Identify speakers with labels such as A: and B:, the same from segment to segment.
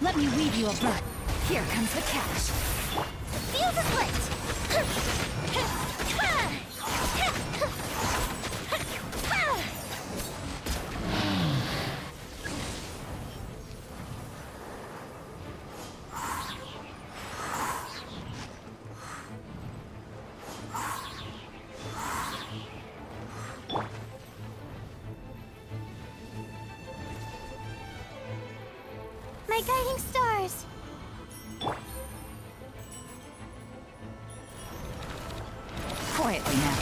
A: Let me weave you a bird. Here comes the catch.
B: Feel the split! My guiding stars!
A: Quietly now.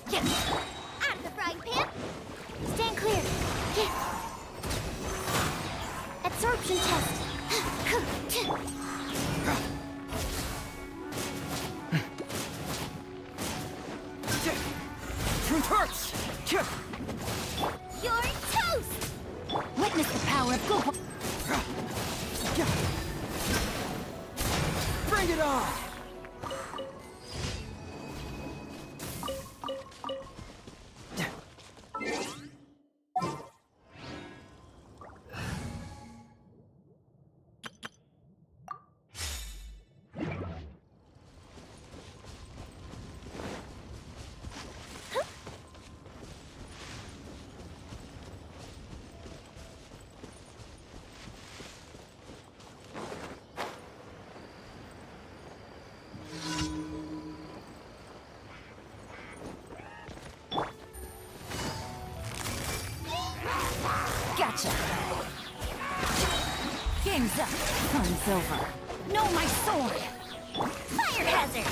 B: Out of the frying pan! Stand clear! Absorption test!
C: Truth hurts!
B: You're toast!
A: Witness the power of Google.
C: Bring it on!
A: Gotcha. Game's up. Fun's over. Know my sword.
B: Fire hazard!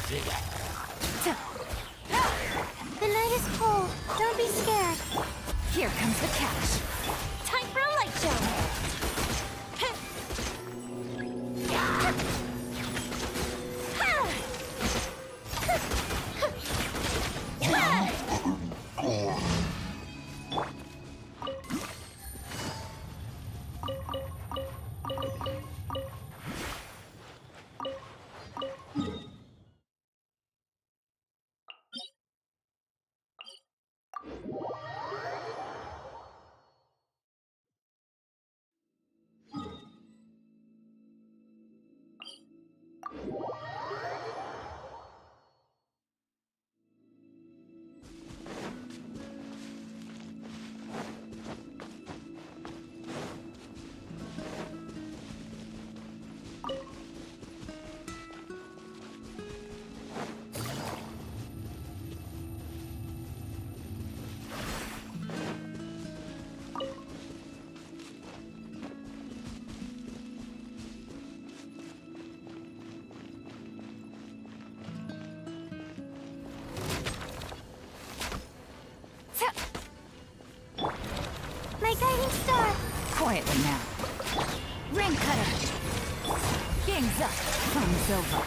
B: The night is cold. Don't be scared.
A: Here comes the catch.
B: Time for a light show. My guiding star.
A: Quietly now. Ring cutter. Game's up. Fun's over.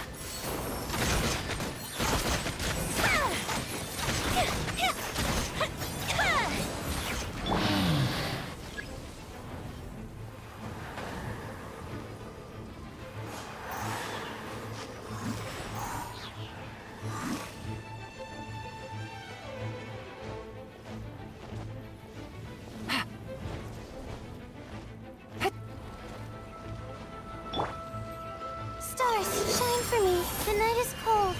B: Stars, shine for me. The night is cold.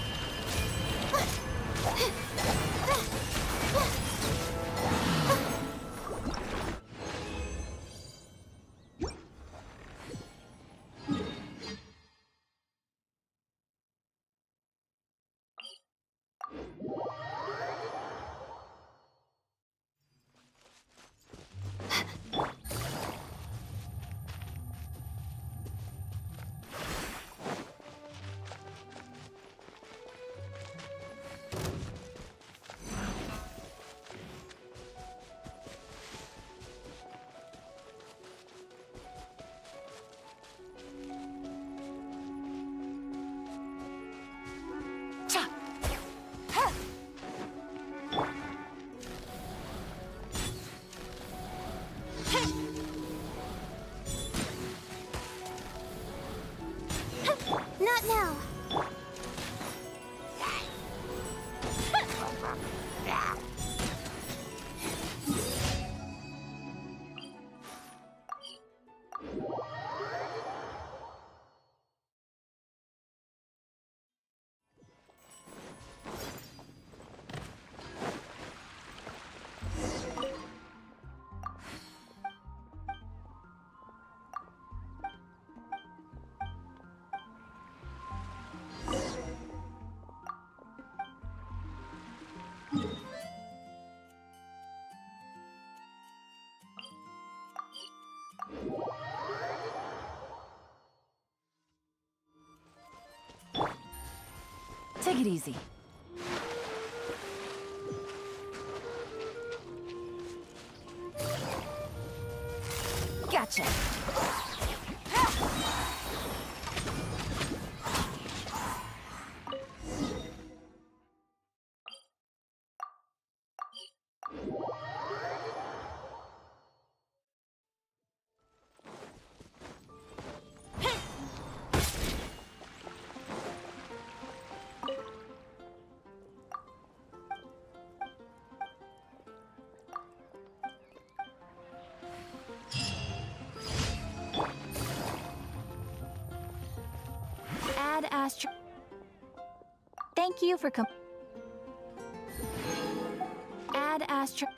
B: Not now.
A: Take it easy. Gotcha.
B: Add astro. Thank you for Add astro.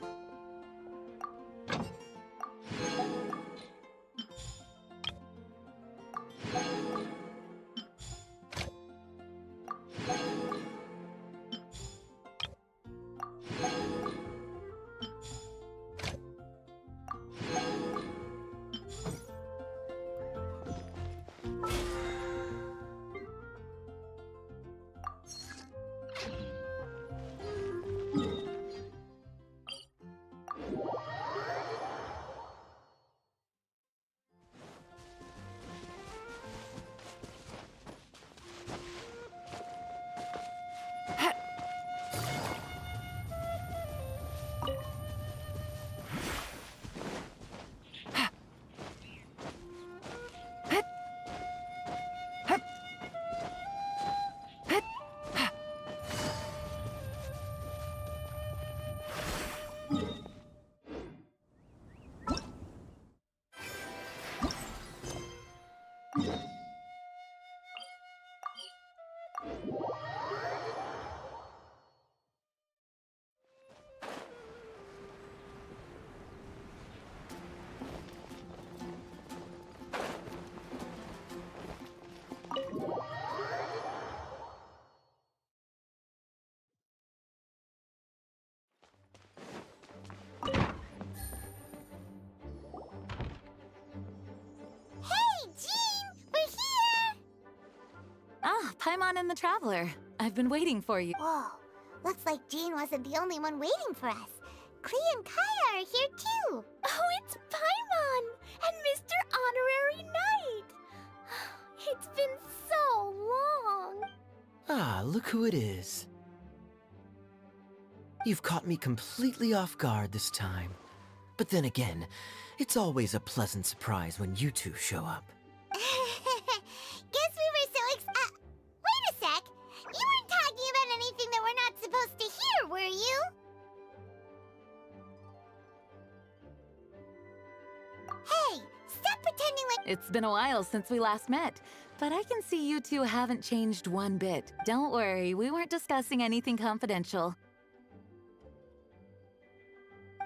B: Hey, Jean! We're here!
A: Ah, Paimon and the Traveler. I've been waiting for you.
B: Whoa, looks like Jean wasn't the only one waiting for us. Klee and Kaya are here too. Oh, it's Paimon and Mr. Honorary Knight. It's been so long.
C: Ah, look who it is. You've caught me completely off guard this time. But then again, it's always a pleasant surprise when you two show up.
B: Guess we were so wait a sec. You weren't talking about anything that we're not supposed to hear, were you? Hey, stop pretending like...
A: It's been a while since we last met, but I can see you two haven't changed one bit. Don't worry, we weren't discussing anything confidential.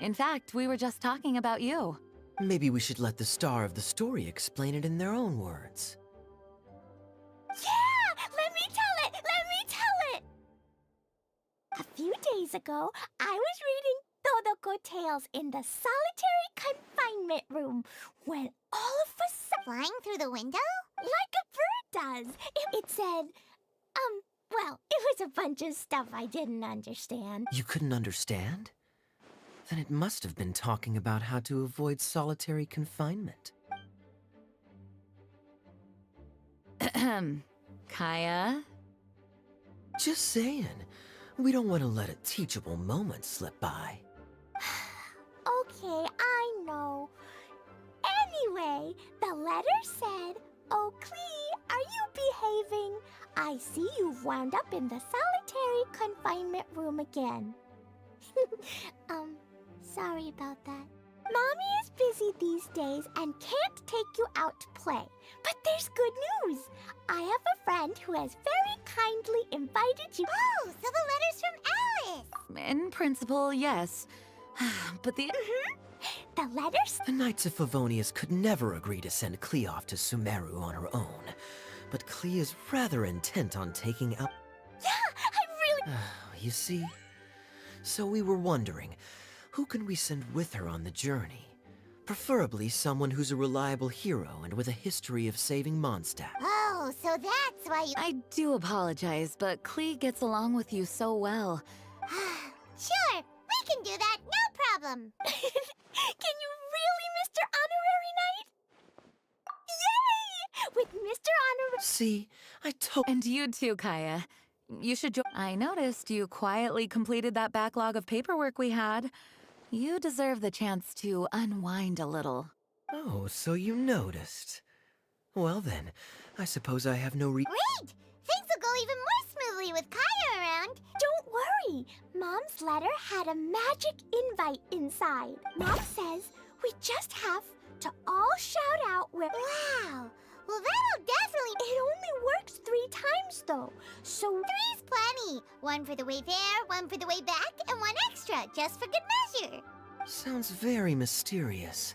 A: In fact, we were just talking about you.
C: Maybe we should let the star of the story explain it in their own words.
B: Yeah! Let me tell it! Let me tell it! A few days ago, I was reading Todoko Tales in the solitary confinement room when all of a sudden... Flying through the window? Like a bird does. It said, well, it was a bunch of stuff I didn't understand.
C: You couldn't understand? Then it must have been talking about how to avoid solitary confinement.
A: Kaya?
C: Just saying. We don't want to let a teachable moment slip by.
B: Okay, I know. Anyway, the letter said, "Oh, Klee, are you behaving? I see you've wound up in the solitary confinement room again." Sorry about that. Mommy is busy these days and can't take you out to play. But there's good news. I have a friend who has very kindly invited you. Oh, so the letter's from Alice.
A: In principle, yes. But the...
B: The letter's...
C: The Knights of Favonius could never agree to send Klee off to Sumeru on her own. But Klee is rather intent on taking out...
B: Yeah, I really...
C: You see? So we were wondering, who can we send with her on the journey? Preferably someone who's a reliable hero and with a history of saving Mondstadt.
B: Oh, so that's why you...
A: I do apologize, but Klee gets along with you so well.
B: Sure, we can do that, no problem. Can you really, Mr. Honorary Knight? Yay! With Mr. Honorary...
C: See, I told...
A: And you too, Kaya. You should join. I noticed you quietly completed that backlog of paperwork we had. You deserve the chance to unwind a little.
C: Oh, so you noticed. Well then, I suppose I have no
B: Great! Things will go even more smoothly with Kaya around. Don't worry. Mom's letter had a magic invite inside. Mom says we just have to all shout out where... Wow! Well, that'll definitely... It only works 3 times, though. So 3's plenty. 1 for the way there, 1 for the way back, and 1 extra, just for good measure.
C: Sounds very mysterious.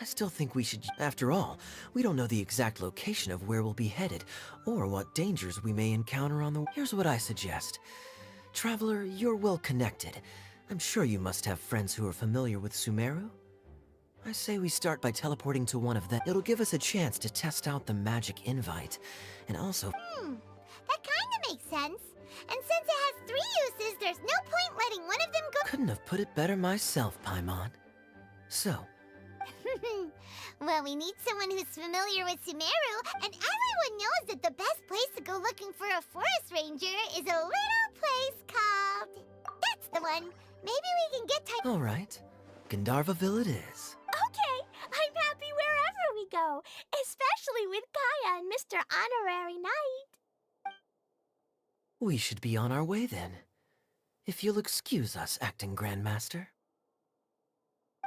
C: I still think we should... After all, we don't know the exact location of where we'll be headed, or what dangers we may encounter on the... Here's what I suggest. Traveler, you're well connected. I'm sure you must have friends who are familiar with Sumeru. I say we start by teleporting to one of them. It'll give us a chance to test out the magic invite, and also...
B: That kinda makes sense. And since it has 3 uses, there's no point letting one of them go...
C: Couldn't have put it better myself, Paimon. So...
B: Well, we need someone who's familiar with Sumeru, and everyone knows that the best place to go looking for a forest ranger is a little place called... That's the one. Maybe we can get time...
C: All right. Gandharvaville it is.
B: Okay, I'm happy wherever we go, especially with Kaya and Mr. Honorary Knight.
C: We should be on our way then. If you'll excuse us, Acting Grandmaster.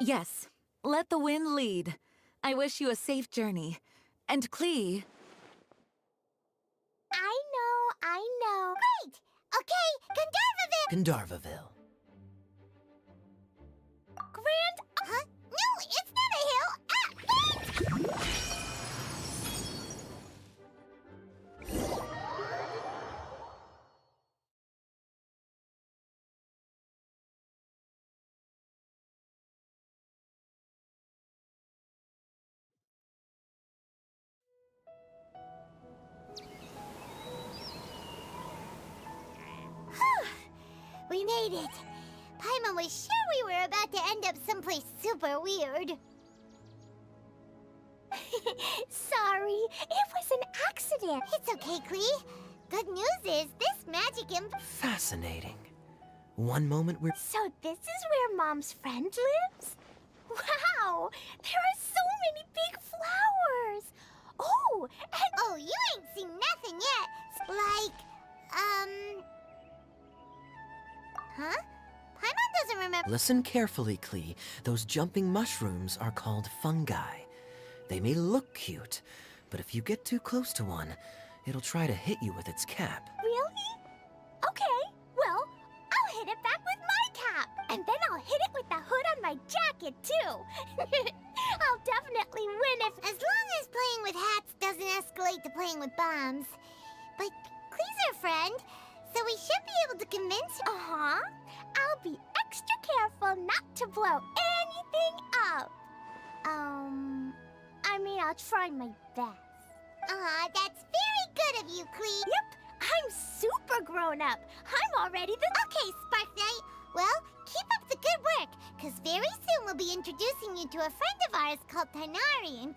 A: Yes, let the wind lead. I wish you a safe journey. And Klee...
B: I know.
C: Gandarvaville.
B: Grand... Huh? No, it's not a hill! We made it. Paimon was sure we were about to end up someplace super weird. Sorry, it was an accident. It's okay, Klee. Good news is this magic
C: Fascinating. One moment we're...
B: So this is where Mom's friend lives? Wow! There are so many big flowers! Oh, and... Oh, you ain't seen nothing yet. Like, Huh? Paimon doesn't remember...
C: Listen carefully, Klee. Those jumping mushrooms are called fungi. They may look cute, but if you get too close to one, it'll try to hit you with its cap.
B: Really? Okay, well, I'll hit it back with my cap. And then I'll hit it with the hood on my jacket, too. I'll definitely win if... As long as playing with hats doesn't escalate to playing with bombs. But Klee's our friend, so we should be able to convince... Uh-huh. I'll be extra careful not to blow anything up. I mean, I'll try my best. That's very good of you, Klee. Yep, I'm super grown up. I'm already the... Okay, Spark Knight. Well, keep up the good work, because very soon we'll be introducing you to a friend of ours called Tighnari and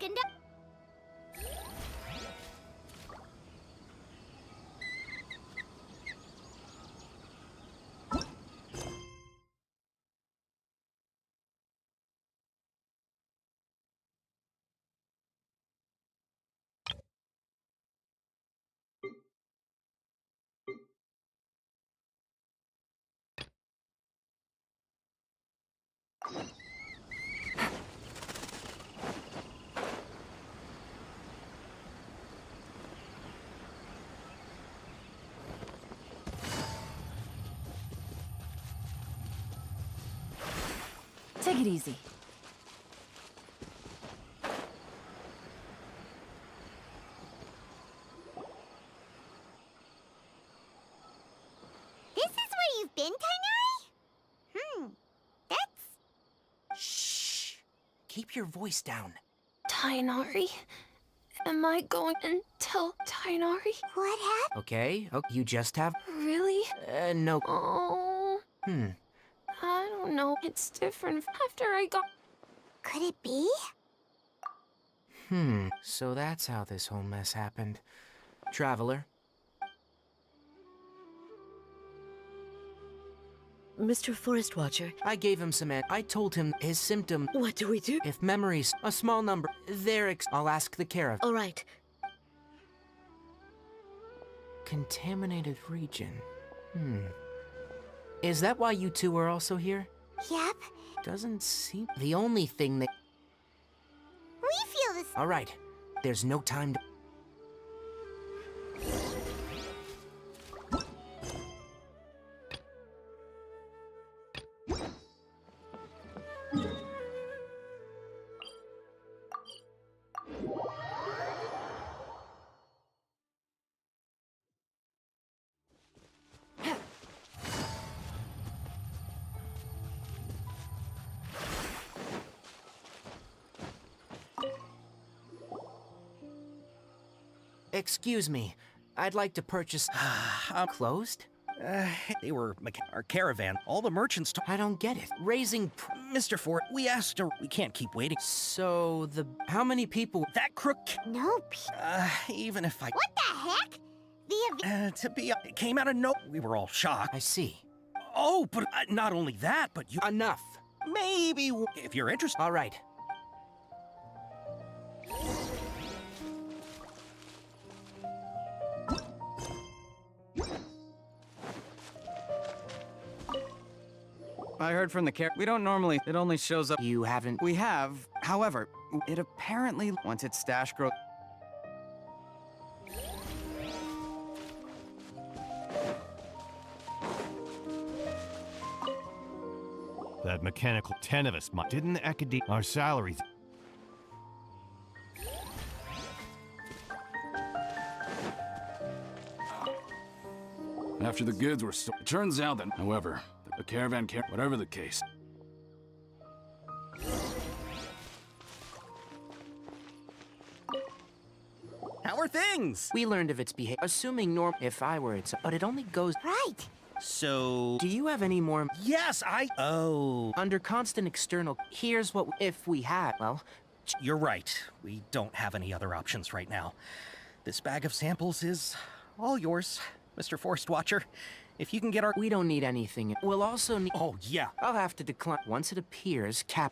A: Take it easy.
B: This is where you've been, Tighnari? That's...
C: Shh! Keep your voice down.
D: Tighnari? Am I going and tell Tighnari?
B: What happened?
C: Okay, you just have...
D: Really?
C: No.
D: Oh, I don't know. It's different after I got...
B: Could it be?
C: So that's how this whole mess happened. Traveler?
E: Mr. Forest Watcher,
C: I gave him some I told him his symptom...
E: what do we do?
C: If memories, a small number, I'll ask the care of...
E: All right.
C: Contaminated region. Is that why you two are also here?
B: Yep.
C: Doesn't seem... The only thing that...
B: We feel this...
C: All right. There's no time to... Excuse me. I'd like to purchase... Closed?
F: They were our caravan. All the merchants
C: I don't get it. Raising...
F: Mr. Ford, we asked her. We can't keep waiting.
C: So, How many people...
F: That crook...
B: Nope.
F: Even if I...
B: What the heck?
F: It came out of no... We were all shocked.
C: I see.
F: Oh, but not only that, but you...
C: Enough.
F: Maybe... If you're interested...
C: All right.
G: I heard from the we don't normally, it only shows up.
C: You haven't...
G: We have, however, it apparently, once its stash grows...
H: That mechanical 10 of us didn't academe our salaries.
I: After the goods were stolen. It turns out that, however, the caravan whatever the case.
F: How are things?
J: We learned of its behavior, assuming if I were its, but it only goes.
B: Right.
F: So...
J: Do you have any more?
F: Yes, Oh...
J: Under constant external, here's what, if we had, well...
F: You're right. We don't have any other options right now. This bag of samples is all yours, Mr. Forest Watcher. If you can get our...
J: We don't need anything. We'll also need...
F: Oh, yeah.
J: I'll have to decline. Once it appears,
B: Don't worry.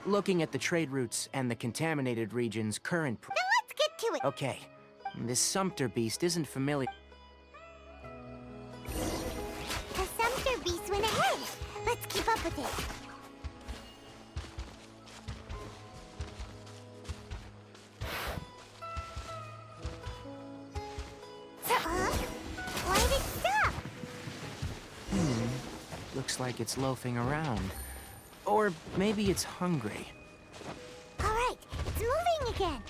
J: Looking at the trade routes and the contaminated region's current...
B: Now let's get to it.
J: Okay. This Sumpter beast isn't familiar...
B: The Sumpter beast went ahead. Let's keep up with it. Why did it stop?
J: Looks like it's loafing around. Or maybe it's hungry.
B: All right, it's moving again.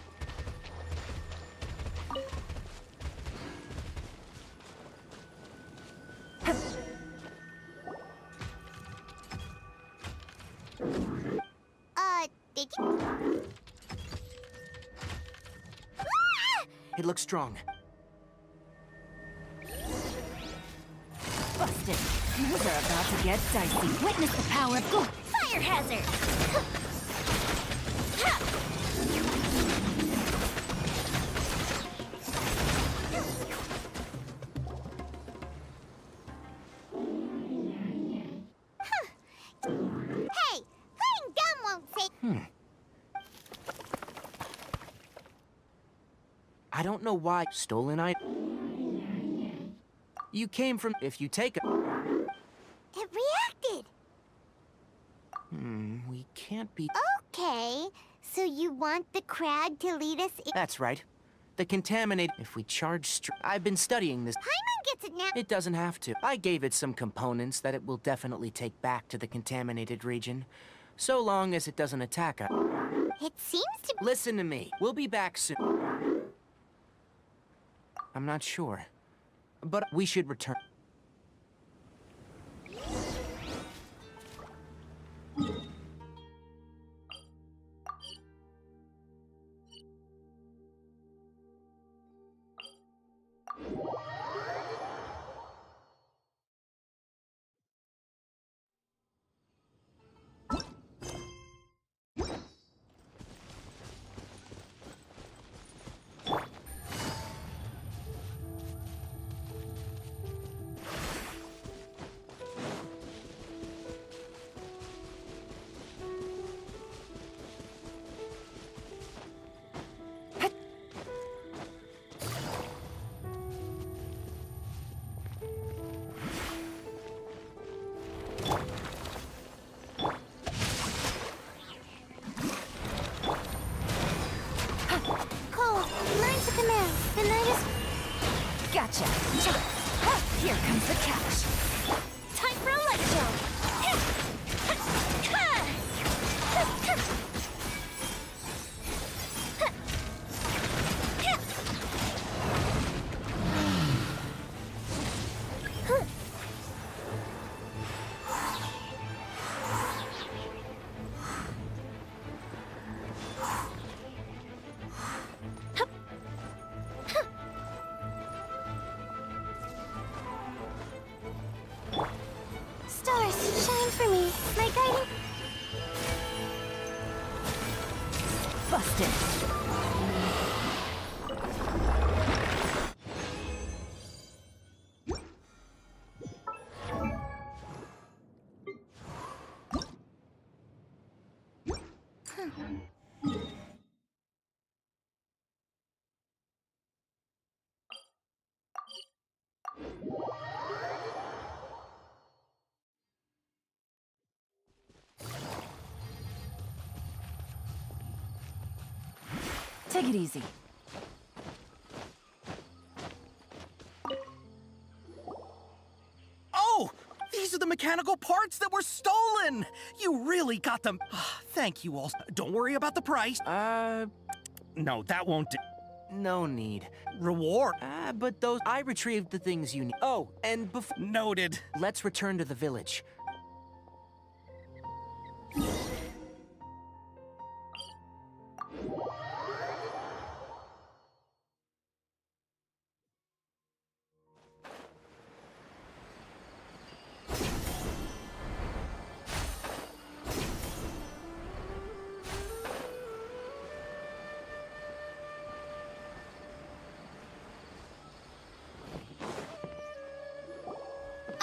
B: Did you? Ah!
J: It looks strong.
A: Busted. Things are about to get dicey. Witness the power of gold.
B: Fire hazard! Hey, playing dumb won't say...
J: I don't know why. Stolen item. You came from... If you take a...
B: It reacted.
J: We can't be...
B: Okay, so you want the crowd to lead us in...
J: That's right. The contaminate... If we charge I've been studying this...
B: Paimon gets it now.
J: It doesn't have to. I gave it some components that it will definitely take back to the contaminated region. So long as it doesn't attack us.
B: It seems to...
J: Listen to me. We'll be back soon. I'm not sure. But we should return.
A: justice. Take it easy.
F: Oh! These are the mechanical parts that were stolen! You really got them. Thank you all. Don't worry about the price. No, that won't do.
J: No need.
F: Reward?
J: But those... I retrieved the things you need. Oh, and before...
F: Noted.
J: Let's return to the village.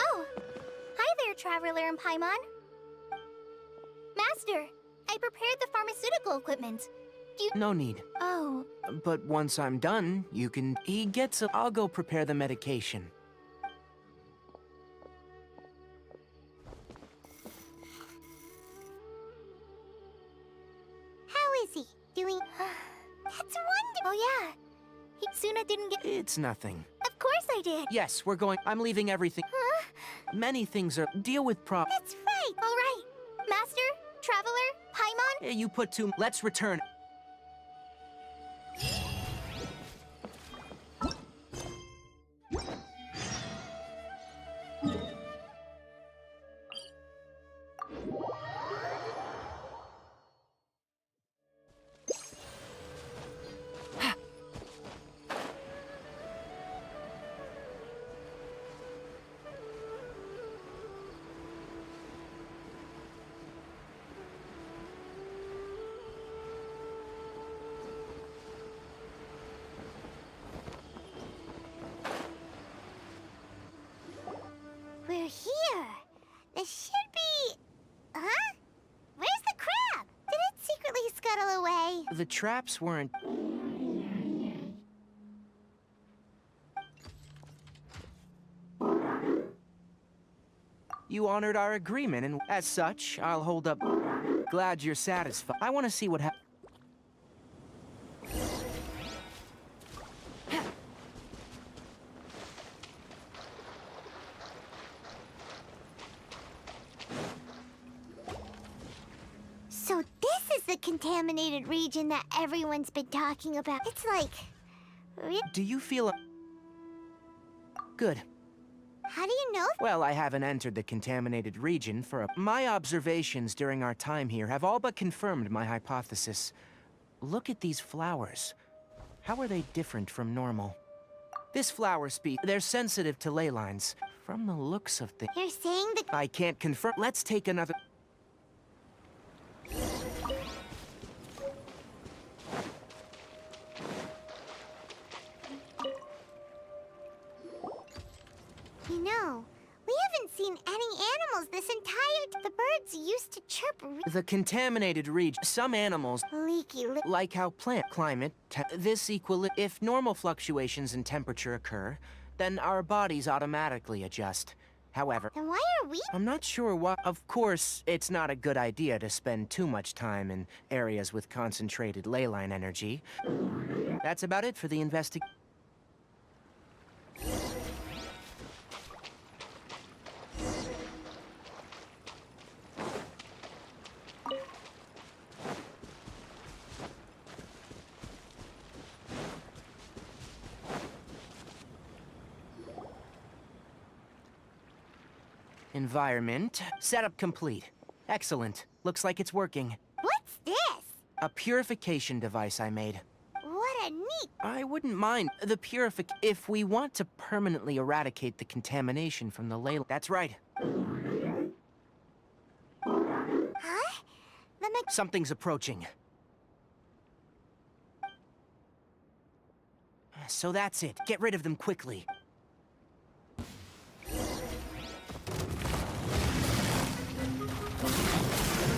B: Oh, hi there, Traveler and Paimon. Master, I prepared the pharmaceutical equipment. Do you...
J: No need.
B: Oh,
J: But once I'm done, you can... He gets a... I'll go prepare the medication.
B: how is he? Doing... That's wonderful. Oh, yeah. Suna didn't get...
J: It's nothing.
B: Of course I did.
J: Yes, we're going... I'm leaving everything.
B: Huh?
J: Many things are... Deal with
B: That's right. All right. Master, Traveler, Paimon.
J: You put two... Let's return.
B: We're here. This should be... Huh? Where's the crab? Did it secretly scuttle away?
J: The traps weren't... You honored our agreement, and as such, I'll hold up... Glad you're satisfied. I want to see what happens.
B: So this is the contaminated region that everyone's been talking about. It's like...
J: Do you feel... Good.
B: How do you know?
J: Well, I haven't entered the contaminated region for a... My observations during our time here have all but confirmed my hypothesis. Look at these flowers. How are they different from normal? This flower species, they're sensitive to ley lines. From the looks of things...
B: You're saying the...
J: I can't confirm... Let's take another...
B: You know, we haven't seen any animals this entire... The birds used to chirp
J: The contaminated region. Some animals,
B: leaky li...
J: like how plant climate, this if normal fluctuations in temperature occur, then our bodies automatically adjust. However,
B: Then why are we...
J: I'm not sure why. Of course, it's not a good idea to spend too much time in areas with concentrated ley line energy. That's about it for the investigation. Environment. Setup complete. Excellent. Looks like it's working.
B: What's this?
J: A purification device I made.
B: What a neat...
J: I wouldn't mind the if we want to permanently eradicate the contamination from the ley... That's right.
B: Huh? The
J: Something's approaching. So that's it. Get rid of them quickly.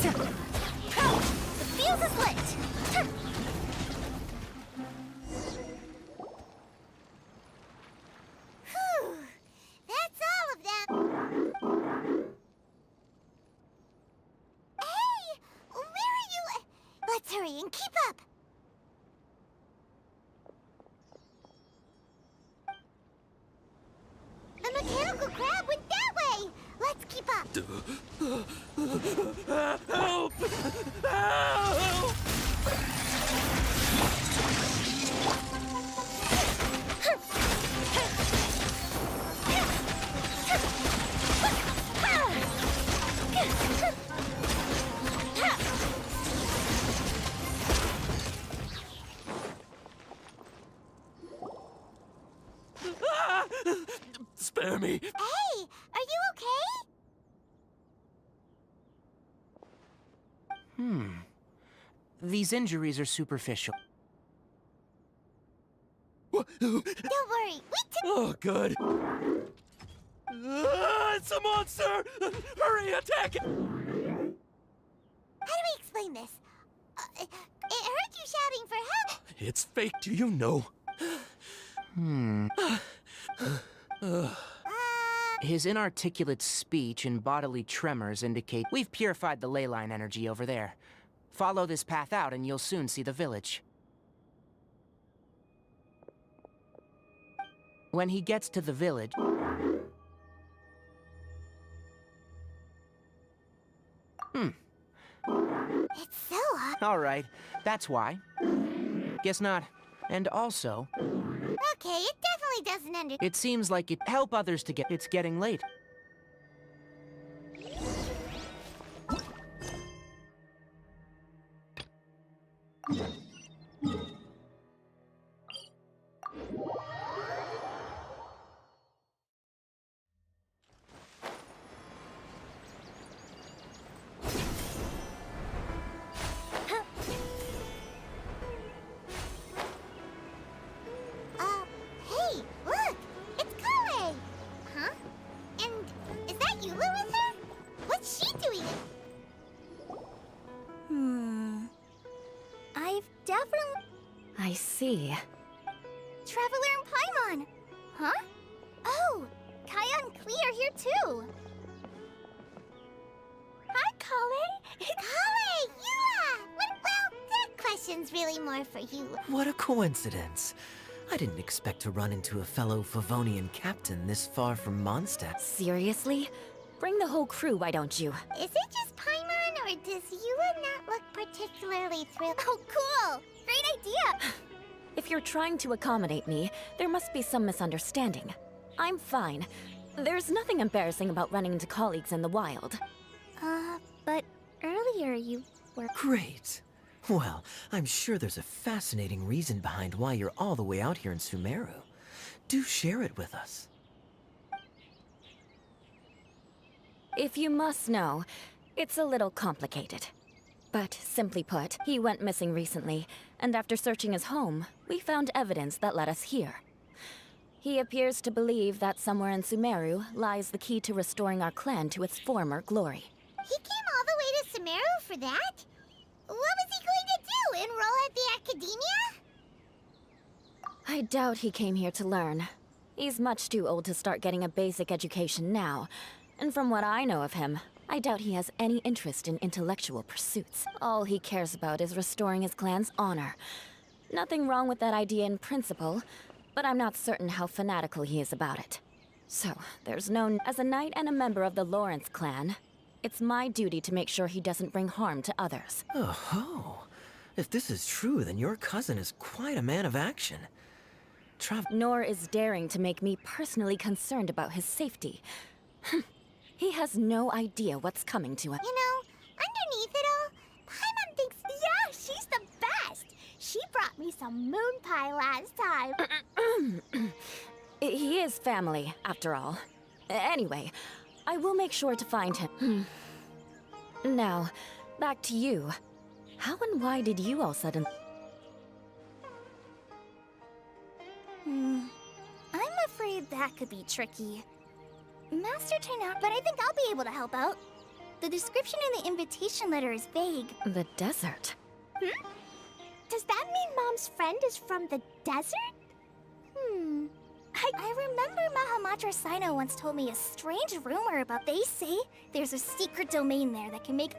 B: The fuse is lit! Whew. That's all of them. Hey! Where are you? Let's hurry and keep up. The mechanical crab went that way! Let's keep up!
F: Help! Help! Spare me.
B: Hey! Are you okay?
J: These injuries are superficial.
B: Don't worry,
F: Oh, good. It's a monster! Hurry, attack it!
B: How do we explain this? It heard you shouting for help!
F: It's fake, do you know?
J: His inarticulate speech and bodily tremors indicate we've purified the ley line energy over there. Follow this path out and you'll soon see the village. When he gets to the village...
B: It's so hot.
J: All right, that's why. Guess not. And also,
B: Okay, it definitely doesn't end.
J: it seems like it help others to get... It's getting late.
B: Hey, look! It's Chile! Huh? And is that Eula with her? What's she doing? I've definitely...
A: I see.
B: Traveler and Paimon! Huh? Oh! Kaya and Klee are here too! Hi, Kale! Kale! Eula! Well, that question's really more for you.
C: What a coincidence. I didn't expect to run into a fellow Favonian captain this far from Mondstadt.
A: Seriously? Bring the whole crew, why don't you?
B: Is it just Paimon, or does Eula not look particularly thrilled? Oh, cool! Great idea!
A: If you're trying to accommodate me, there must be some misunderstanding. I'm fine. There's nothing embarrassing about running into colleagues in the wild.
B: But earlier you were...
C: Great. Well, I'm sure there's a fascinating reason behind why you're all the way out here in Sumeru. Do share it with us.
A: If you must know, it's a little complicated. But simply put, he went missing recently, and after searching his home, we found evidence that led us here. He appears to believe that somewhere in Sumeru lies the key to restoring our clan to its former glory.
B: He came all the way to Sumeru for that? What was he going to do, enroll at the academia?
A: I doubt he came here to learn. He's much too old to start getting a basic education now. And from what I know of him, I doubt he has any interest in intellectual pursuits. All he cares about is restoring his clan's honor. Nothing wrong with that idea in principle, but I'm not certain how fanatical he is about it. So, there's no... As a knight and a member of the Lawrence clan, it's my duty to make sure he doesn't bring harm to others.
C: Oh-ho. If this is true, then your cousin is quite a man of action.
A: Nor is daring to make me personally concerned about his safety. He has no idea what's coming to him.
B: You know, underneath it all, Paimon thinks, yeah, she's the best. She brought me some moon pie last time.
A: He is family, after all. Anyway, I will make sure to find him. Now, back to you. How and why did you all suddenly...
B: that could be tricky. Master Trainer, but I think I'll be able to help out. The description in the invitation letter is vague.
A: The desert.
B: Does that mean Mom's friend is from the desert? I remember Mahamatra Sino once told me a strange rumor about. They say there's a secret domain there that can make.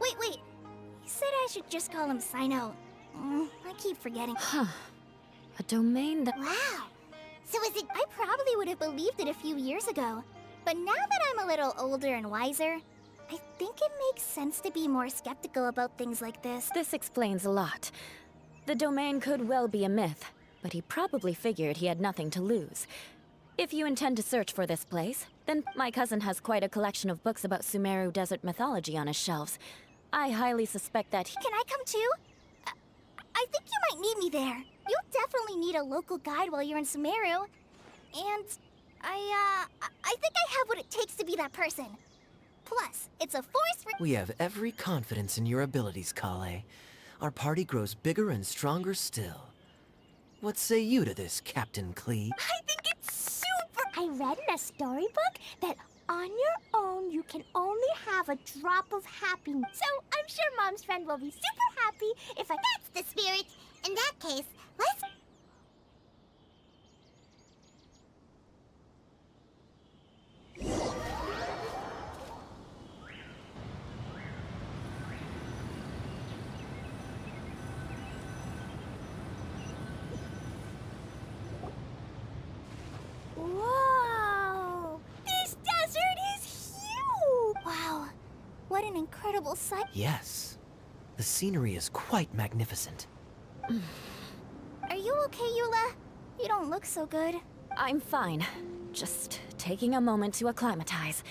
B: Wait. He said I should just call him Sino. I keep forgetting.
A: Huh. A domain that.
B: Wow. So is it? I probably would have believed it a few years ago. But now that I'm a little older and wiser, I think it makes sense to be more skeptical about things like this.
A: This explains a lot. The domain could well be a myth, but he probably figured he had nothing to lose. If you intend to search for this place, then my cousin has quite a collection of books about Sumeru desert mythology on his shelves. I highly suspect that he—
B: Can I come too? I think you might need me there. You'll definitely need a local guide while you're in Sumeru. And I think I have what it takes to be that person. Plus, it's a forest—
C: We have every confidence in your abilities, Kale. Our party grows bigger and stronger still. What say you to this, Captain Klee?
B: I think it's super— I read in a storybook that on your own you can only have a drop of happiness. So I'm sure Mom's friend will be super happy if I— That's the spirit. In that case, let's— Whoa! This desert is huge! Wow, what an incredible sight.
C: Yes. The scenery is quite magnificent.
B: Are you okay, Eula? You don't look so good.
A: I'm fine. Just taking a moment to acclimatize.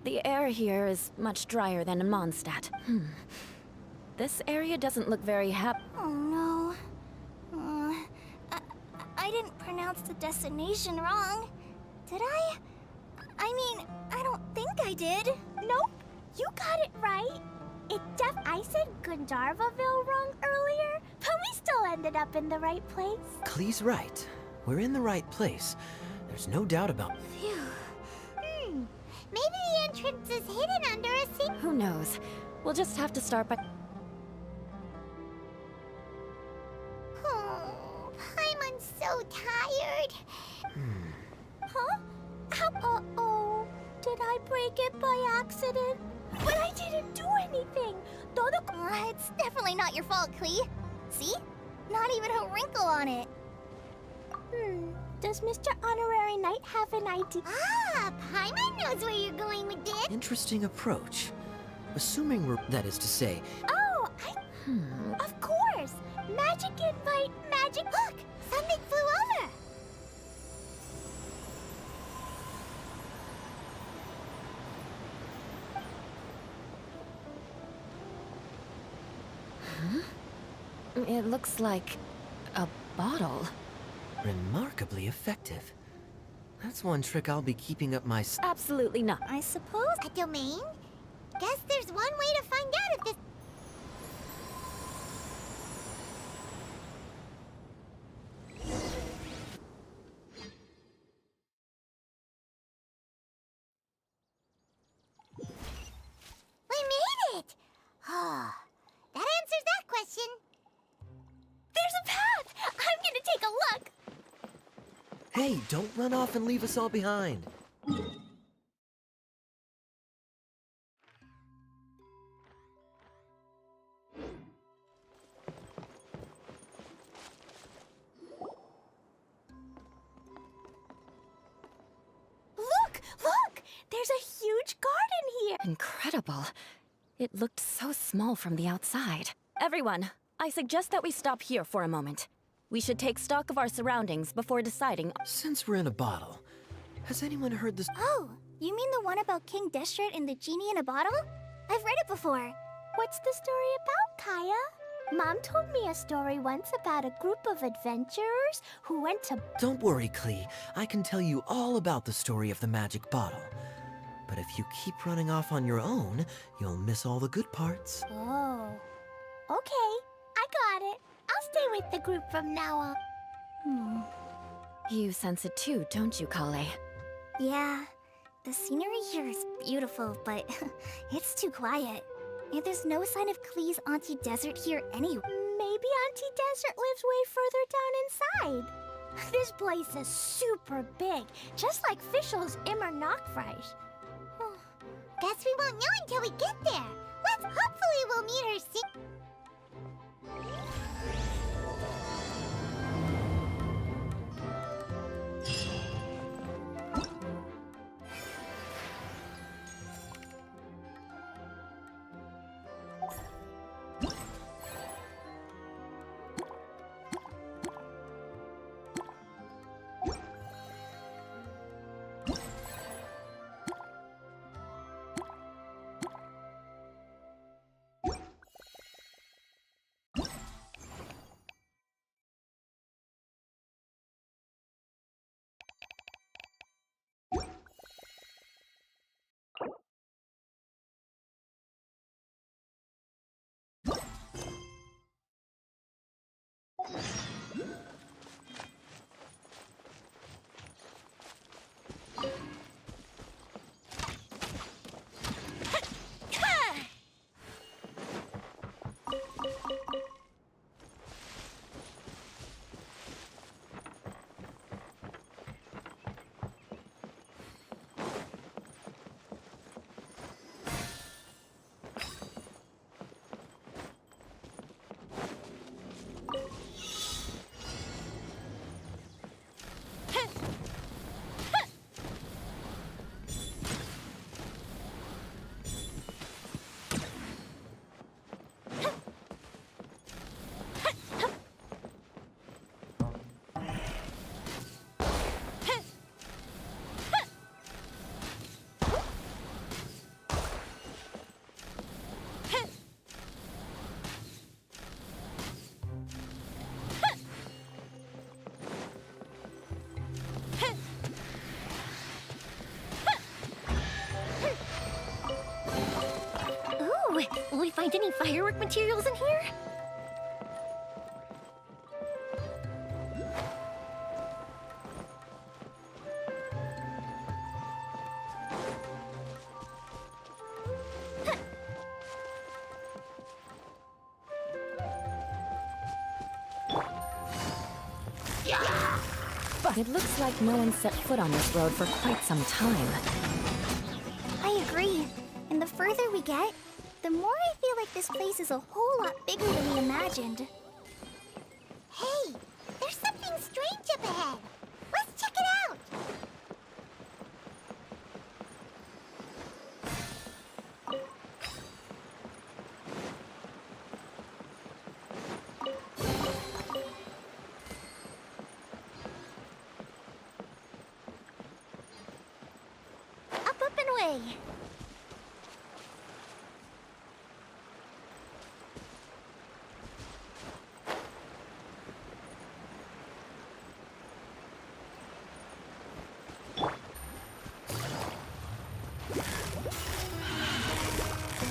A: The air here is much drier than in Mondstadt. This area doesn't look very
B: Oh no. I didn't pronounce the destination wrong. Did I? I mean, I don't think I did. Nope. You got it right. I said Gandharvaville wrong earlier, but we still ended up in the right place.
C: Klee's right. We're in the right place. There's no doubt about it.
B: Phew. Maybe the entrance is hidden under a sea.
A: Who knows? We'll just have to start by—
B: Oh, Paimon's so tired. Huh? Uh-oh. Did I break it by accident? But I didn't do anything. It's definitely not your fault, Klee. See? Not even a wrinkle on it. Does Mr. Honorary Knight have an idea? Paimon knows where you're going with this.
C: Interesting approach. Assuming we're— that is to say—
B: Oh, Of course! Magic invite, magic— Look! Something flew over!
A: It looks like a bottle.
C: remarkably effective. That's one trick I'll be keeping up my—
A: Absolutely not.
B: I suppose. A domain? Guess there's one way to find out if this— We made it! That answers that question. There's a path! I'm gonna take a look!
C: Hey, don't run off and leave us all behind.
B: Look! There's a huge garden here!
A: Incredible. It looked so small from the outside. Everyone, I suggest that we stop here for a moment. We should take stock of our surroundings before deciding—
C: Since we're in a bottle, has anyone heard this?
B: Oh, you mean the one about King Deshret and the genie in a bottle? I've read it before. What's the story about, Kaya? Mom told me a story once about a group of adventurers who went to—
C: Don't worry, Klee. I can tell you all about the story of the magic bottle. But if you keep running off on your own, you'll miss all the good parts.
B: Oh. Okay, I got it. I'll stay with the group from now on.
A: You sense it too, don't you, Kale?
B: Yeah, the scenery here is beautiful, but it's too quiet. And there's no sign of Klee's Auntie Desert here anyway. Maybe Auntie Desert lives way further down inside. This place is super big, just like Fischl's Immer Nachtreich. Guess we won't know until we get there. Hopefully we'll meet her soon. Will we find any firework materials in here?
A: It looks like no one set foot on this road for quite some time.
B: I agree. And the further we get, the more I feel like this place is a whole lot bigger than we imagined. Hey, there's something strange up ahead. Let's check it out. Up and away.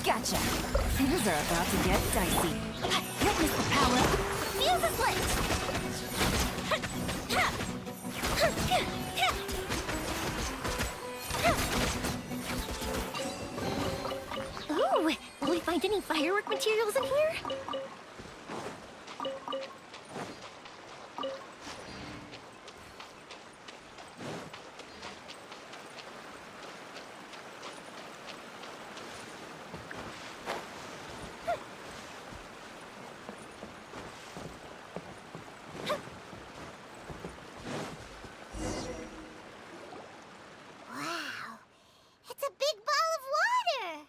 A: Gotcha. Things are about to get dicey.
B: Witness the power. Feel the split. Ooh, will we find any firework materials in here? Wow, it's a big ball of water.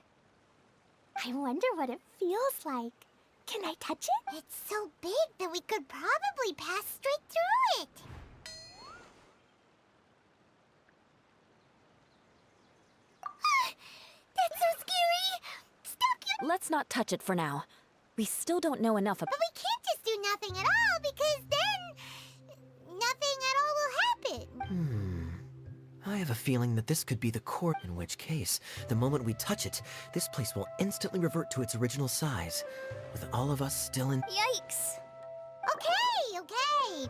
B: I wonder what it feels like. Can I touch it? It's so big that we could probably pass straight through it. That's so scary. Stop you.
A: Let's not touch it for now. We still don't know enough about—
B: But we can't just do nothing at all because then nothing at all will happen.
C: I have a feeling that this could be the core, in which case, the moment we touch it, this place will instantly revert to its original size, with all of us still in—
B: Yikes. Okay.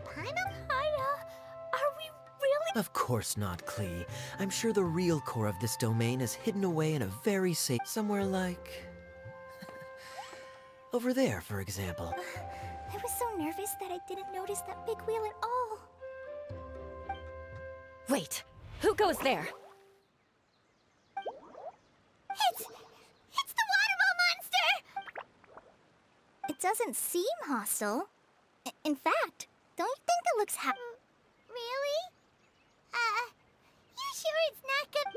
B: Paimon. Kaya, are we
C: Of course not, Klee. I'm sure the real core of this domain is hidden away in a very safe... somewhere like... over there, for example.
B: I was so nervous that I didn't notice that big wheel at all.
A: Wait, who goes there?
B: It's the waterfall monster! It doesn't seem hostile. In fact, don't you think it looks really? You sure it's not good?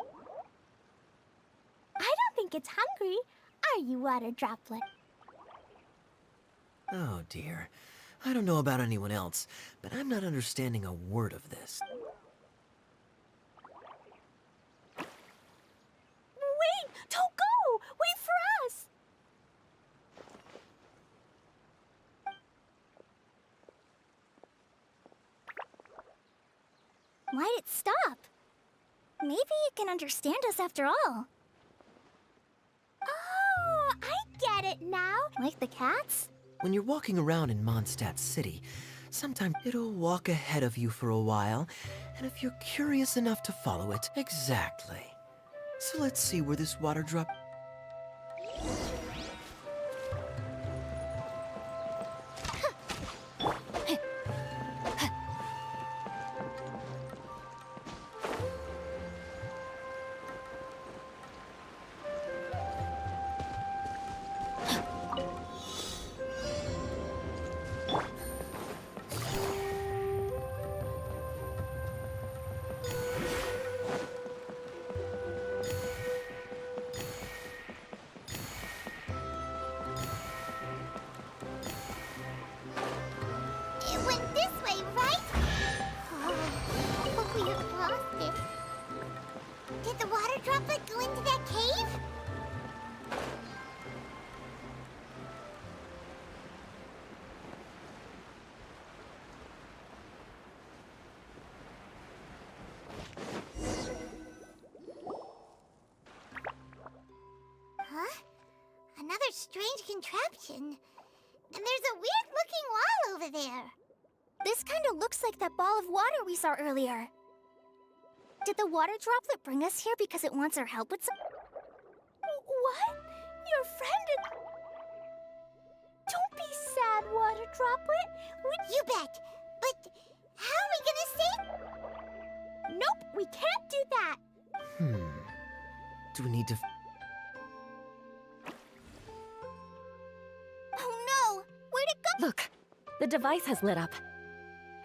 B: I don't think it's hungry. Are you, water droplet?
C: Oh dear. I don't know about anyone else, but I'm not understanding a word of this.
B: Wait! Don't go! Wait for us! Why'd it stop? Maybe it can understand us after all. Oh, I get it now. Like the cats?
C: When you're walking around in Mondstadt City, sometimes it'll walk ahead of you for a while, and if you're curious enough to follow it, exactly. So let's see where this water drop...
B: It went this way, right? Oh, we have lost it. Did the water droplet go into that cave? Huh? Another strange contraption. And there's a weird-looking wall over there. This kind of looks like that ball of water we saw earlier. Did the water droplet bring us here because it wants our help with some... What? Your friend is... Don't be sad, water droplet. You bet. But how are we gonna save... Nope, we can't do that.
C: Do we need to...
B: Oh no! Where'd it go?
A: Look, the device has lit up.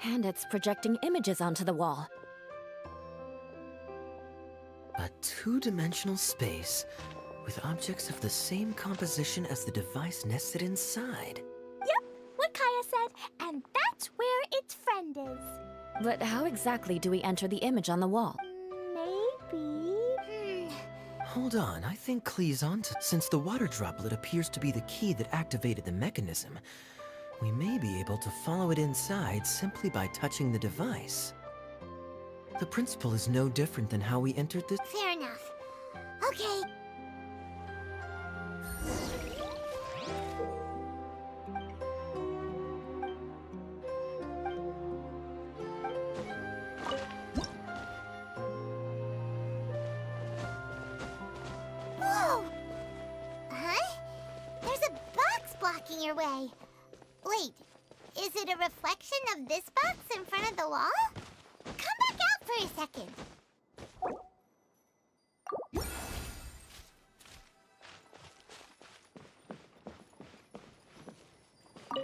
A: And it's projecting images onto the wall.
C: A two-dimensional space with objects of the same composition as the device nested inside.
B: Yep, what Kaya said, and that's where its friend is.
A: But how exactly do we enter the image on the wall?
B: Maybe...
C: Hold on, I think Klee's onto... Since the water droplet appears to be the key that activated the mechanism, we may be able to follow it inside simply by touching the device. The principle is no different than how we entered this...
B: Fair enough. Okay. Whoa! Huh? There's a box blocking your way. Wait, is it a reflection of this box in front of the wall? Come back out for a second.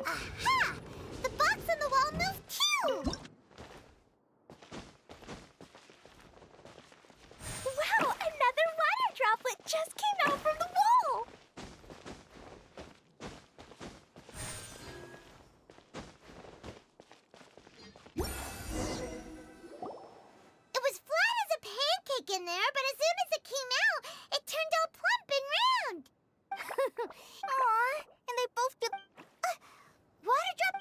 B: Aha! The box on the wall moved too! Wow, another water droplet just came out from the wall! It was flat as a pancake in there, but as soon as it came out, it turned all plump and round. Aw, and they both did... water drop...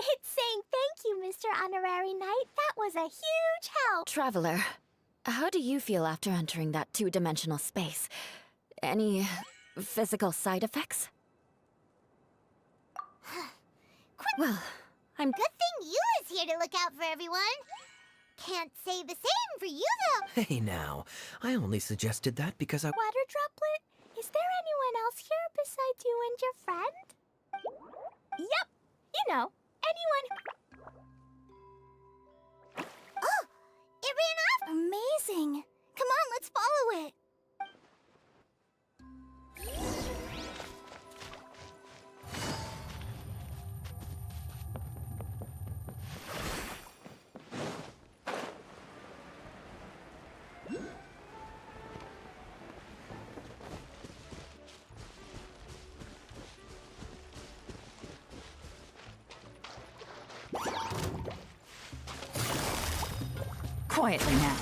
B: It's saying thank you, Mr. Honorary Knight. That was a huge help.
A: Traveler, how do you feel after entering that two-dimensional space? Any physical side effects? Well, I'm...
B: Good thing you is here to look out for everyone. Can't say the same for you, though.
C: Hey now, I only suggested that because I...
B: Water Droplet, is there anyone else here besides you and your friend? Yep, you know, anyone. Oh, it ran off. Amazing. Come on, let's follow it.
A: Quietly now.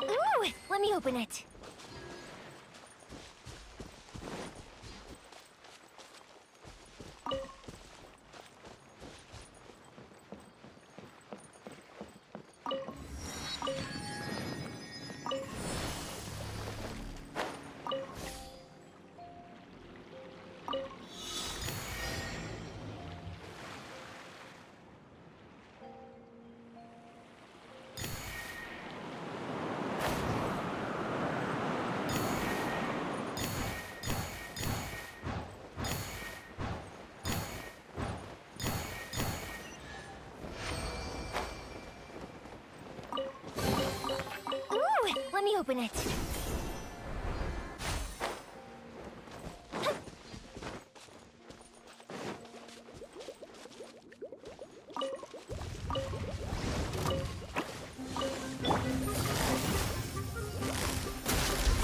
B: Ooh, let me open it. Ooh, let me open it.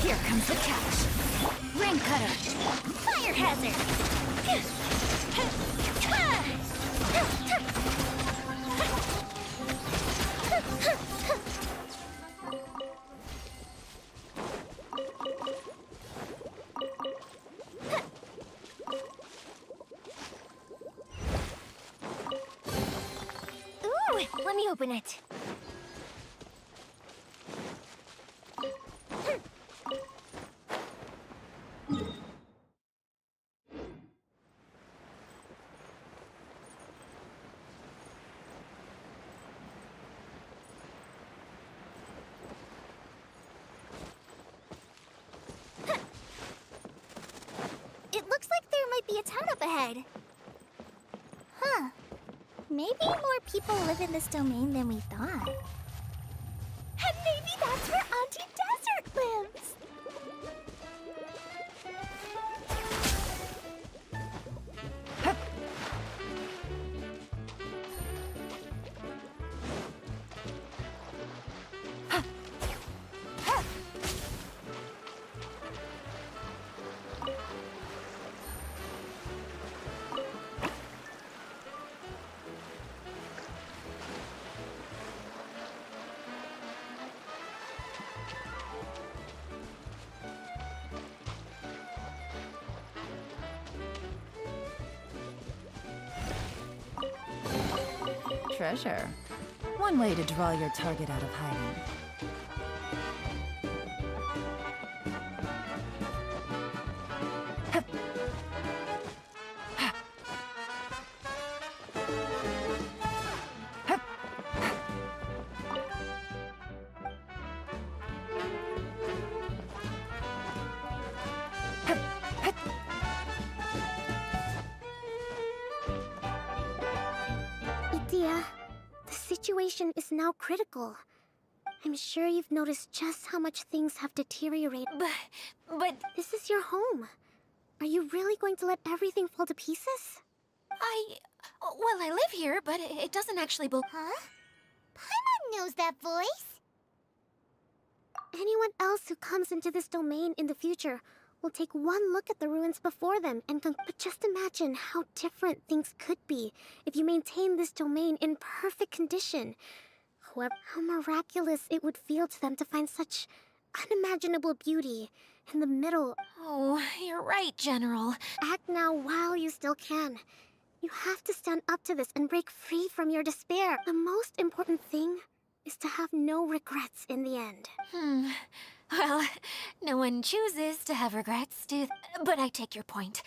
A: Here comes the catch. Ring cutter.
B: Fire hazard. Ooh, let me open it. It looks like there might be a town up ahead. Huh. Maybe more people live in this domain than we thought. And maybe that's where Auntie Desert lives!
A: Treasure. One way to draw your target out of hiding.
B: Idea, the situation is now critical. I'm sure you've noticed just how much things have deteriorated.
A: But
B: This is your home. Are you really going to let everything fall to pieces?
A: well, I live here, but it doesn't actually belong.
B: Huh? Paimon knows that voice. Anyone else who comes into this domain in the future will take one look at the ruins before them and but just imagine how different things could be if you maintain this domain in perfect condition. However, how miraculous it would feel to them to find such unimaginable beauty in the middle.
A: Oh, you're right, General.
B: Act now while you still can. You have to stand up to this and break free from your despair. The most important thing is to have no regrets in the end.
A: Well, no one chooses to have regrets, do but I take your point.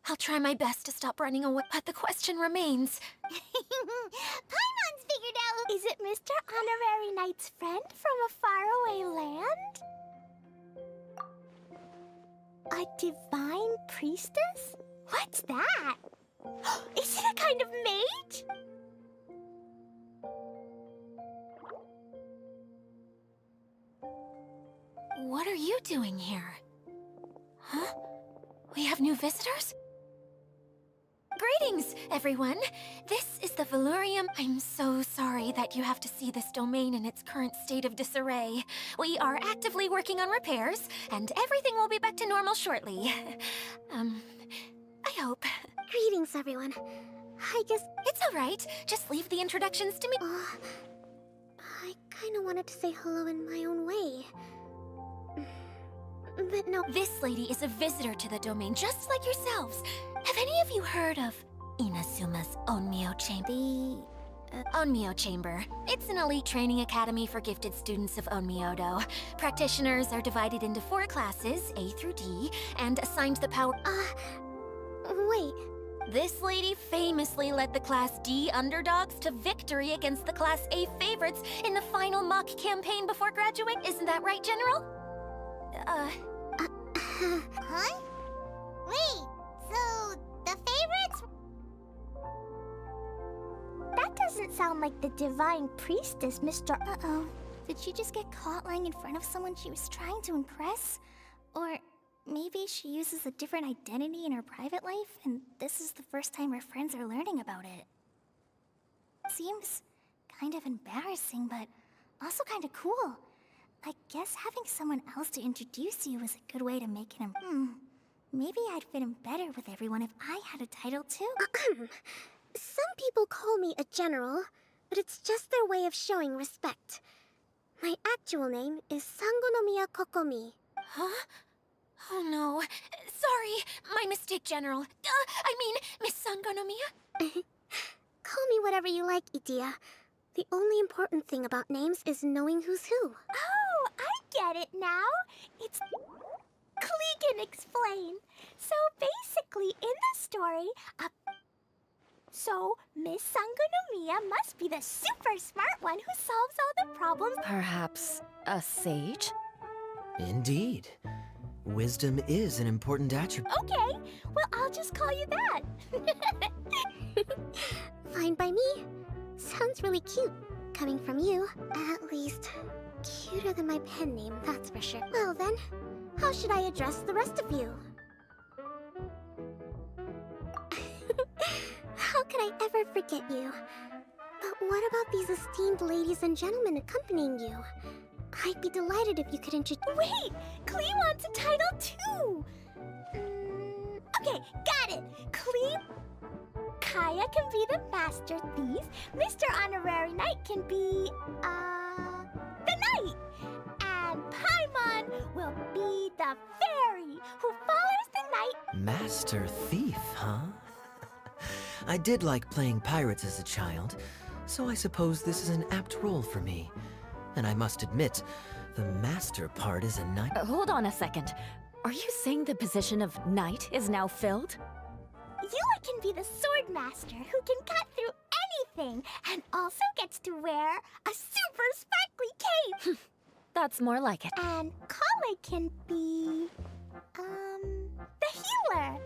A: I'll try my best to stop running away, but the question remains.
B: Paimon's figured out! Is it Mr. Honorary Knight's friend from a faraway land? A divine priestess? What's that? Is it a kind of mage?
A: What are you doing here? Huh? We have new visitors? Greetings, everyone. This is the Valurium. I'm so sorry that you have to see this domain in its current state of disarray. We are actively working on repairs, and everything will be back to normal shortly. I hope.
B: Greetings, everyone. I guess...
A: It's all right. Just leave the introductions to me.
B: I kind of wanted to say hello in my own way. But no...
A: This lady is a visitor to the domain, just like yourselves. Have any of you heard of Inasuma's Onmyo Chamber? Onmyo Chamber. It's an elite training academy for gifted students of Onmyodo. Practitioners are divided into 4 classes, A through D, and assigned the power...
B: Wait.
A: This lady famously led the Class D underdogs to victory against the Class A favorites in the final mock campaign before graduating. Isn't that right, General?
B: Huh? Wait, so the favorites? That doesn't sound like the divine priestess, Mr. Uh-oh. Did she just get caught lying in front of someone she was trying to impress? Or maybe she uses a different identity in her private life, and this is the first time her friends are learning about it. Seems kind of embarrassing, but also kind of cool. I guess having someone else to introduce you is a good way to make it maybe I'd fit in better with everyone if I had a title too. Some people call me a general, but it's just their way of showing respect. My actual name is Sangonomiya Kokomi.
A: Huh? Oh no. Sorry, my mistake, General. I mean, Miss Sangonomiya?
B: Call me whatever you like, Itia. The only important thing about names is knowing who's who. Oh, I get it now. It's... Klee can explain. So basically, in the story, so Miss Sangonomiya must be the super smart one who solves all the problems.
A: Perhaps a sage?
C: Indeed. Wisdom is an important attribute.
B: Okay, well, I'll just call you that. Fine by me. Sounds really cute, coming from you. At least, cuter than my pen name, that's for sure. Well then, how should I address the rest of you? How could I ever forget you? But what about these esteemed ladies and gentlemen accompanying you? I'd be delighted if you could introduce... Wait! Klee wants a title too! Okay, got it! Klee... Kaya can be the Master Thief. Mr. Honorary Knight can be, the Knight. And Paimon will be the fairy who follows the Knight.
C: Master Thief, huh? I did like playing pirates as a child, so I suppose this is an apt role for me. And I must admit, the master part is a knight.
A: Hold on a second. Are you saying the position of knight is now filled?
B: Yula can be the sword master who can cut through anything and also gets to wear a super sparkly cape.
A: That's more like it.
B: And Kale can be, the healer.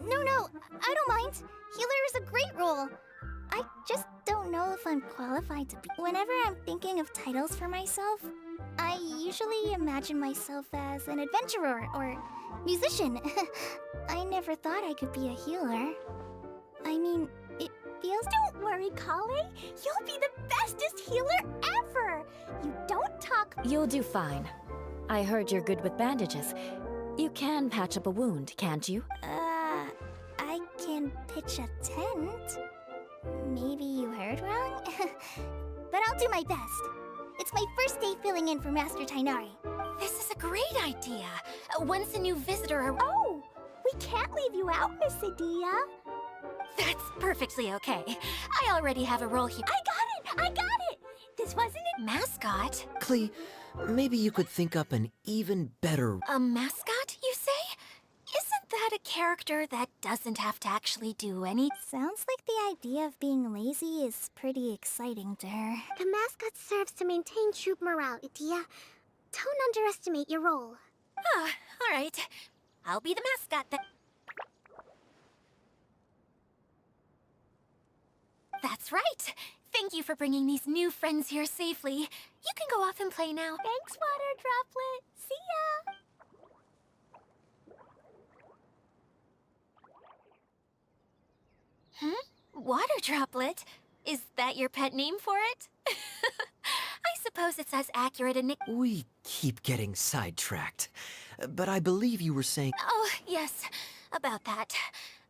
B: No, I don't mind. Healer is a great role. I just don't know if I'm qualified to be. Whenever I'm thinking of titles for myself, I usually imagine myself as an adventurer or musician. I never thought I could be a healer. I mean, it feels... Don't worry, Kale. You'll be the bestest healer ever. You don't talk...
A: You'll do fine. I heard you're good with bandages. You can patch up a wound, can't you?
B: I can pitch a tent. Maybe you heard wrong? But I'll do my best. It's my first day filling in for Master Tainari.
K: This is a great idea. Once a new visitor
B: Oh, we can't leave you out, Miss Adia.
K: That's perfectly okay. I already have a role here.
B: I got it! This wasn't it.
K: Mascot?
C: Clee, maybe you could think up an even better...
K: A mascot, you say? Isn't that a character that doesn't have to actually do any?
B: Sounds like the idea of being lazy is pretty exciting to her. The mascot serves to maintain troop morale, Adia. Don't underestimate your role.
K: Ah, all right. I'll be the mascot then. That's right. Thank you for bringing these new friends here safely. You can go off and play now.
B: Thanks, Water Droplet. See ya!
K: Water Droplet? Is that your pet name for it? I suppose it's as accurate a nick-
C: We keep getting sidetracked. But I believe you were saying...
K: Oh, yes. About that.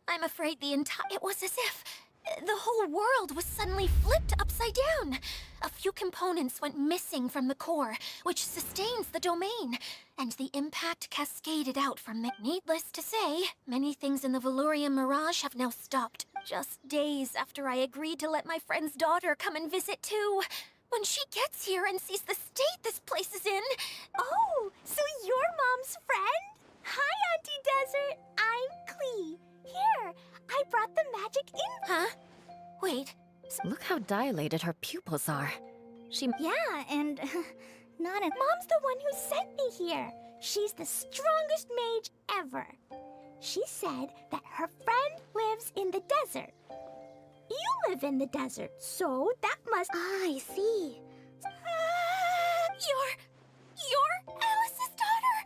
K: I'm afraid the entire... It was as if the whole world was suddenly flipped upside down. A few components went missing from the core, which sustains the domain, and the impact cascaded out from it. Needless to say, many things in the Valurian Mirage have now stopped. Just days after I agreed to let my friend's daughter come and visit too. When she gets here and sees the state this place is in...
B: Oh, so you're Mom's friend? Hi, Auntie Desert. I'm Clee. Here, I brought the magic in...
K: Huh? Wait.
A: Look how dilated her pupils are. She...
B: Yeah, and... not a... Mom's the one who sent me here. She's the strongest mage ever. She said that her friend lives in the desert. You live in the desert, so that must... I see.
K: You're Alice's daughter!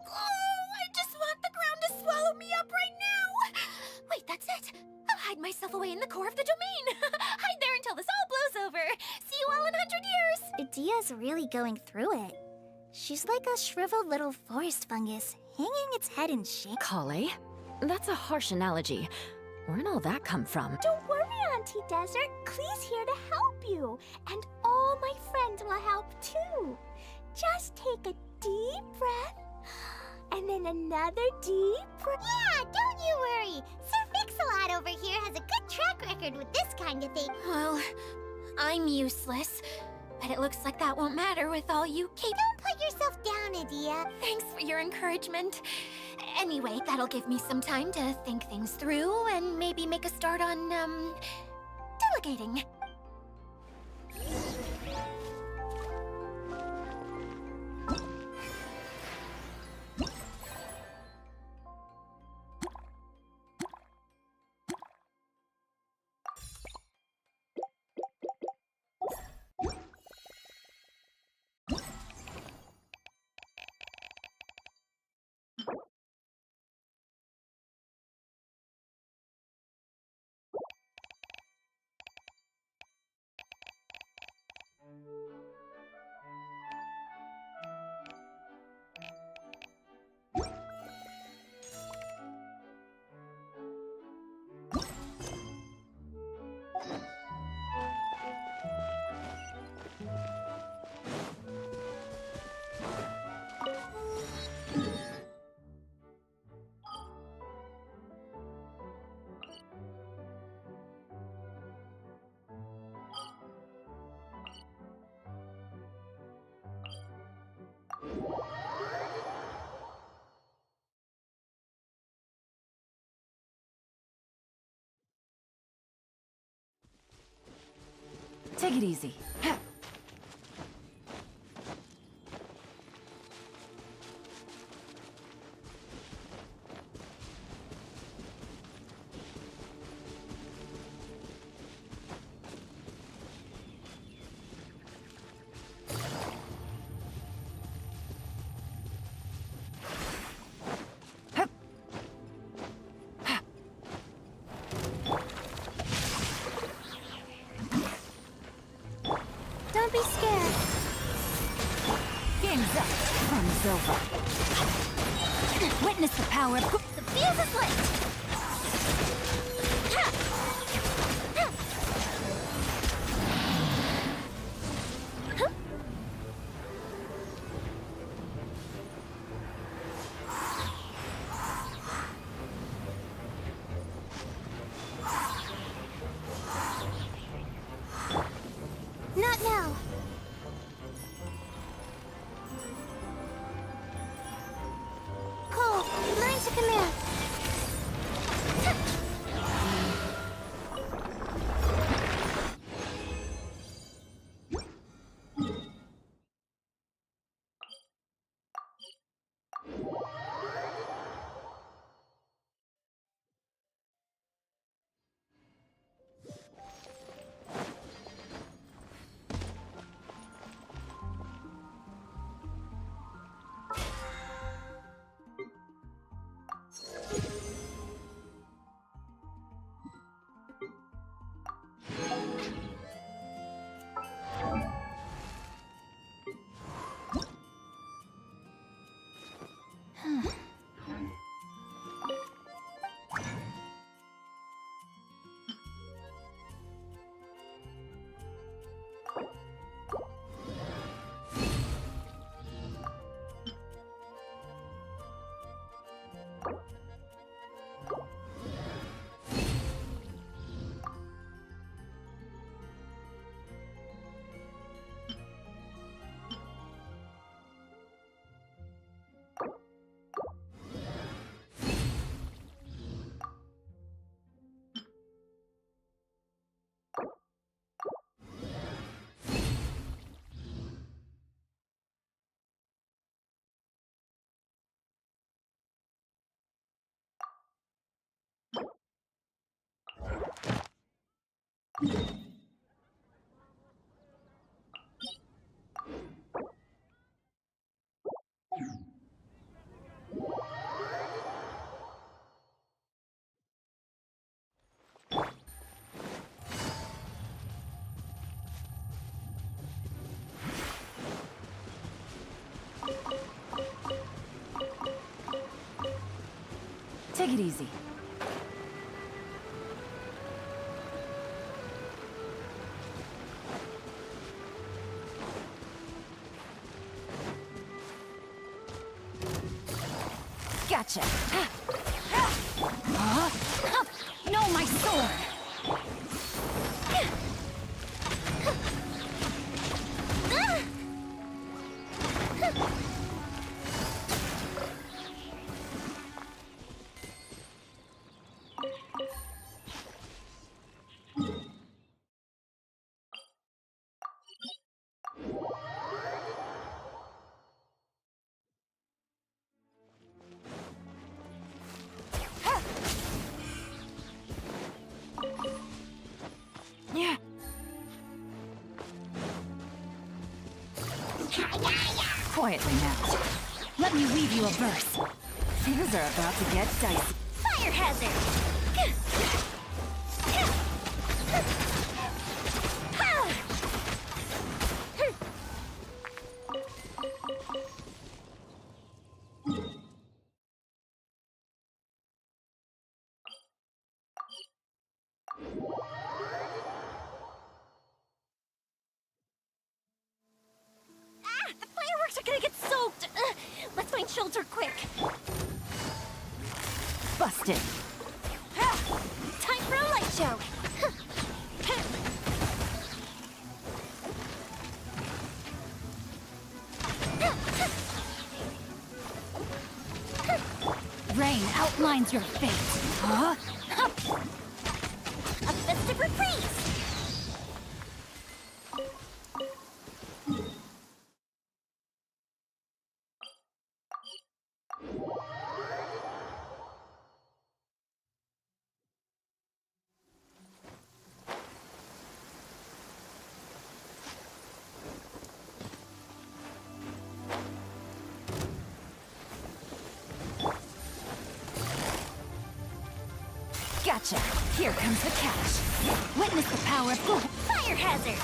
K: Oh, I just want the ground to swallow me up right now! Wait, that's it! I'll hide myself away in the core of the domain! Hide there until this all blows over! See you all in 100 years!
B: Adia's really going through it. She's like a shriveled little forest fungus, hanging its head in shame.
A: Kale? That's a harsh analogy. Where'd all that come from?
B: Don't worry, Auntie Desert. Klee's here to help you. And all my friends will help too. Just take a deep breath. And then another deep breath. Yeah, don't you worry. Sir Fix-a-Lot over here has a good track record with this kind of thing.
K: Well, I'm useless. But it looks like that won't matter with all you
B: Don't put yourself down, Adia.
K: Thanks for your encouragement. Anyway, that'll give me some time to think things through and maybe make a start on, delegating.
A: Take it easy. over.
K: Witness the power of... The fuse is lit!
B: Not now. Cole, learn to command.
A: Take it easy. Gotcha.
K: No, my sword!
A: Yeah. Quietly now. Let me weave you a verse. Things are about to get dicey.
B: Fire hazard!
K: The fireworks are gonna get soaked! Let's find shelter quick!
A: Busted.
K: Time for a light show!
A: Rain outlines your fate. Huh?
K: A festive reprise!
A: Gotcha. Here comes the catch. Witness the power of
K: Fire hazard!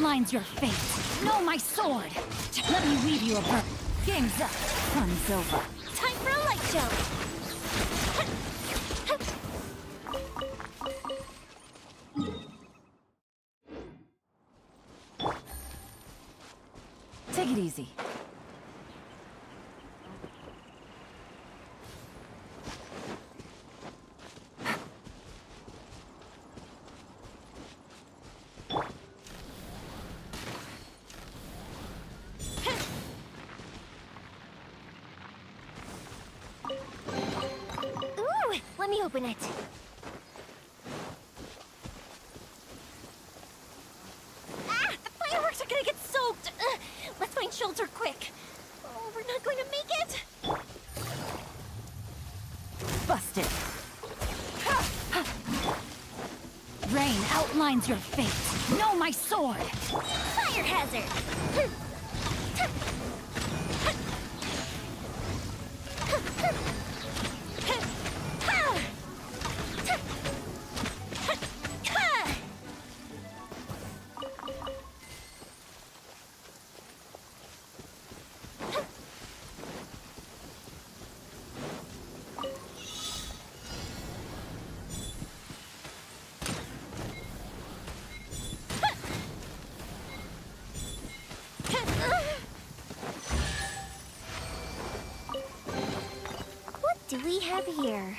K: outlines your fate. Know my sword. Let me weave you a bird. Game's up. Fun's over. Time for a light show.
A: Take it easy.
B: Ooh, let me open it.
K: Ah! The fireworks are gonna get soaked! Let's find shelter quick. Oh, we're not going to make it!
A: Busted.
K: Rain outlines your fate. Know my sword!
B: Fire hazard. What do we have here?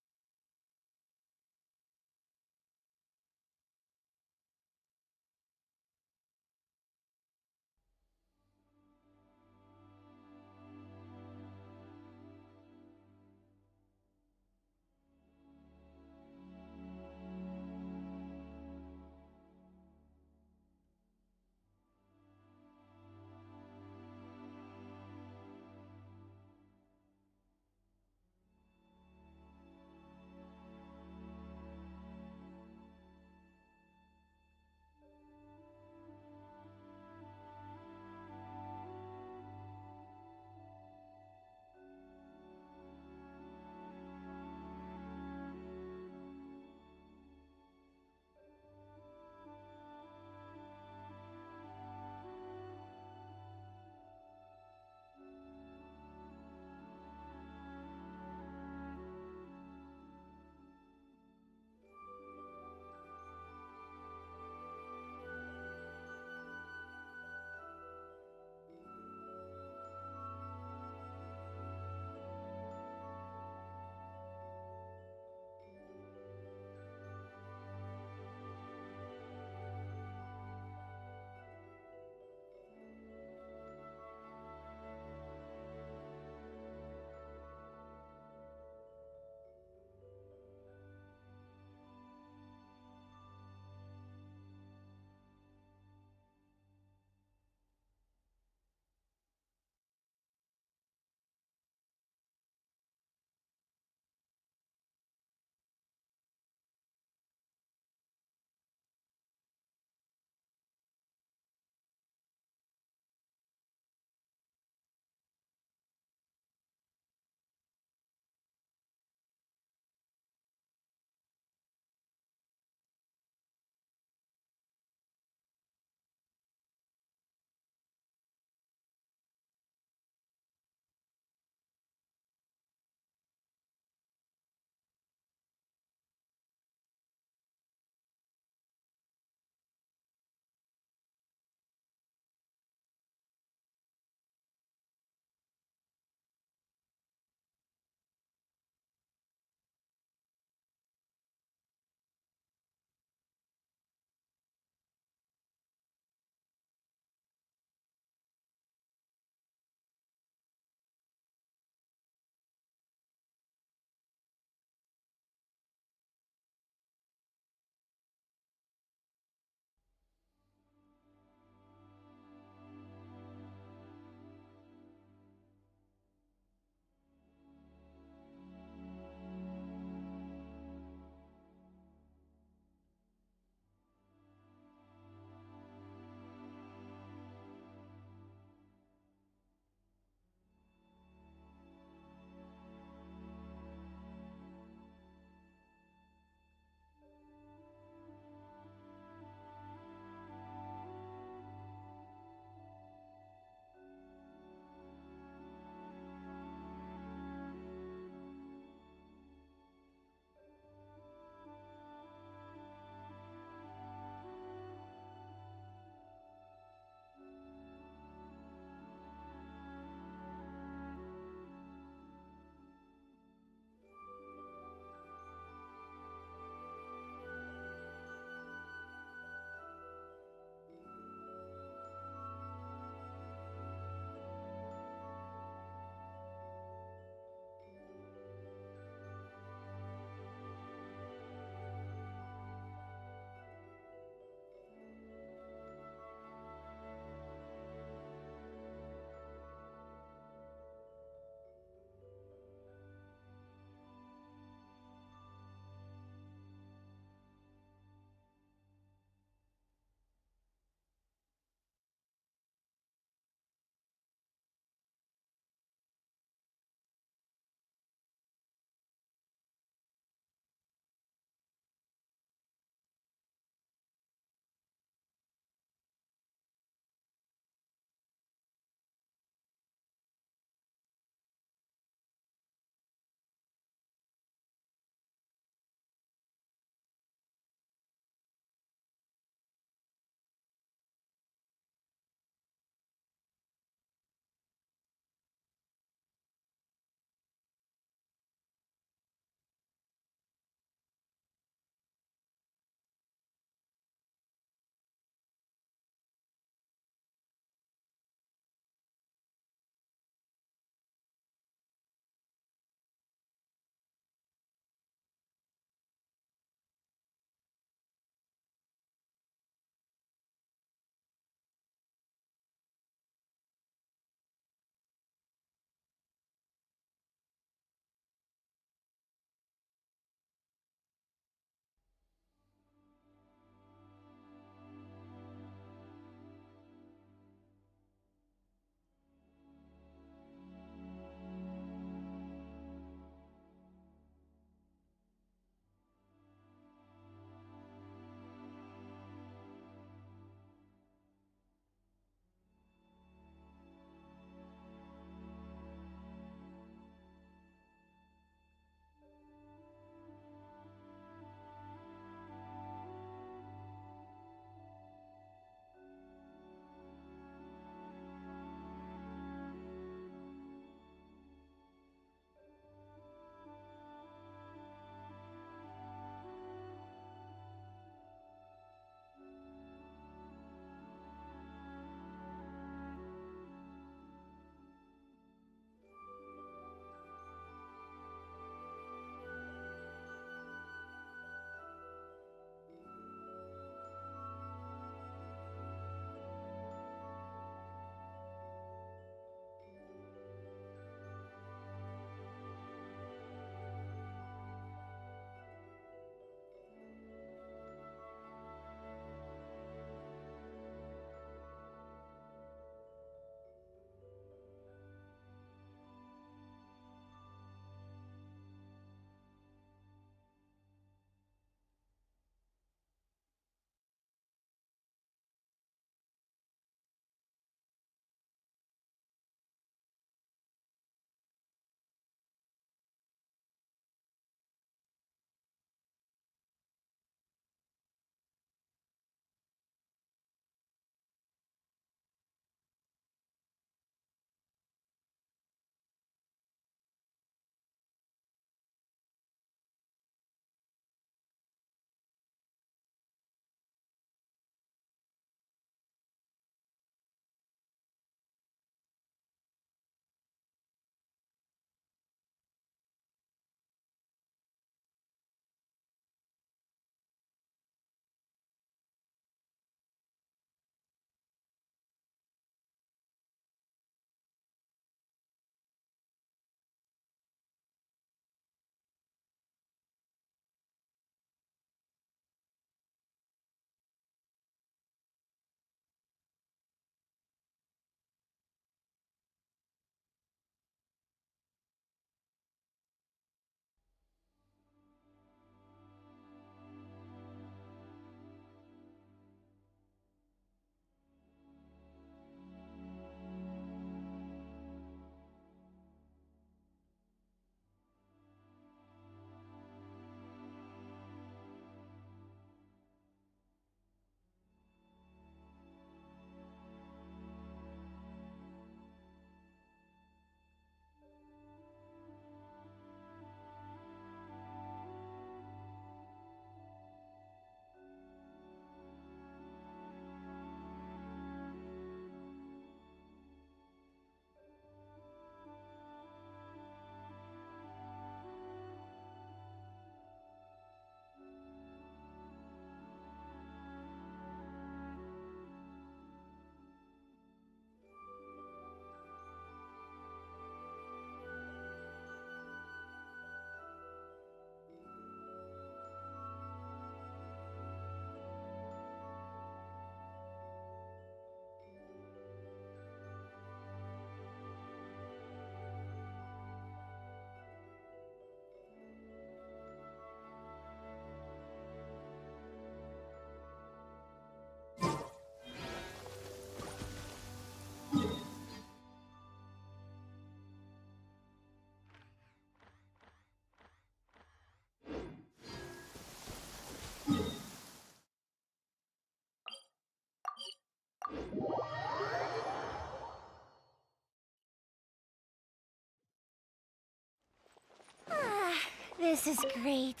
B: This is great.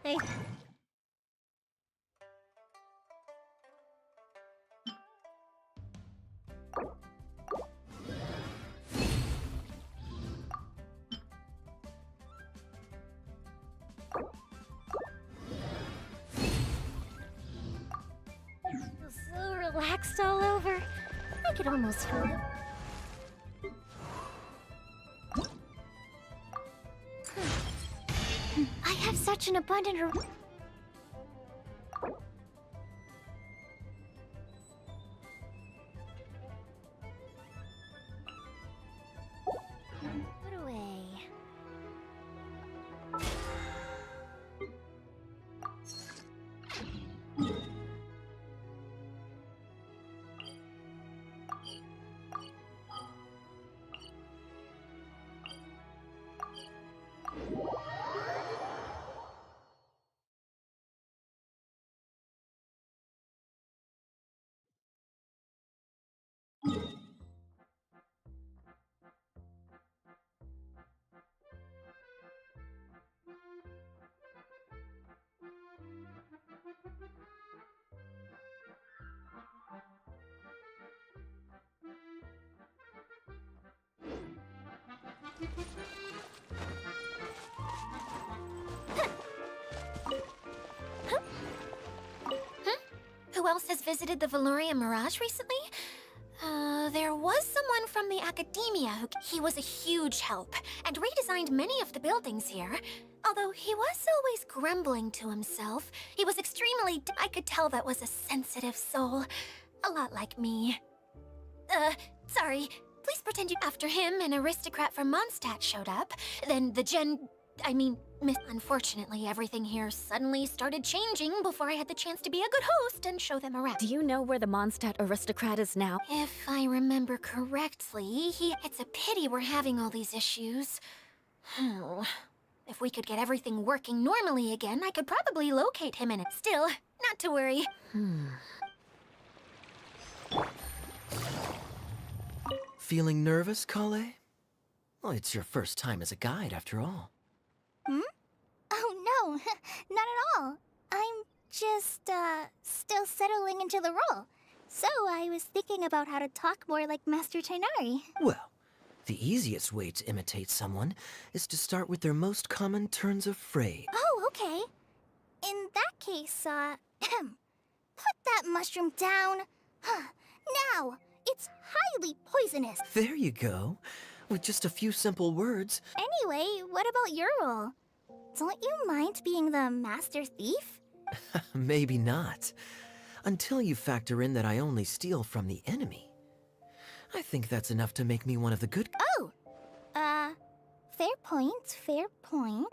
B: Feel so relaxed all over. I could almost feel it. I have such an abundant. Put away.
K: Who else has visited the Valoria Mirage recently? There was someone from the academia who... He was a huge help, and redesigned many of the buildings here. Although he was always grumbling to himself, he was extremely... I could tell that was a sensitive soul. A lot like me. Sorry. Please pretend you... After him, an aristocrat from Mondstadt showed up. Then the Unfortunately, everything here suddenly started changing before I had the chance to be a good host and show them around.
A: Do you know where the Mondstadt aristocrat is now?
K: If I remember correctly, It's a pity we're having all these issues. If we could get everything working normally again, I could probably locate him in it. Still, not to worry.
C: Feeling nervous, Kale? Well, it's your first time as a guide, after all.
B: Oh no, not at all. I'm just, still settling into the role. So I was thinking about how to talk more like Master Tainari.
C: Well, the easiest way to imitate someone is to start with their most common turns of phrase.
B: Oh, okay. In that case, put that mushroom down. Now, it's highly poisonous.
C: There you go. With just a few simple words.
B: Anyway, what about your role? Don't you mind being the master thief?
C: Maybe not. Until you factor in that I only steal from the enemy. I think that's enough to make me one of the good...
B: Oh! Fair point, fair point.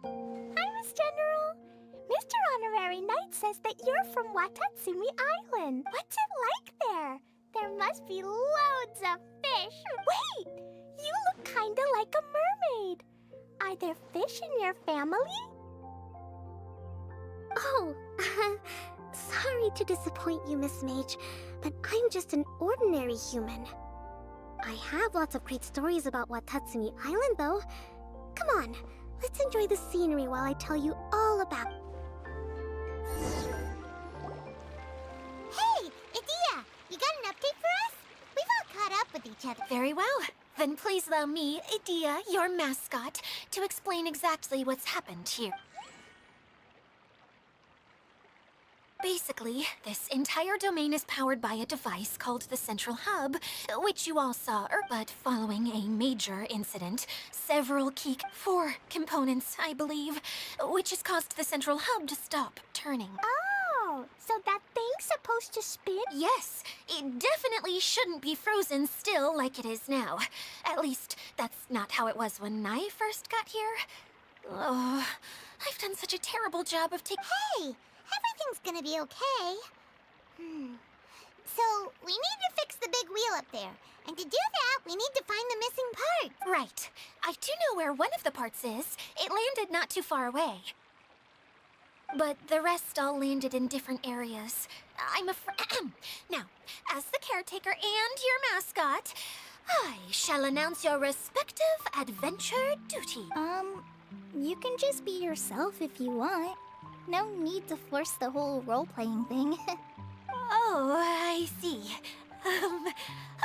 B: Hi, Miss General. Mr. Honorary Knight says that you're from Watatsumi Island. What's it like there? There must be loads of fish. Wait! You look kinda like a mermaid. Are there fish in your family? Oh, sorry to disappoint you, Miss Mage, but I'm just an ordinary human. I have lots of great stories about Watatsumi Island, though. Come on, let's enjoy the scenery while I tell you all about... Hey, Idia! You got an update for us? We've all caught up with each other.
K: Very well. Then please allow me, Idia, your mascot, to explain exactly what's happened here. Basically, this entire domain is powered by a device called the Central Hub, which you all saw, but following a major incident, several four components, I believe, which has caused the Central Hub to stop turning.
B: Oh, so that thing's supposed to spin?
K: Yes, it definitely shouldn't be frozen still like it is now. At least, that's not how it was when I first got here. Oh, I've done such a terrible job of taking...
B: Hey! Everything's gonna be okay. So, we need to fix the big wheel up there. And to do that, we need to find the missing part.
K: Right. I do know where one of the parts is. It landed not too far away. But the rest all landed in different areas. I'm afraid. Now, as the caretaker and your mascot, I shall announce your respective adventure duty.
B: You can just be yourself if you want. No need to force the whole role-playing thing.
K: Oh, I see.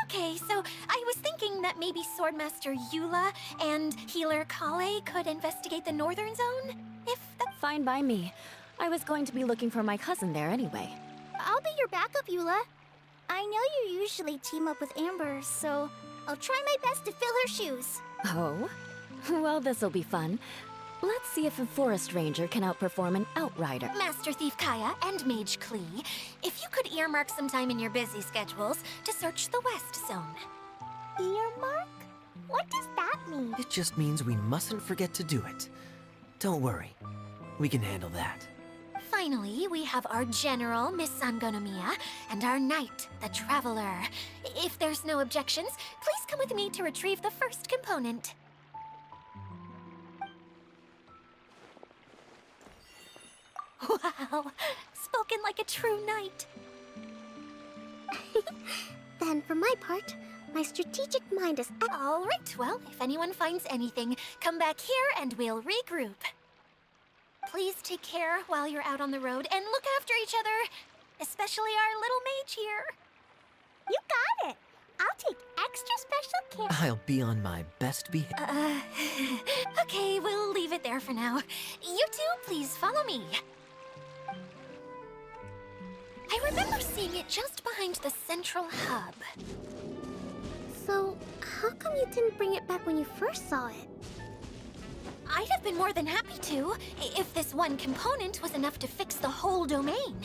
K: Okay, so I was thinking that maybe Swordmaster Eula and Healer Kale could investigate the Northern Zone? If that's...
A: Fine by me. I was going to be looking for my cousin there anyway.
B: I'll be your backup, Eula. I know you usually team up with Amber, so I'll try my best to fill her shoes.
A: Oh? Well, this'll be fun. Let's see if a forest ranger can outperform an outrider.
K: Master Thief Kaya and Mage Klee, if you could earmark some time in your busy schedules to search the West Zone.
B: Earmark? What does that mean?
C: It just means we mustn't forget to do it. Don't worry. We can handle that.
K: Finally, we have our General, Miss Sangonomiya, and our Knight, the Traveler. If there's no objections, please come with me to retrieve the first component. Wow, spoken like a true knight.
B: Then, for my part, my strategic mind is...
K: All right, well, if anyone finds anything, come back here and we'll regroup. Please take care while you're out on the road and look after each other, especially our little mage here.
B: You got it! I'll take extra special care.
C: I'll be on my best behavior.
K: Okay, we'll leave it there for now. You two, please follow me. I remember seeing it just behind the central hub.
B: So, how come you didn't bring it back when you first saw it?
K: I'd have been more than happy to, if this one component was enough to fix the whole domain.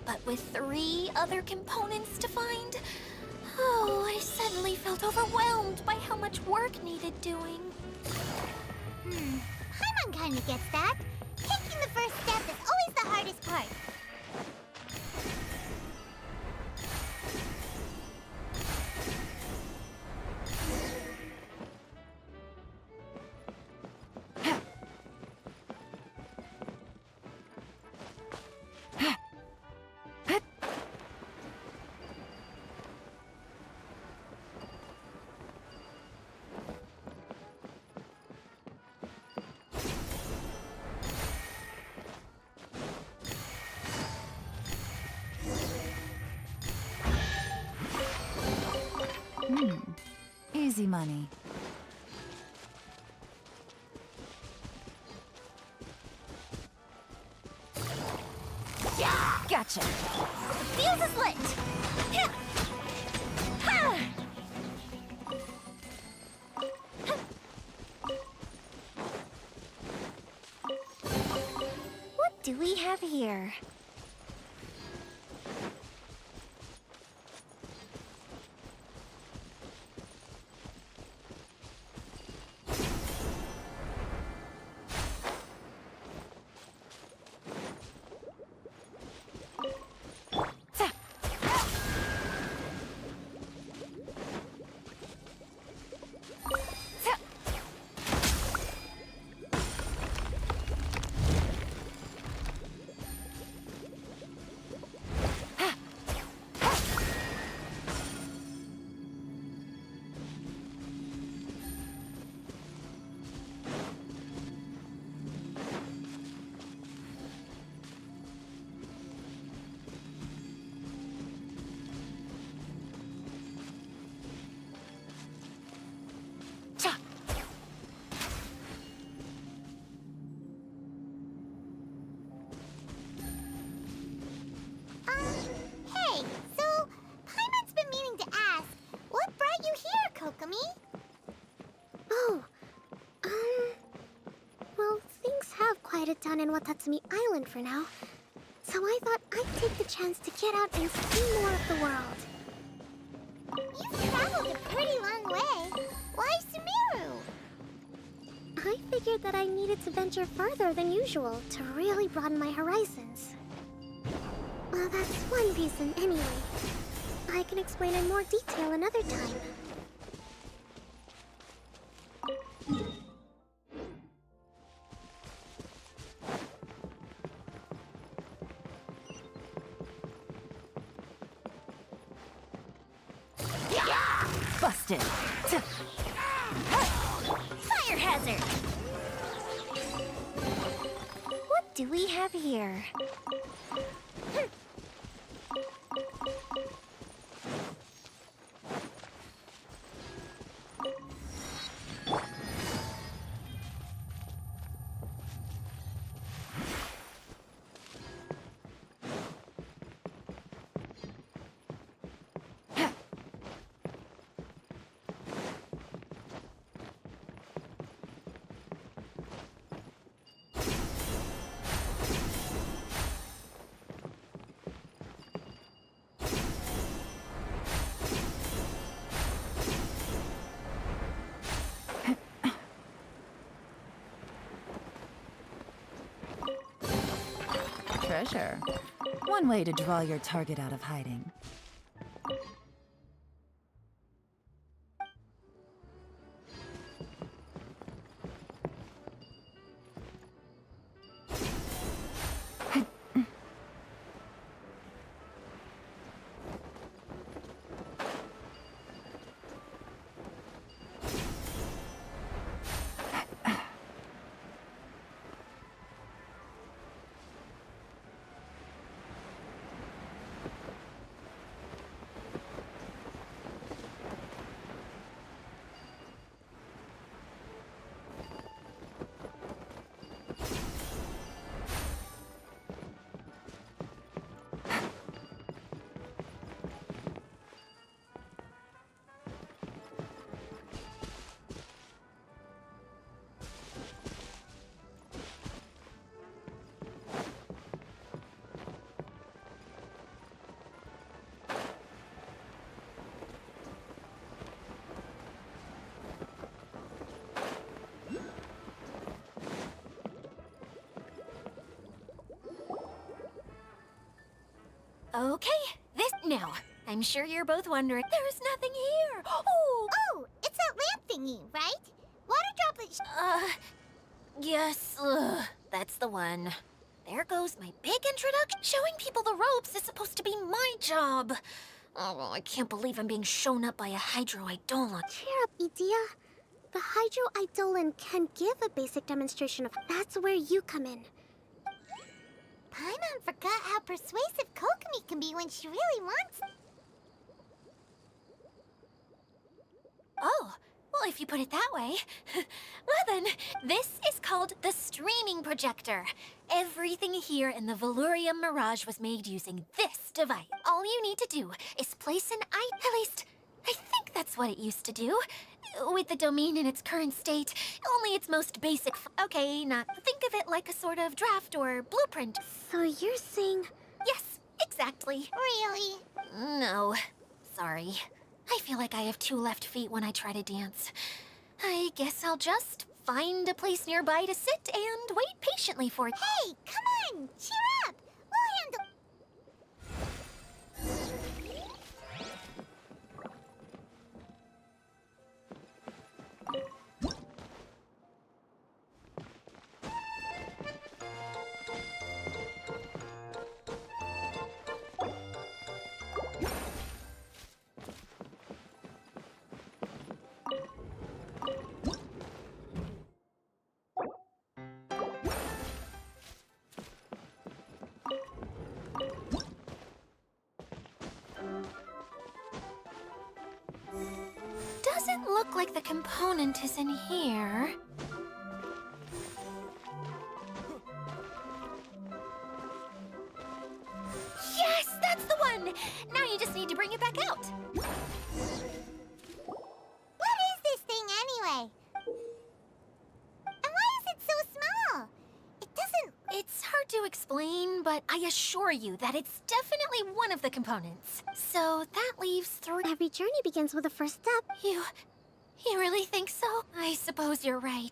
K: But with 3 other components to find, oh, I suddenly felt overwhelmed by how much work needed doing.
B: Paimon kinda gets that. Taking the first step is always the hardest part.
L: Easy money.
K: Gotcha. Fuse is lit. Yeah. Ha!
B: What do we have here? Hey, so Paimon's been meaning to ask, what brought you here, Kokomi? Oh, well, things have quieted down in Watatsumi Island for now, so I thought I'd take the chance to get out and see more of the world. You've traveled a pretty long way. Why Sumeru? I figured that I needed to venture further than usual to really broaden my horizons. Well, that's one reason anyway. I can explain in more detail another time.
L: Blasted!
B: Fire hazard! What do we have here?
L: Treasure. One way to draw your target out of hiding.
K: Okay, this now. I'm sure you're both wondering. There's nothing here.
B: Oh, it's that lamp thingy, right? Water droplets.
K: Yes, that's the one. There goes my big introduction. Showing people the ropes is supposed to be my job. Oh, I can't believe I'm being shown up by a hydroidolan.
B: Cheer up, Edea. The hydroidolan can give a basic demonstration of. That's where you come in. Paimon forgot how persuasive Kokomi can be when she really wants.
K: Oh, well, if you put it that way. Well then, this is called the streaming projector. Everything here in the Valurium Mirage was made using this device. All you need to do is place an at least, I think that's what it used to do. With the domain in its current state, only its most basic okay, not think of it like a sort of draft or blueprint.
B: So you're saying...
K: Yes, exactly.
B: Really?
K: No, sorry. I feel like I have 2 left feet when I try to dance. I guess I'll just find a place nearby to sit and wait patiently for it.
B: Hey, come on! Cheer up! We'll handle...
K: Doesn't look like the component is in here. Yes, that's the one! Now you just need to bring it back out.
B: What is this thing anyway? And why is it so small? It doesn't...
K: It's hard to explain, but I assure you that it's definitely one of the components. So that leaves 3.
B: Every journey begins with a first step.
K: You really think so? I suppose you're right.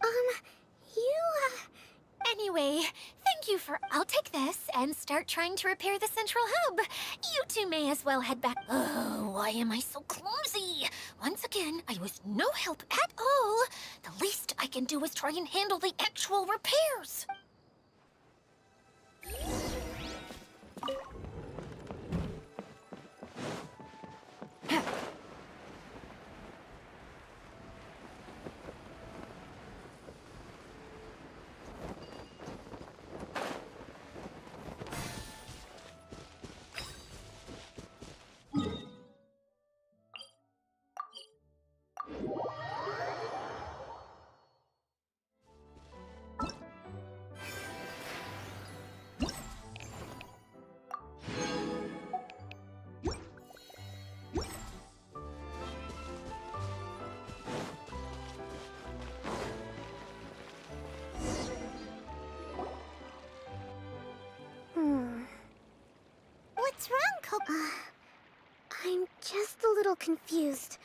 K: Anyway, thank you for... I'll take this and start trying to repair the central hub. You two may as well head back. Oh, why am I so clumsy? Once again, I was no help at all. The least I can do is try and handle the actual repairs.
B: I'm just a little confused.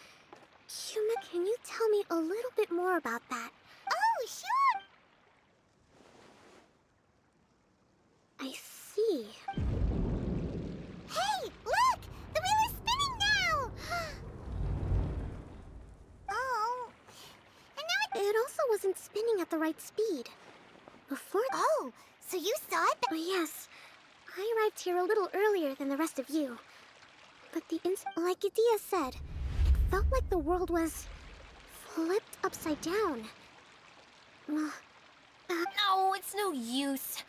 B: Can you tell me a little bit more about that? Oh, sure! I see. Hey, look! The wheel is spinning now! Oh. And now it also wasn't spinning at the right speed. Before. Oh, so you saw it? Yes. I arrived here a little earlier than the rest of you. But like Idea said, it felt like the world was flipped upside down.
K: No, it's no use.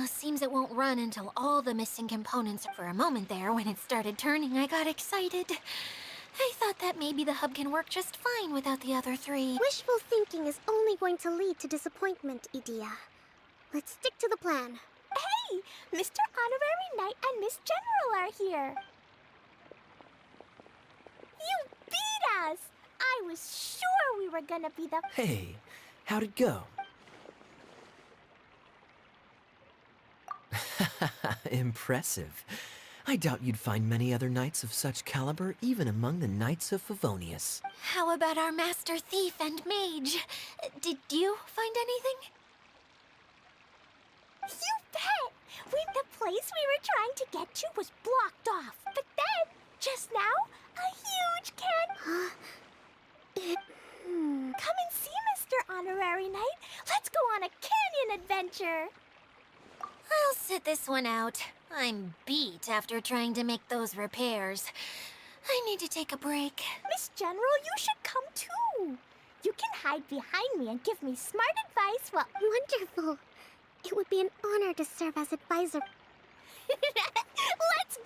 K: Seems it won't run until all the missing components. For a moment there, when it started turning, I got excited. I thought that maybe the hub can work just fine without the other three.
B: Wishful thinking is only going to lead to disappointment, Idea. Let's stick to the plan. Hey! Mr. Honorary Knight and Miss General are here. You beat us! I was sure we were gonna be the...
C: Hey, how'd it go? Impressive. I doubt you'd find many other knights of such caliber even among the Knights of Favonius.
K: How about our Master Thief and Mage? Did you find anything?
B: You bet! The place we were trying to get to was blocked off. But then, just now, a huge Come and see, Mr. Honorary Knight. Let's go on a canyon adventure.
K: I'll sit this one out. I'm beat after trying to make those repairs. I need to take a break.
B: Miss General, you should come too. You can hide behind me and give me smart advice while... Wonderful. It would be an honor to serve as advisor. Let's go!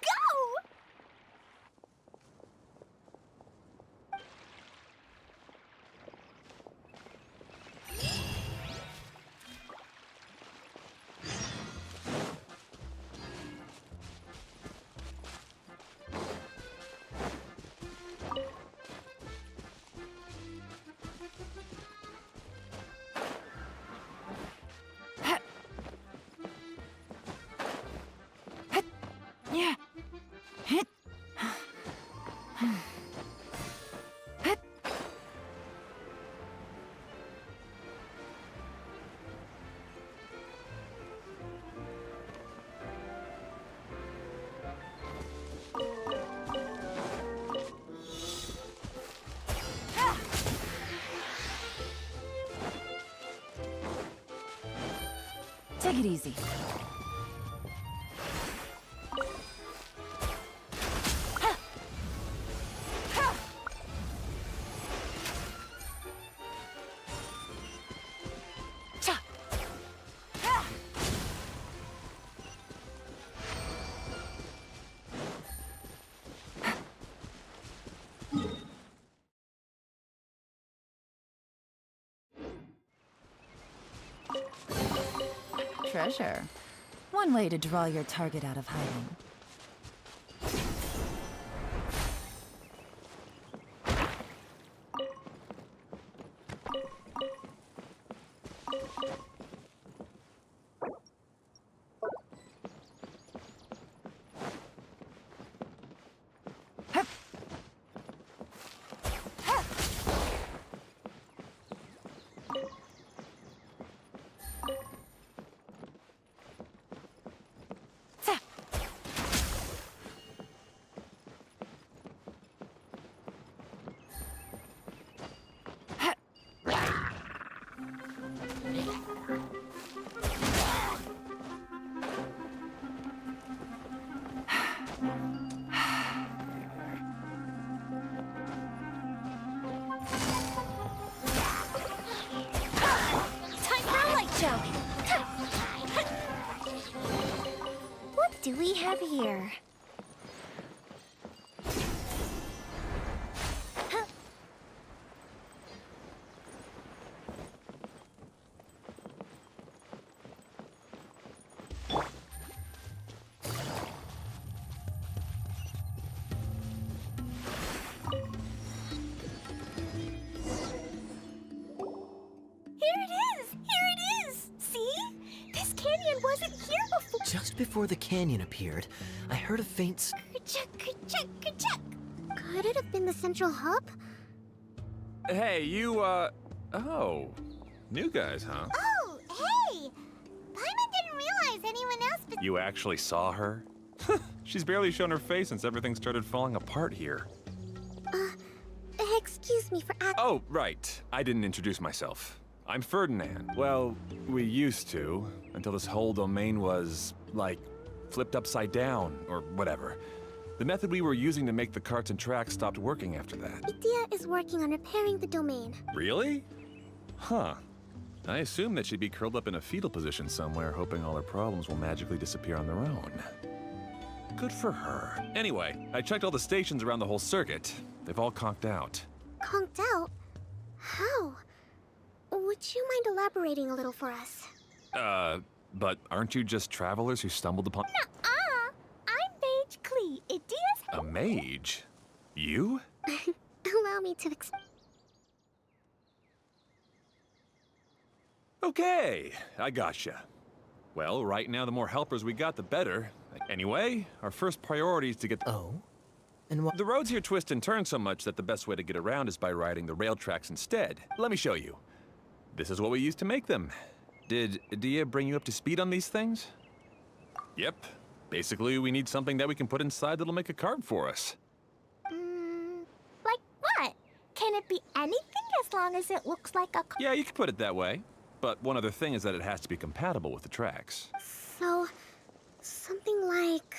L: Yeah. Hit. Take it easy. Treasure. One way to draw your target out of hiding.
B: What do we have here?
C: Just before the canyon appeared, I heard a faint
B: Ka-chuck, ka-chuck, ka-chuck. Could it have been the central hub?
M: Hey, you, oh. New guys, huh?
B: Oh, hey! Paimon didn't realize anyone else but...
M: You actually saw her? She's barely shown her face since everything started falling apart here.
B: Excuse me for asking.
M: Oh, right. I didn't introduce myself. I'm Ferdinand. Well, we used to, until this whole domain was, like, flipped upside down, or whatever. The method we were using to make the carts and tracks stopped working after that.
B: Idea is working on repairing the domain.
M: Really? Huh. I assume that she'd be curled up in a fetal position somewhere, hoping all her problems will magically disappear on their own. Good for her. Anyway, I checked all the stations around the whole circuit. They've all conked out.
B: Conked out? How? Would you mind elaborating a little for us?
M: But aren't you just travelers who stumbled upon—
B: Nuh-uh! I'm Mage Klee. Idea's...
M: A mage? You?
B: Allow me to
M: Okay, I gotcha. Well, right now the more helpers we got, the better. Anyway, our first priority is to get—
C: Oh? And what—
M: The roads here twist and turn so much that the best way to get around is by riding the rail tracks instead. Let me show you. This is what we used to make them. Did Adia bring you up to speed on these things? Yep. Basically, we need something that we can put inside that'll make a card for us.
B: Like what? Can it be anything as long as it looks like a...
M: Yeah, you could put it that way. But one other thing is that it has to be compatible with the tracks.
B: So, something like...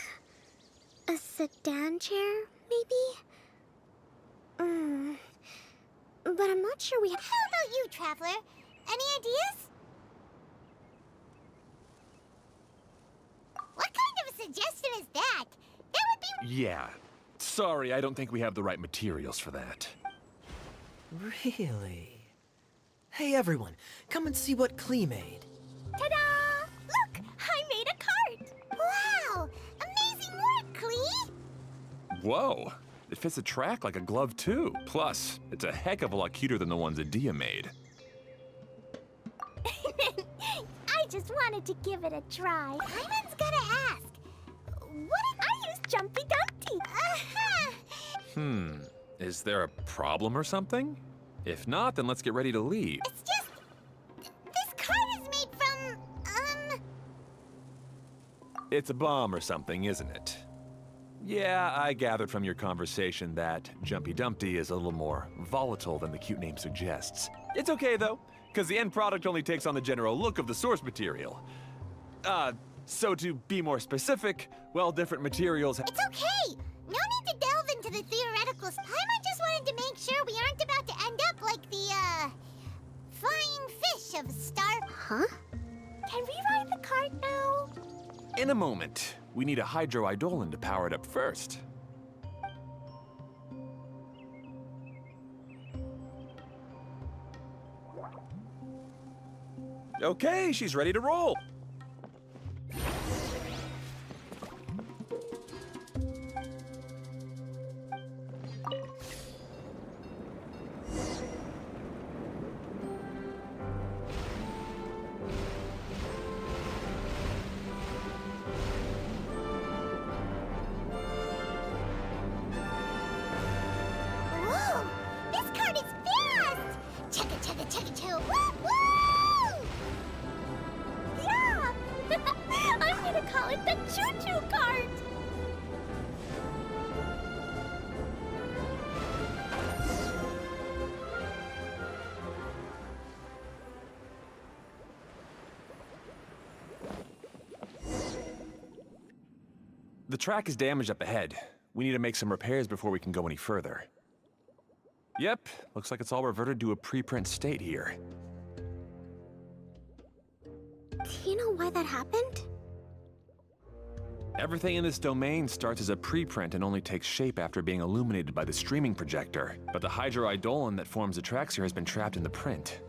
B: a sedan chair, maybe? But I'm not sure we have... How about you, Traveler? Any ideas? What kind of a suggestion is that? That would be...
M: Yeah. Sorry, I don't think we have the right materials for that.
C: Really? Hey everyone, come and see what Klee made.
B: Ta-da! Look! I made a cart! Wow! Amazing work, Klee!
M: Whoa. It fits a track like a glove, too. Plus, it's a heck of a lot cuter than the ones Adia made.
B: I just wanted to give it a try. Paimon's gotta ask. What if I use Jumpy Dumpty?
M: Is there a problem or something? If not, then let's get ready to leave.
B: It's just... this cart is made from...
M: It's a bomb or something, isn't it? Yeah, I gathered from your conversation that Jumpy Dumpty is a little more volatile than the cute name suggests. It's okay, though, because the end product only takes on the general look of the source material. So to be more specific, well, different materials...
B: It's okay! No need to delve into the theoreticals. Paimon just wanted to make sure we aren't about to end up like the, flying fish of Star... Huh? Can we ride the cart now?
M: In a moment. We need a hydroidolin to power it up first. Okay, she's ready to roll.
B: Whoa! This cart is fast! Chugga chugga chugga choo! Woo woo! Yeah! I'm gonna call it the choo-choo cart!
M: The track is damaged up ahead. We need to make some repairs before we can go any further. Yep, looks like it's all reverted to a preprint state here.
B: Do you know why that happened?
M: Everything in this domain starts as a preprint and only takes shape after being illuminated by the streaming projector. But the hydroidolin that forms the tracks here has been trapped in the print.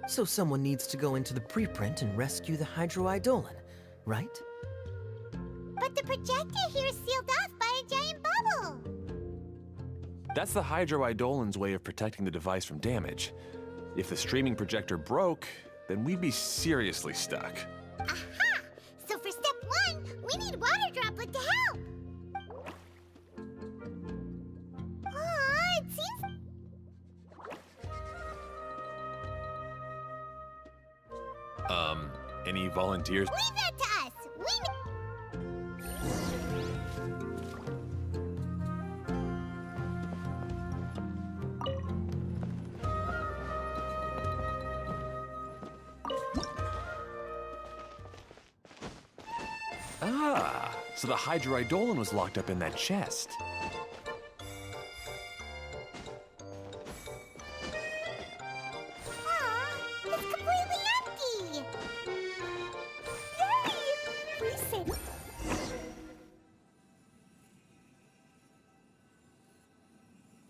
C: So someone needs to go into the preprint and rescue the hydroidolin, right?
B: But the projector here is sealed off by a giant bubble!
M: That's the hydroidolin's way of protecting the device from damage. If the streaming projector broke, then we'd be seriously stuck.
B: Aha! So for
M: Any volunteers?
B: Leave that to us.
M: Ah, so the hydroidolin was locked up in that chest.
B: It's completely empty. Yay! We saved.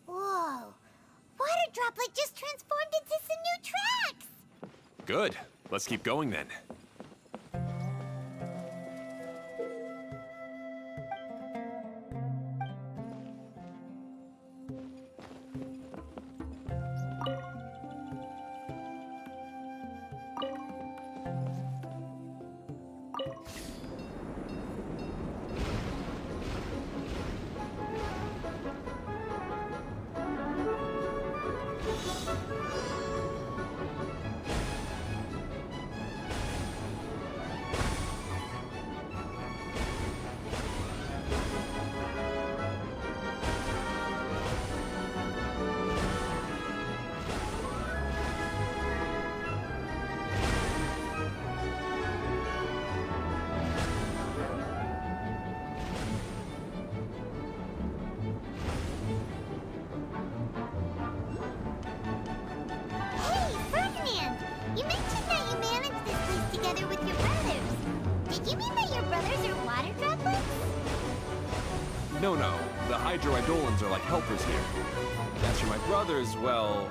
B: Whoa! Water droplet just transformed into some new tracks.
M: Good. Let's keep going then.
B: Hey, Ferdinand! You mentioned that you managed this place together with your brothers. Did you mean that your brothers are water droplets?
M: No, the hydroidolins are like helpers here. As for my brothers, well...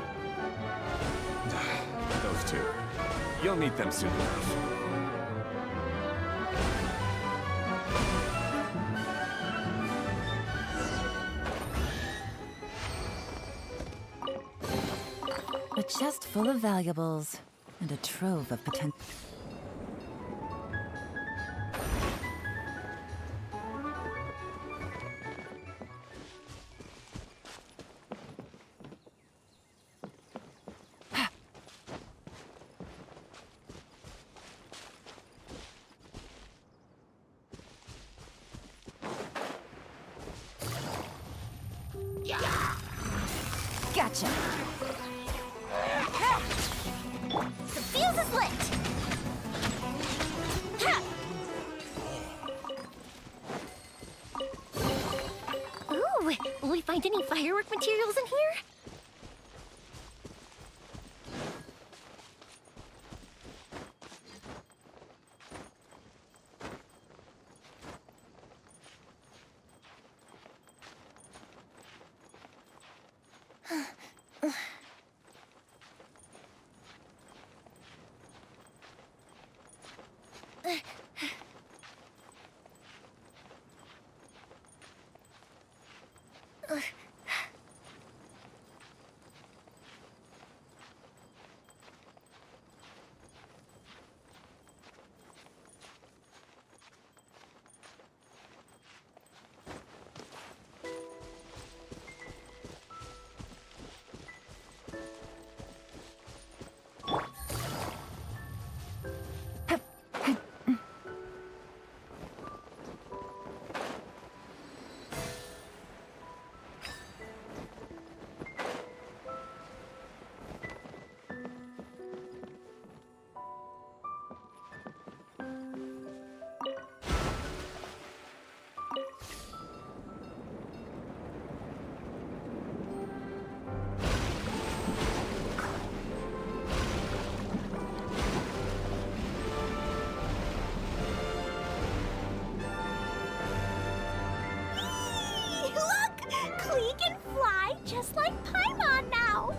M: those two. You'll meet them soon enough.
L: A chest full of valuables and a trove of potential. Gotcha.
B: The fuse is lit! Ha!
K: Ooh, will we find any firework materials in here?
B: Klee can fly just like Paimon now!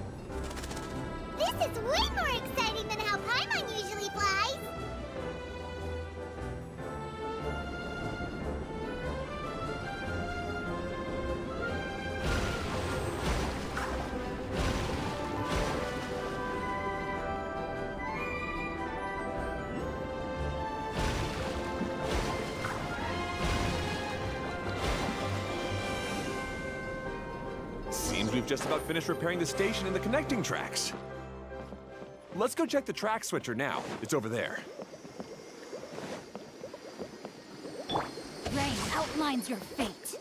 B: This is way more exciting than how Paimon usually flies!
M: Seems we've just about finished repairing the station and the connecting tracks. Let's go check the track switcher now. It's over there.
K: Rain outlines your fate.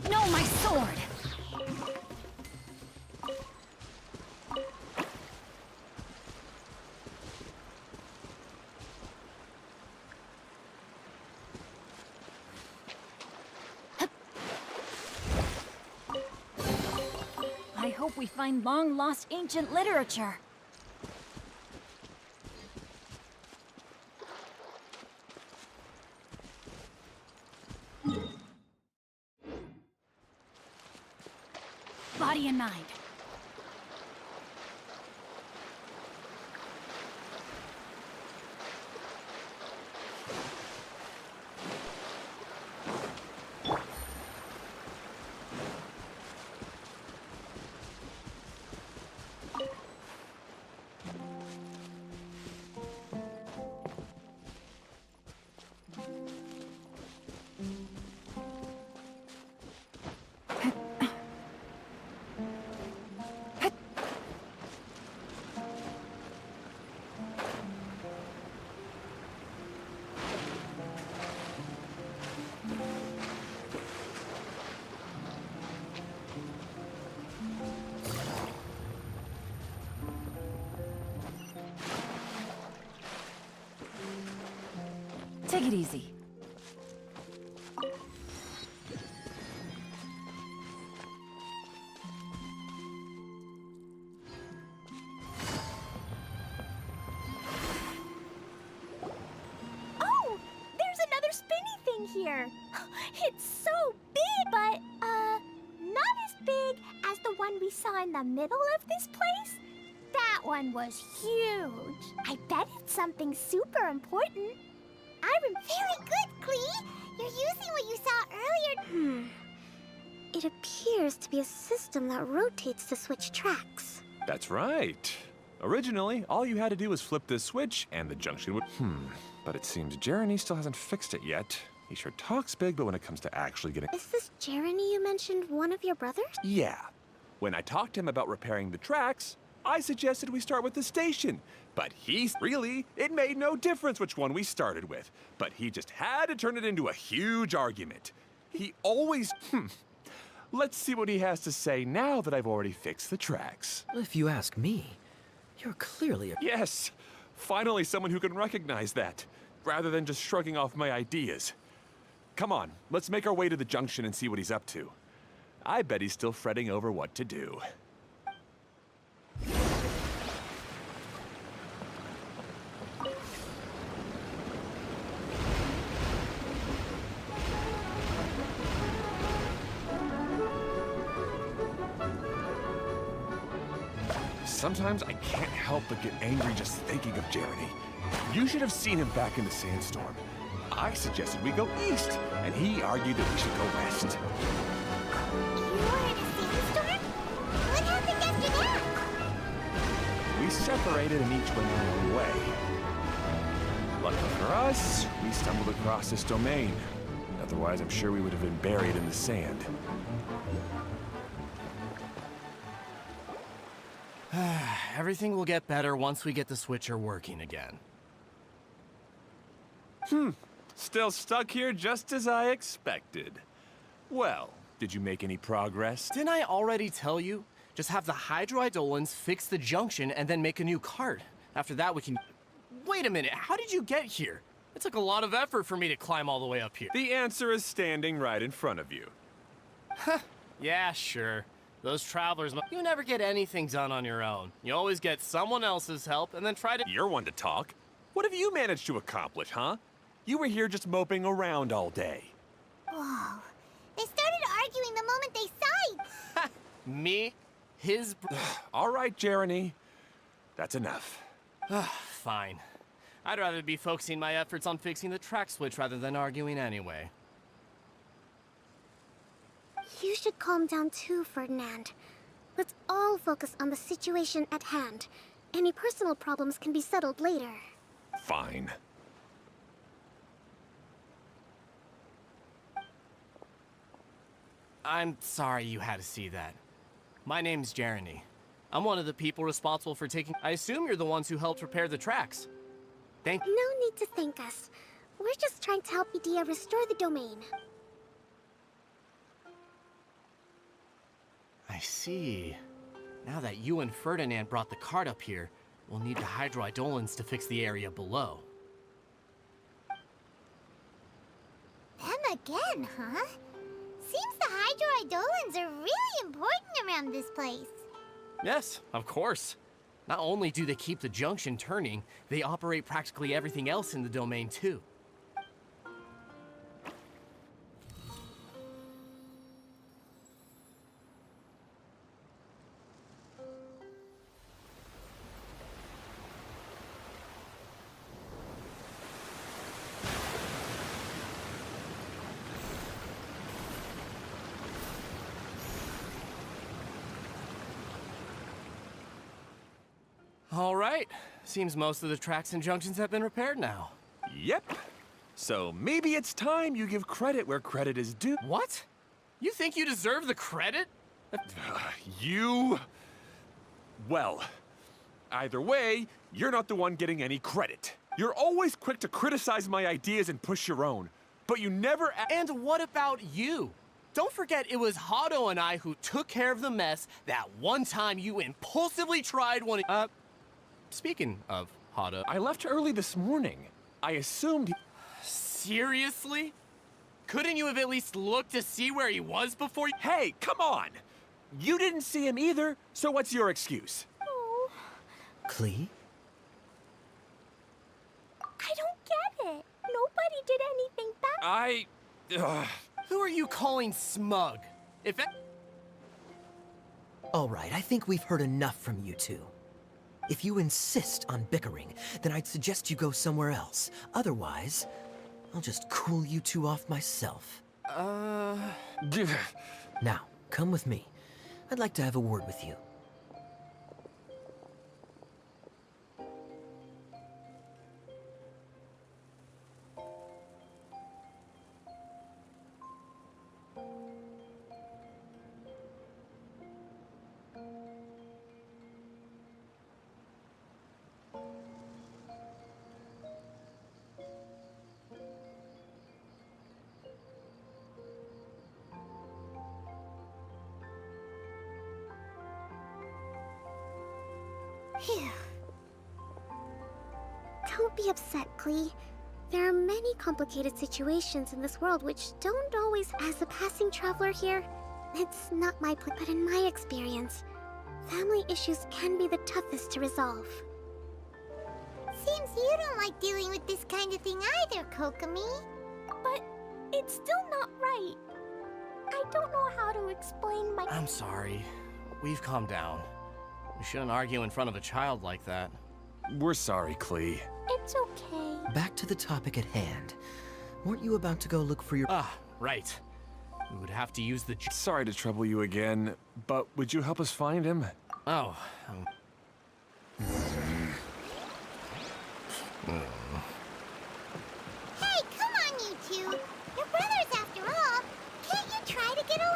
K: No, my sword! I hope we find long-lost ancient literature. Body in mind.
L: Take it easy.
B: Oh, there's another spinny thing here. It's so big, but, not as big as the one we saw in the middle of this place. That one was huge. I bet it's something super important. Very good, Klee. You're using what you saw earlier. It appears to be a system that rotates to switch tracks.
M: That's right. Originally, all you had to do was flip this switch and the junction would... But it seems Jeremy still hasn't fixed it yet. He sure talks big, but when it comes to actually getting...
B: Is this Jeremy you mentioned one of your brothers?
M: Yeah. When I talked to him about repairing the tracks, I suggested we start with the station. But really, it made no difference which one we started with. But he just had to turn it into a huge argument. He always... Let's see what he has to say now that I've already fixed the tracks.
C: If you ask me, you're clearly a...
M: Yes! Finally someone who can recognize that, rather than just shrugging off my ideas. Come on, let's make our way to the junction and see what he's up to. I bet he's still fretting over what to do. Sometimes I can't help but get angry just thinking of Jeremy. You should have seen him back in the sandstorm. I suggested we go east, and he argued that we should go west.
B: You were in a sandstorm? What happened after that?
M: We separated and each went our own way. Luckily for us, we stumbled across this domain. Otherwise, I'm sure we would have been buried in the sand.
N: Everything will get better once we get the switcher working again.
M: Still stuck here just as I expected. Well, did you make any progress?
N: Didn't I already tell you? Just have the hydroidolins fix the junction and then make a new cart. After that we can... Wait a minute, how did you get here? It took a lot of effort for me to climb all the way up here.
M: The answer is standing right in front of you.
N: Yeah, sure. Those travelers, you never get anything done on your own. You always get someone else's help and then try to...
M: You're one to talk. What have you managed to accomplish, huh? You were here just moping around all day.
B: Whoa. They started arguing the moment they sighed.
N: Me? His...
M: All right, Jeremy. That's enough.
N: Fine. I'd rather be focusing my efforts on fixing the track switch rather than arguing anyway.
B: You should calm down too, Ferdinand. Let's all focus on the situation at hand. Any personal problems can be settled later.
M: Fine.
N: I'm sorry you had to see that. My name's Jeremy. I'm one of the people responsible for taking... I assume you're the ones who helped repair the tracks.
B: No need to thank us. We're just trying to help Edea restore the domain.
N: I see. Now that you and Ferdinand brought the cart up here, we'll need the hydroidolins to fix the area below.
B: Them again, huh? Seems the hydroidolins are really important around this place.
N: Yes, of course. Not only do they keep the junction turning, they operate practically everything else in the domain too. All right. Seems most of the tracks and junctions have been repaired now.
M: Yep. So maybe it's time you give credit where credit is due.
N: What? You think you deserve the credit?
M: You... Well, either way, you're not the one getting any credit. You're always quick to criticize my ideas and push your own, but you never...
N: And what about you? Don't forget it was Hado and I who took care of the mess that one time you impulsively tried one... Speaking of Hado...
M: I left early this morning. I assumed...
N: Seriously? Couldn't you have at least looked to see where he was before you...
M: Hey, come on! You didn't see him either, so what's your excuse?
B: Oh.
C: Klee?
B: I don't get it. Nobody did anything bad.
N: Who are you calling smug? If it...
C: All right, I think we've heard enough from you two. If you insist on bickering, then I'd suggest you go somewhere else. Otherwise, I'll just cool you two off myself. Now, come with me. I'd like to have a word with you.
B: Phew. Don't be upset, Klee. There are many complicated situations in this world which don't always... As a passing traveler here, it's not my place, but in my experience, family issues can be the toughest to resolve. Seems you don't like dealing with this kind of thing either, Kokomi. But it's still not right. I don't know how to explain my...
N: I'm sorry. We've calmed down. We shouldn't argue in front of a child like that.
M: We're sorry, Klee.
B: It's okay.
C: Back to the topic at hand. Weren't you about to go look for your...
N: Ah, right. We would have to use the...
M: Sorry to trouble you again, but would you help us find him?
N: Oh,
B: Hey, come on, you two. You're brothers after all. Can't you try to get along?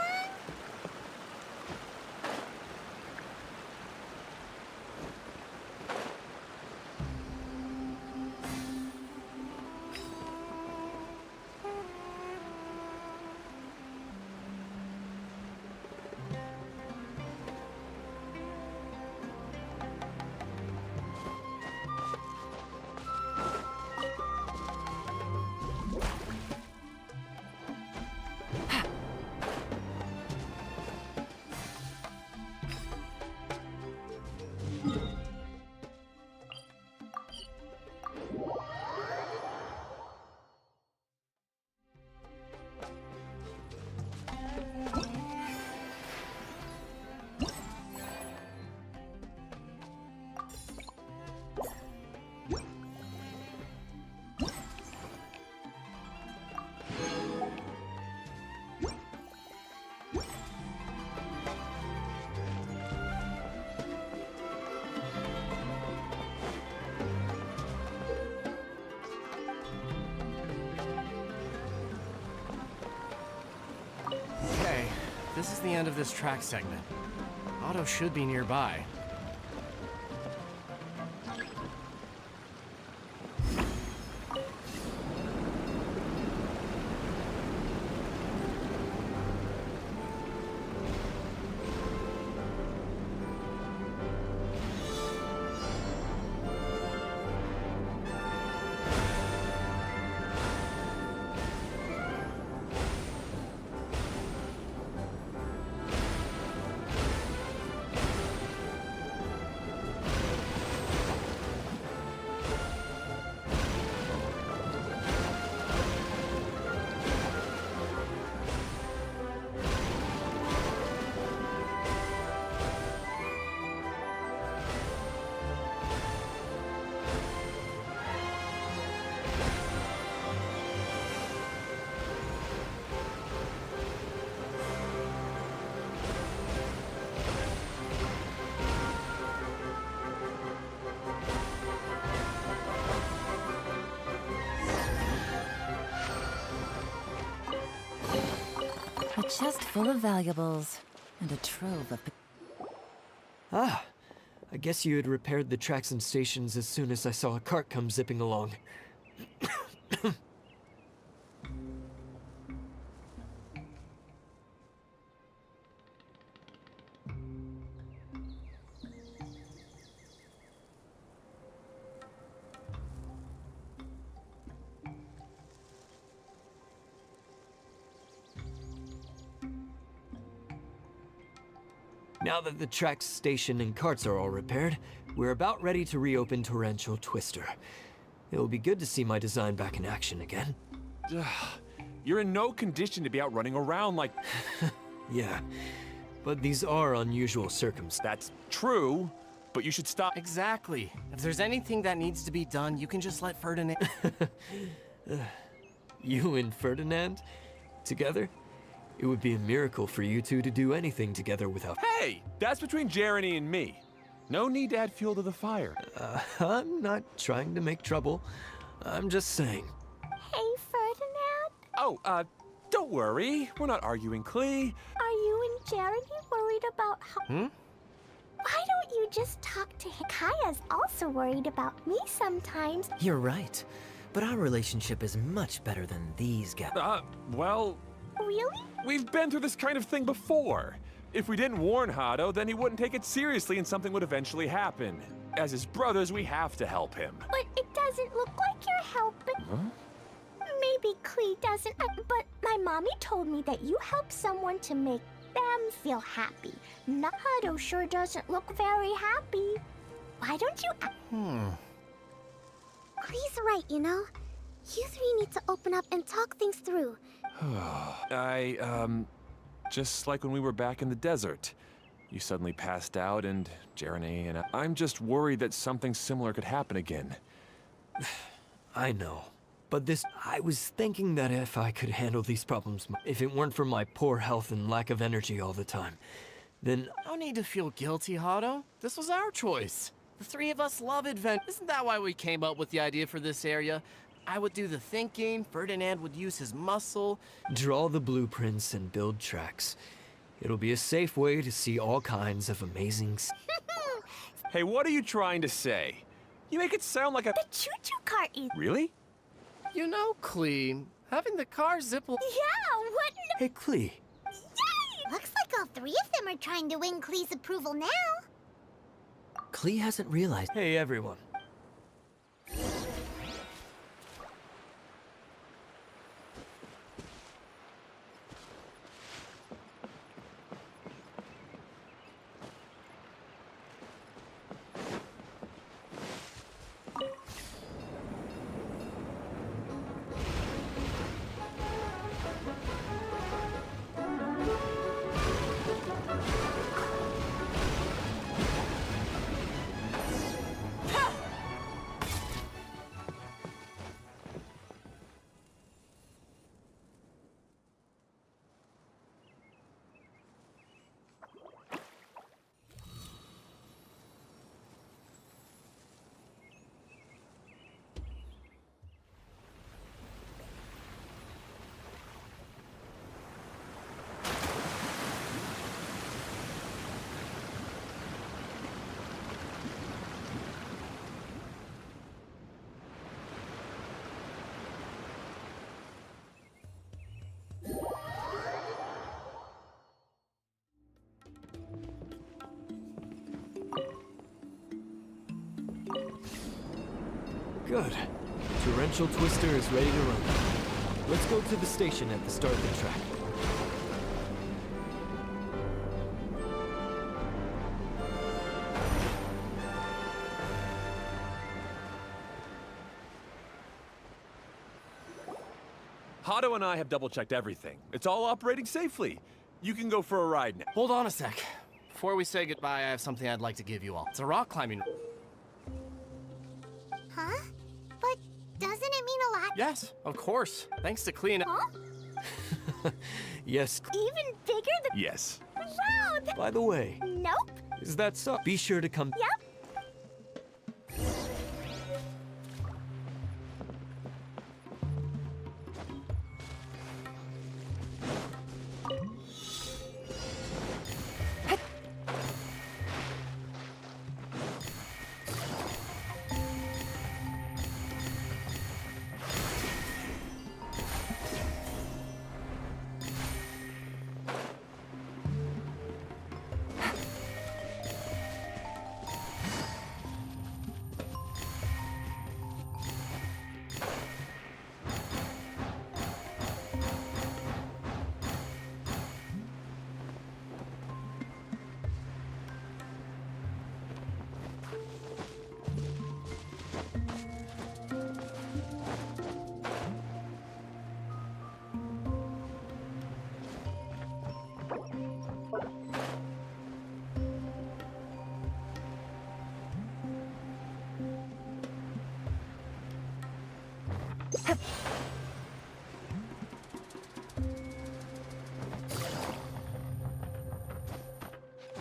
N: this is the end of this track segment. Otto should be nearby.
L: A chest full of valuables and a trove of...
C: Ah, I guess you had repaired the tracks and stations as soon as I saw a cart come zipping along. Now that the tracks, station, and carts are all repaired, we're about ready to reopen Torrential Twister. It'll be good to see my design back in action again.
M: You're in no condition to be out running around like...
C: Yeah, but these are unusual circumstances.
M: That's true, but you should stop...
N: Exactly. If there's anything that needs to be done, you can just let Ferdinand...
C: You and Ferdinand? Together? It would be a miracle for you two to do anything together without...
M: Hey, that's between Jeremy and me. No need to add fuel to the fire.
C: I'm not trying to make trouble. I'm just saying.
B: Hey, Ferdinand?
M: Oh, don't worry. We're not arguing, Clee.
B: Are you and Jeremy worried about how... Why don't you just talk to him? Kaya's also worried about me sometimes.
C: You're right. But our relationship is much better than these guys.
M: Well...
B: Really?
M: We've been through this kind of thing before. If we didn't warn Hado, then he wouldn't take it seriously and something would eventually happen. As his brothers, we have to help him.
B: But it doesn't look like you're helping.
M: Huh?
B: Maybe Clee doesn't, but my mommy told me that you help someone to make them feel happy. Hado sure doesn't look very happy. Why don't you... Clee's right, you know? You three need to open up and talk things through.
M: Just like when we were back in the desert. You suddenly passed out and Jeremy and I'm just worried that something similar could happen again.
C: I know. But I was thinking that if I could handle these problems, if it weren't for my poor health and lack of energy all the time, then...
N: No need to feel guilty, Hado. This was our choice. The three of us love adventure. Isn't that why we came up with the idea for this area? I would do the thinking, Ferdinand would use his muscle.
C: Draw the blueprints and build tracks. It'll be a safe way to see all kinds of amazing...
M: Hey, what are you trying to say? You make it sound like a...
B: The choo-choo cart is...
M: Really?
N: You know, Clee, having the car zip...
B: Yeah, what...
C: Hey, Clee.
B: Yay! Looks like all three of them are trying to win Clee's approval now.
C: Clee hasn't realized... Hey, everyone.
O: Good. Torrential Twister is ready to run. Let's go to the station at the start of the track.
M: Hado and I have double-checked everything. It's all operating safely. You can go for a ride now.
N: Hold on a sec. Before we say goodbye, I have something I'd like to give you all. It's a rock climbing.
B: Huh? But doesn't it mean a lot?
N: Yes, of course. Thanks to clean.
B: Huh?
O: Yes.
B: Even bigger than.
M: Yes.
B: Wow!
O: By the way,
B: Nope.
O: is that so? Be sure to come.
B: Yep.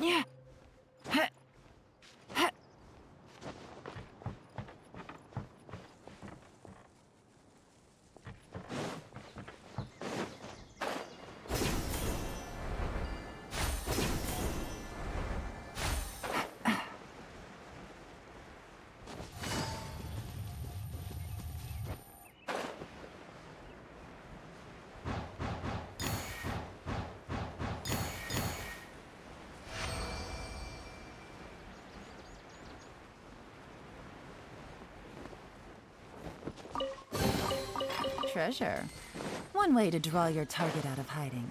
L: Yeah. Treasure. One way to draw your target out of hiding.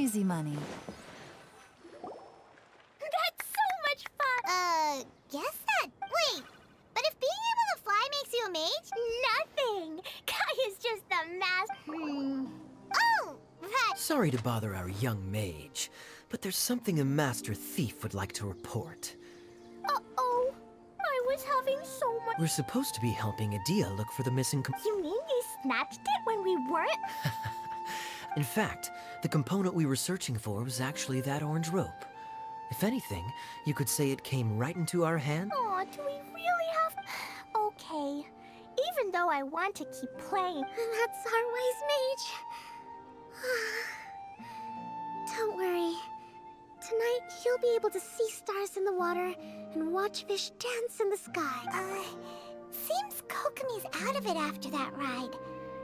L: Easy money.
B: That's so much fun! Guess that... Wait, but if being able to fly makes you a mage? Nothing! Kai is just the Oh, right!
C: Sorry to bother our young mage, but there's something a master thief would like to report.
B: Uh-oh. I was having so much...
C: We're supposed to be helping Adia look for the missing
B: You mean you snatched it when we weren't?
C: In fact, the component we were searching for was actually that orange rope. If anything, you could say it came right into our hand.
B: Aw, do we really have... Okay. Even though I want to keep playing, that's our wise mage. Don't worry. Tonight, you'll be able to see stars in the water and watch fish dance in the sky. Seems Kokomi's out of it after that ride.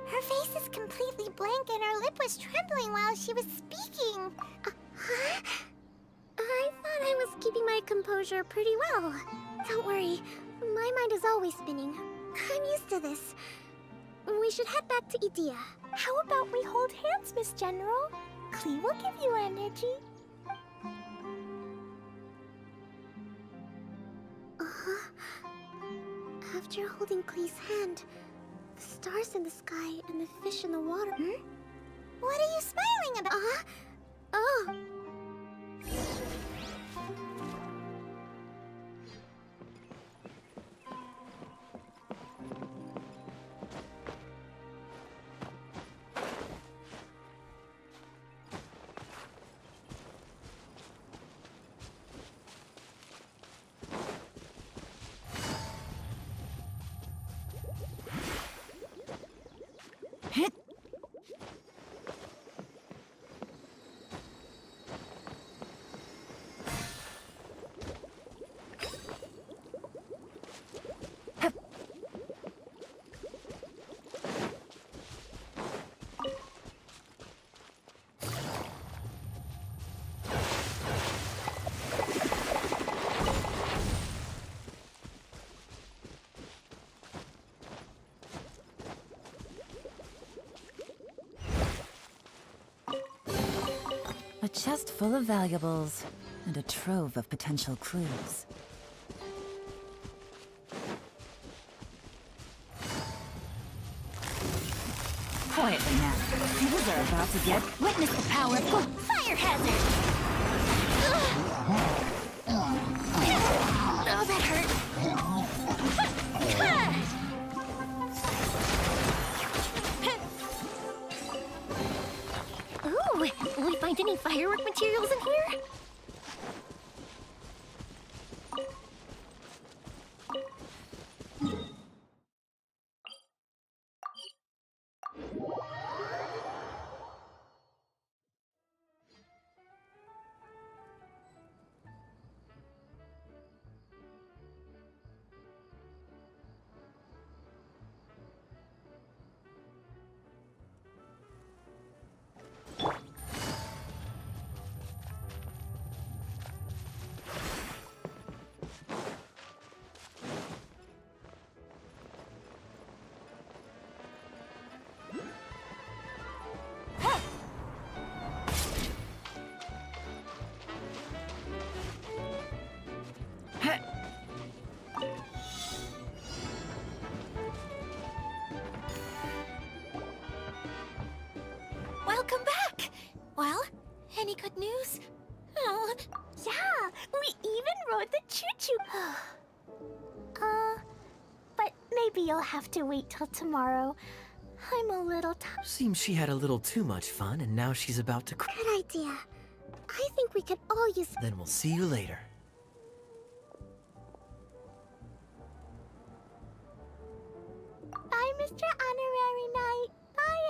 B: Her face is completely blank and her lip was trembling while she was speaking. I thought I was keeping my composure pretty well. Don't worry, my mind is always spinning. I'm used to this. We should head back to Idia. How about we hold hands, Miss General? Klee will give you energy. After holding Klee's hand, the stars in the sky and the fish in the water... What are you smiling about? Oh.
L: A chest full of valuables, and a trove of potential clues. Quietly now. These are about to get...
K: Witness the power of fire hazard! Oh, that hurt. Ooh, will we find any firework materials in here? Welcome back! Well, any good news? Oh.
B: Yeah, we even rode the choo-choo. But maybe you'll have to wait till tomorrow. I'm a little tired.
C: Seems she had a little too much fun, and now she's about to cry.
B: Good idea. I think we could all use...
C: Then we'll see you later.
B: Bye, Mr. Honorary Knight. Bye,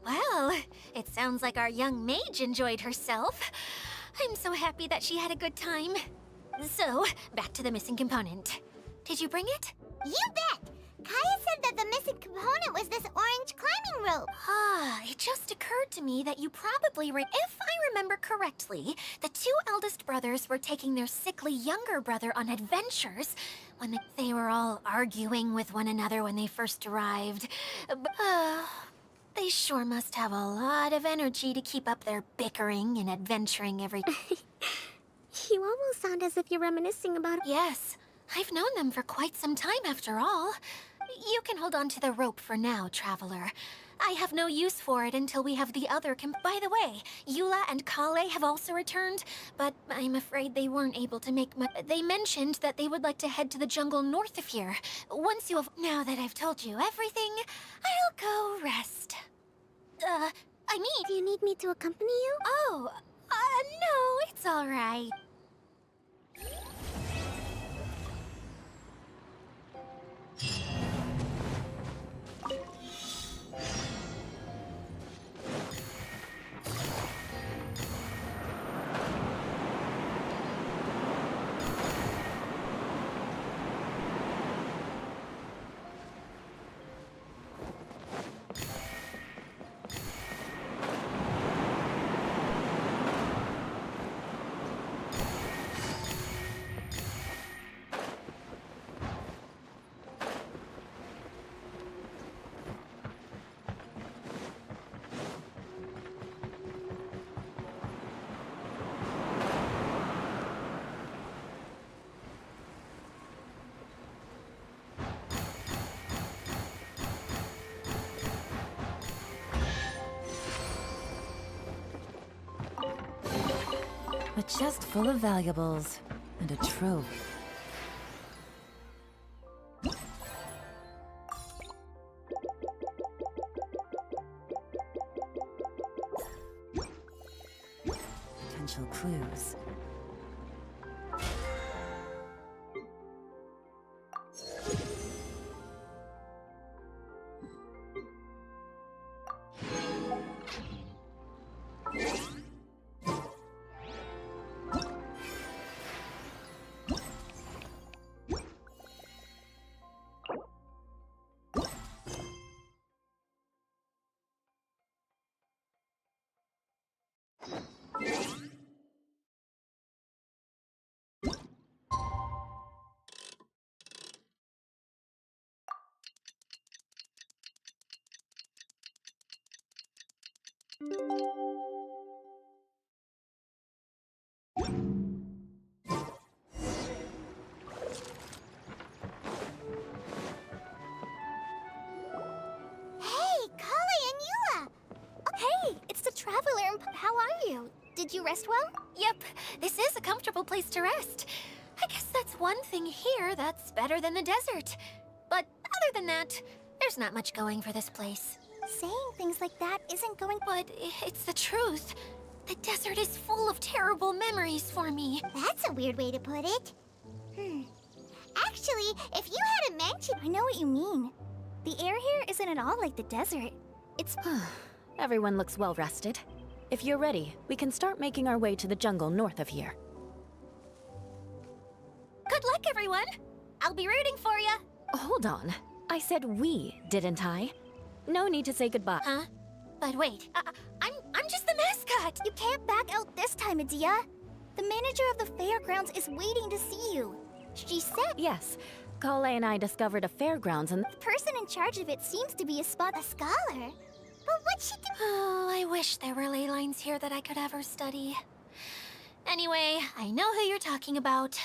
K: Well, it sounds like our young mage enjoyed herself. I'm so happy that she had a good time. So, back to the missing component. Did you bring it?
B: You bet! Kaya said that the missing component was this orange climbing rope.
K: Ah, It just occurred to me that you probably if I remember correctly, the two eldest brothers were taking their sickly younger brother on adventures when they were all arguing with one another when they first arrived. They sure must have a lot of energy to keep up their bickering and adventuring every...
B: You almost sound as if you're reminiscing about...
K: Yes, I've known them for quite some time after all. You can hold on to the rope for now, Traveler. I have no use for it until we have the other By the way, Eula and Kale have also returned, but I'm afraid they weren't able to make They mentioned that they would like to head to the jungle north of here. Once you have... Now that I've told you everything, I'll go rest. I mean...
B: Do you need me to accompany you?
K: Oh, no, it's all right.
L: A chest full of valuables and a trove. Potential clues.
B: How are you? Did you rest well?
K: Yep, this is a comfortable place to rest. I guess that's one thing here that's better than the desert. But other than that, there's not much going for this place.
B: Saying things like that isn't going...
K: But it's the truth. The desert is full of terrible memories for me.
B: That's a weird way to put it. Actually, if you hadn't mentioned... I know what you mean. The air here isn't at all like the desert. It's...
A: Everyone looks well rested. If you're ready, we can start making our way to the jungle north of here.
K: Good luck, everyone! I'll be rooting for you!
A: Hold on. I said we, didn't I? No need to say goodbye.
K: Huh? But wait, I'm just the mascot!
B: You can't back out this time, Adia. The manager of the fairgrounds is waiting to see you. She said...
A: Yes. Kale and I discovered a fairgrounds and...
B: The person in charge of it seems to be a scholar. But what's she do?
K: Oh, I wish there were ley lines here that I could ever study. Anyway, I know who you're talking about.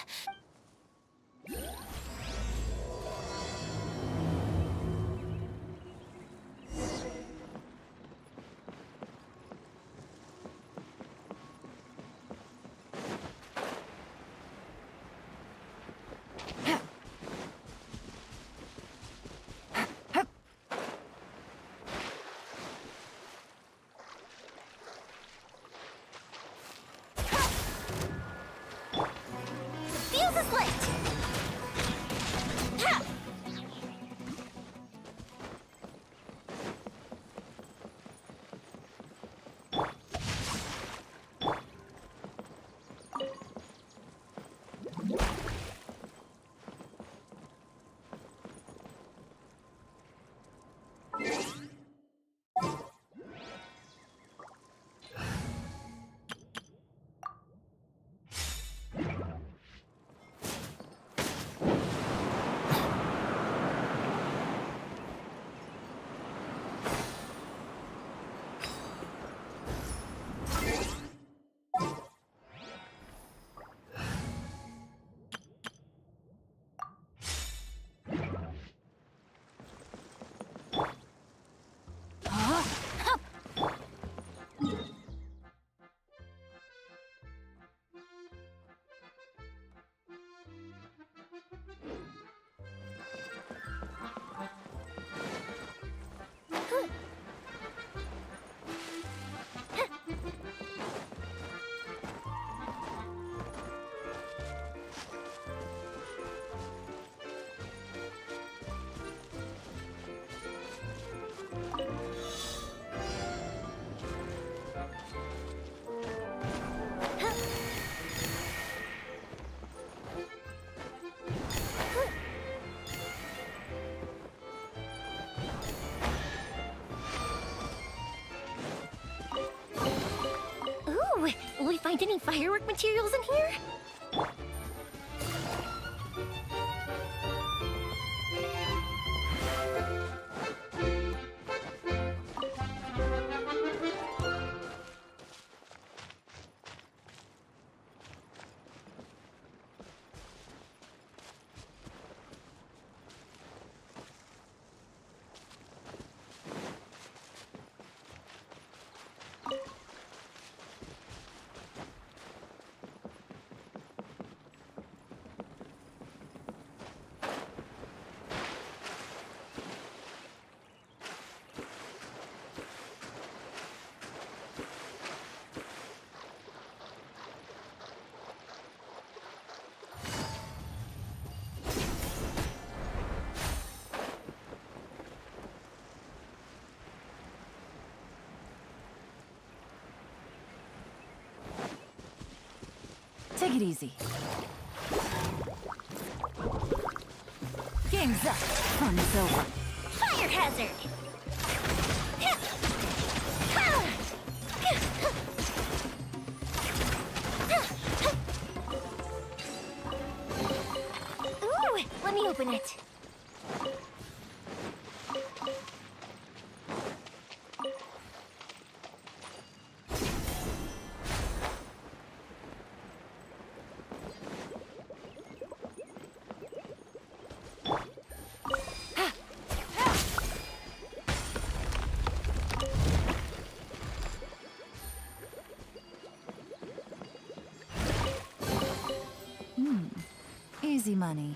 K: will we find any firework materials in here?
L: Take it easy. Game's up. Fun's over.
K: Fire hazard! Ooh, let me open it.
L: Easy money.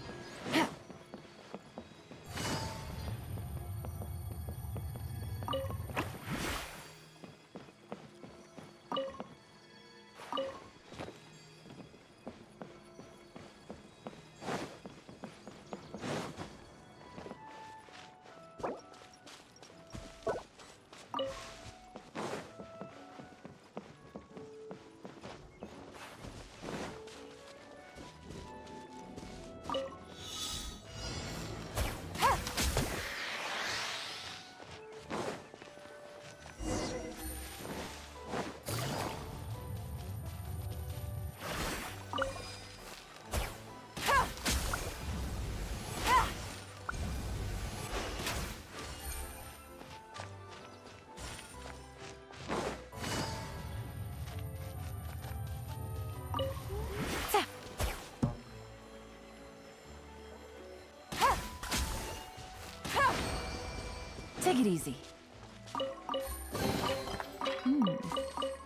L: Take it easy.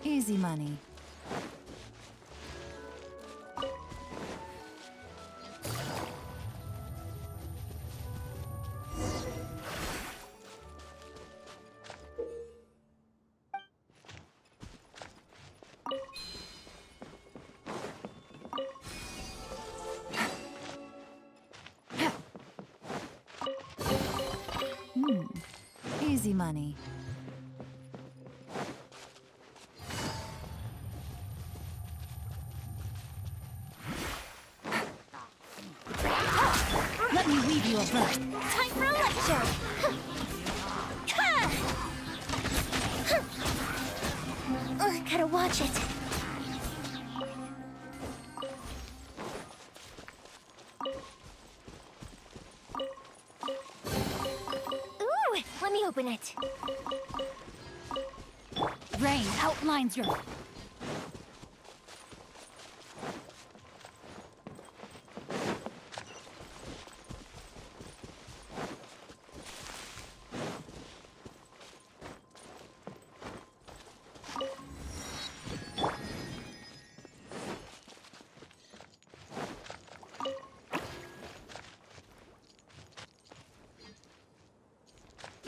L: Easy money. Easy money. Let me weave you a verse.
K: Time for a lecture! Gotta watch it. Ooh, let me open it.
L: Rain outlines your...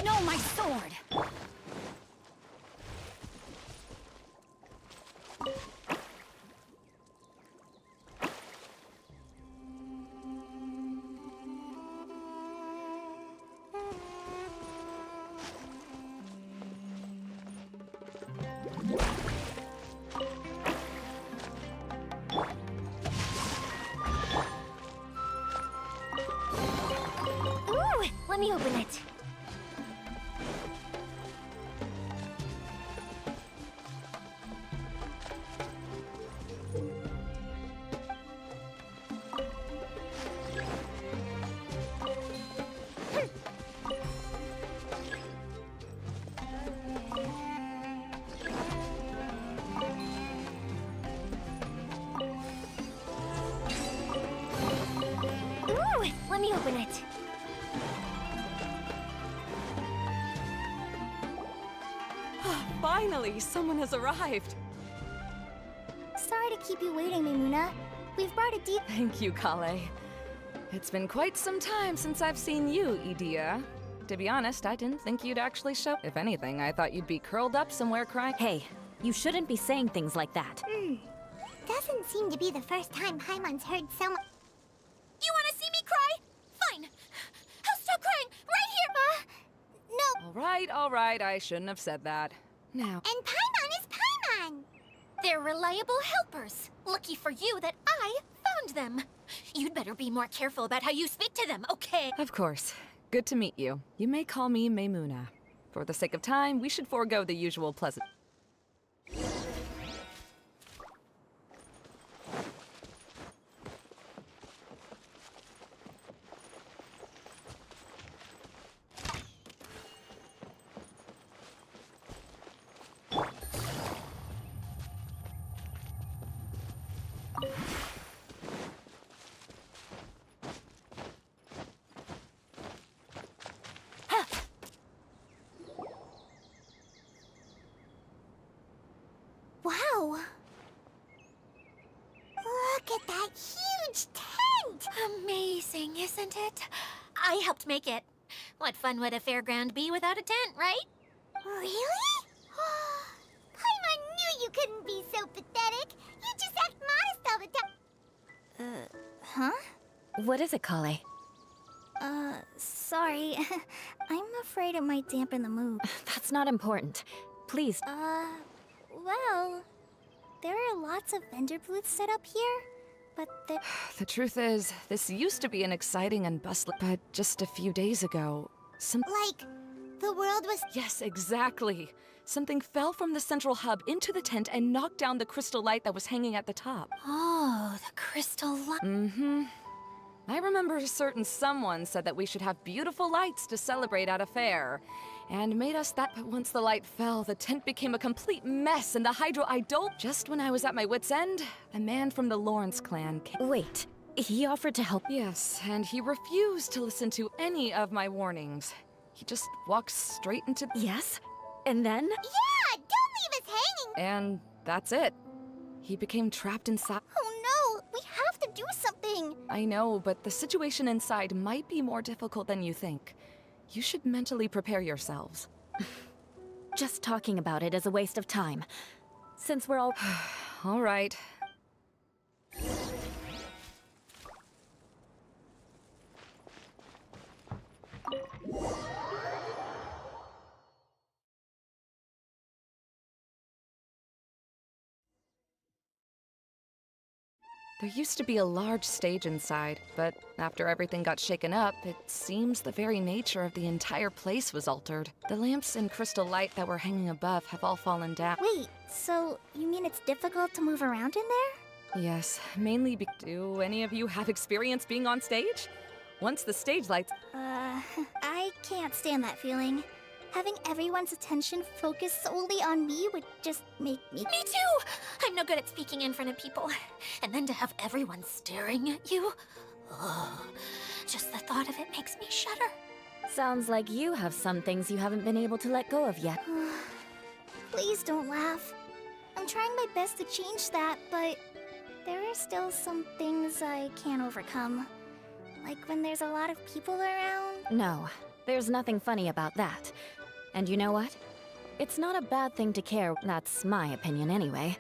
K: No, my sword! Ooh, let me open it. Let me open it.
P: Finally, someone has arrived.
B: Sorry to keep you waiting, Mimuna. We've brought a deep...
P: Thank you, Kale. It's been quite some time since I've seen you, Idia. To be honest, I didn't think you'd actually show. If anything, I thought you'd be curled up somewhere crying.
A: Hey, you shouldn't be saying things like that.
B: Doesn't seem to be the first time Paimon's heard someone...
K: You want to see me cry? Fine. I'll stop crying right here.
B: No.
P: All right, I shouldn't have said that. Now...
B: And Paimon is Paimon!
K: They're reliable helpers. Lucky for you that I found them. You'd better be more careful about how you speak to them, okay?
P: Of course. Good to meet you. You may call me Maymuna. For the sake of time, we should forego the usual pleasant...
B: Wow! Look at that huge tent!
K: Amazing, isn't it? I helped make it. What fun would a fairground be without a tent, right?
B: Really? Paimon knew you couldn't be so pathetic. You just act modest all the time. Huh?
A: What is it, Kale?
B: Sorry. I'm afraid it might dampen the mood.
A: That's not important. Please.
B: Well, there are lots of vendor booths set up here, but
P: The truth is, this used to be an exciting and bustling, but just a few days ago,
B: Like, the world was...
P: Yes, exactly. Something fell from the central hub into the tent and knocked down the crystal light that was hanging at the top.
K: Oh, the crystal light.
P: Mm-hmm. I remember a certain someone said that we should have beautiful lights to celebrate at a fair. And made us that, but once the light fell, the tent became a complete mess, and the Hydro Idol... Just when I was at my wit's end, a man from the Lawrence clan came...
A: Wait, he offered to help?
P: Yes, and he refused to listen to any of my warnings. He just walked straight into...
A: Yes? And then?
B: Yeah, don't leave us hanging!
P: And that's it. He became trapped inside...
B: Oh no, we have to do something!
P: I know, but the situation inside might be more difficult than you think. You should mentally prepare yourselves.
A: Just talking about it is a waste of time. Since we're all...
P: All right. There used to be a large stage inside, but after everything got shaken up, it seems the very nature of the entire place was altered. The lamps and crystal light that were hanging above have all fallen down.
B: Wait, so you mean it's difficult to move around in there?
P: Yes, mainly do any of you have experience being on stage? Once the stage lights...
B: I can't stand that feeling. Having everyone's attention focused solely on me would just make me...
K: Me too! I'm no good at speaking in front of people. And then to have everyone staring at you... Oh, just the thought of it makes me shudder.
A: Sounds like you have some things you haven't been able to let go of yet.
B: Please don't laugh. I'm trying my best to change that, but... there are still some things I can't overcome. Like when there's a lot of people around.
A: No, there's nothing funny about that. And you know what? It's not a bad thing to care. That's my opinion anyway.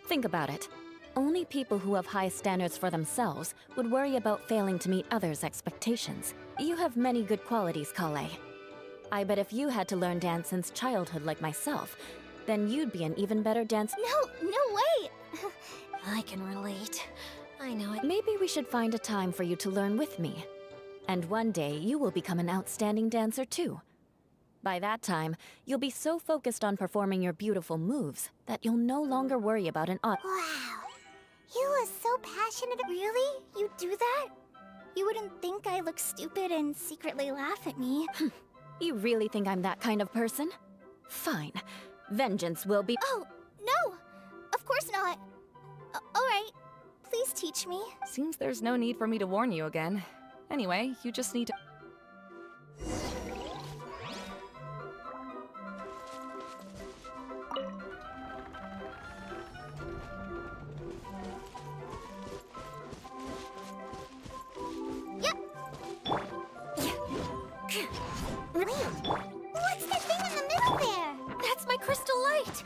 A: Think about it. Only people who have high standards for themselves would worry about failing to meet others' expectations. You have many good qualities, Kale. I bet if you had to learn dance since childhood like myself, then you'd be an even better dancer.
B: No way!
K: I can relate. I know it.
A: Maybe we should find a time for you to learn with me. And one day, you will become an outstanding dancer too. By that time, you'll be so focused on performing your beautiful moves that you'll no longer worry about an
B: Wow. You are so passionate. Really? You do that? You wouldn't think I look stupid and secretly laugh at me.
A: You really think I'm that kind of person? Fine. Vengeance will be...
B: Oh, no! Of course not. Alright. Please teach me.
P: Seems there's no need for me to warn you again. Anyway, you just need to...
B: What's that thing in the middle there?
K: That's my crystal light.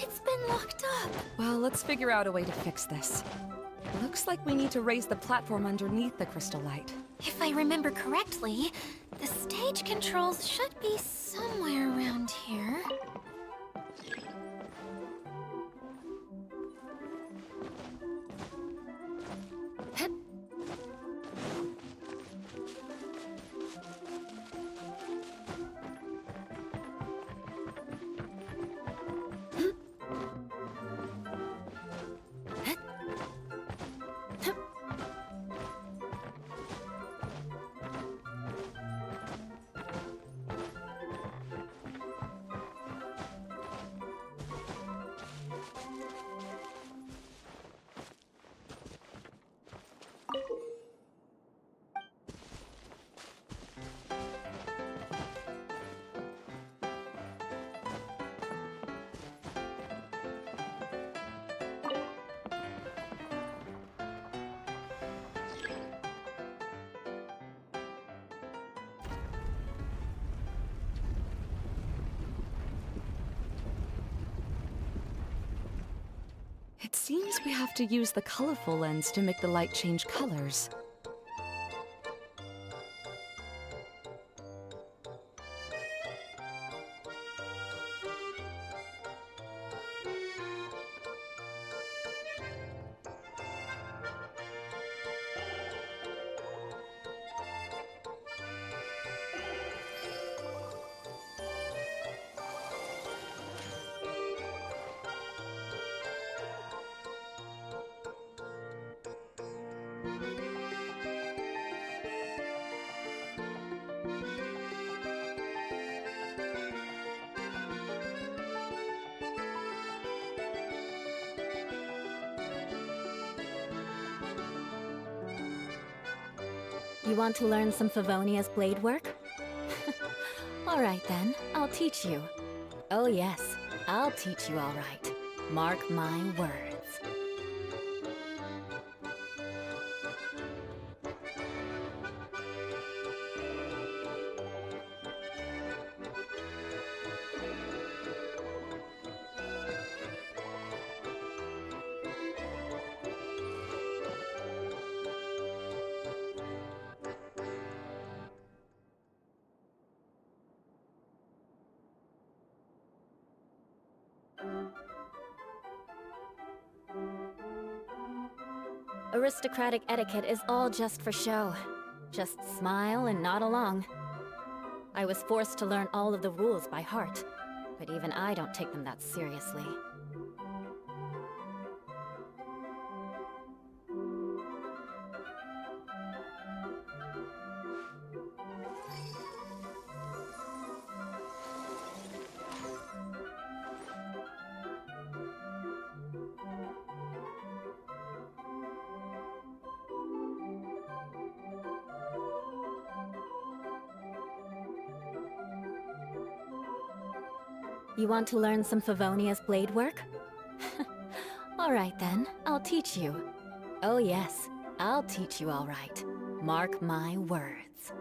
K: It's been locked up.
P: Well, let's figure out a way to fix this. Looks like we need to raise the platform underneath the crystal light.
K: If I remember correctly, the stage controls should be somewhere around here.
P: It seems we have to use the colorful lens to make the light change colors.
A: You want to learn some Favonia's blade work? All right then, I'll teach you. Oh yes, I'll teach you all right. Mark my words. Aristocratic etiquette is all just for show. Just smile and nod along. I was forced to learn all of the rules by heart, but even I don't take them that seriously. You want to learn some Favonia's blade work? All right then, I'll teach you. Oh yes, I'll teach you all right. Mark my words.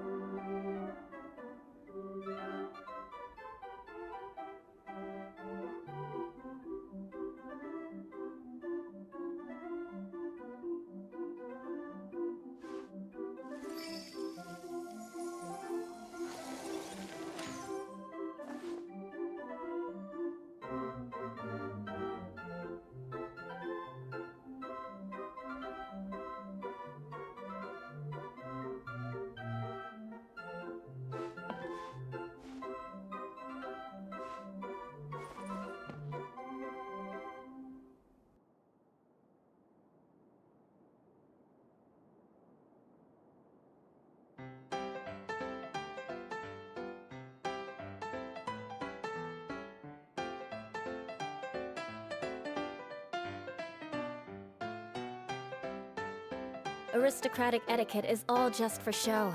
A: Aristocratic etiquette is all just for show.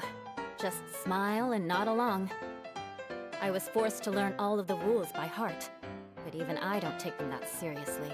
A: Just smile and nod along. I was forced to learn all of the rules by heart, but even I don't take them that seriously.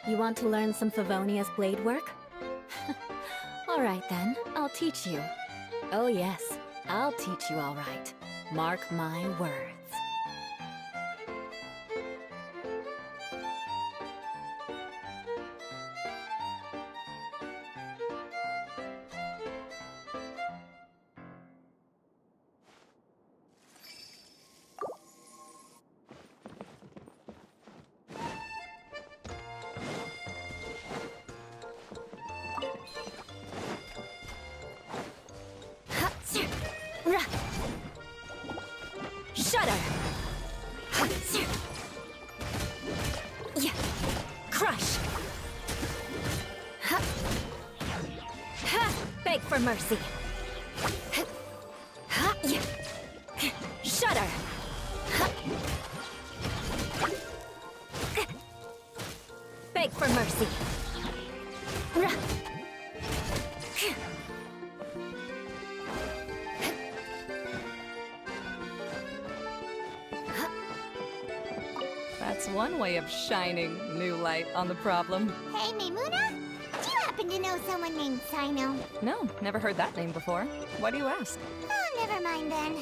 A: You want to learn some Favonia's blade work? All right then, I'll teach you. Oh yes, I'll teach you all right. Mark my words. Shudder! Crush! Beg for mercy! Shudder! Beg for mercy!
P: That's one way of shining new light on the problem.
B: Hey, Maimuna? Do you happen to know someone named Sino?
P: No, never heard that name before. Why do you ask?
B: Oh, never mind then.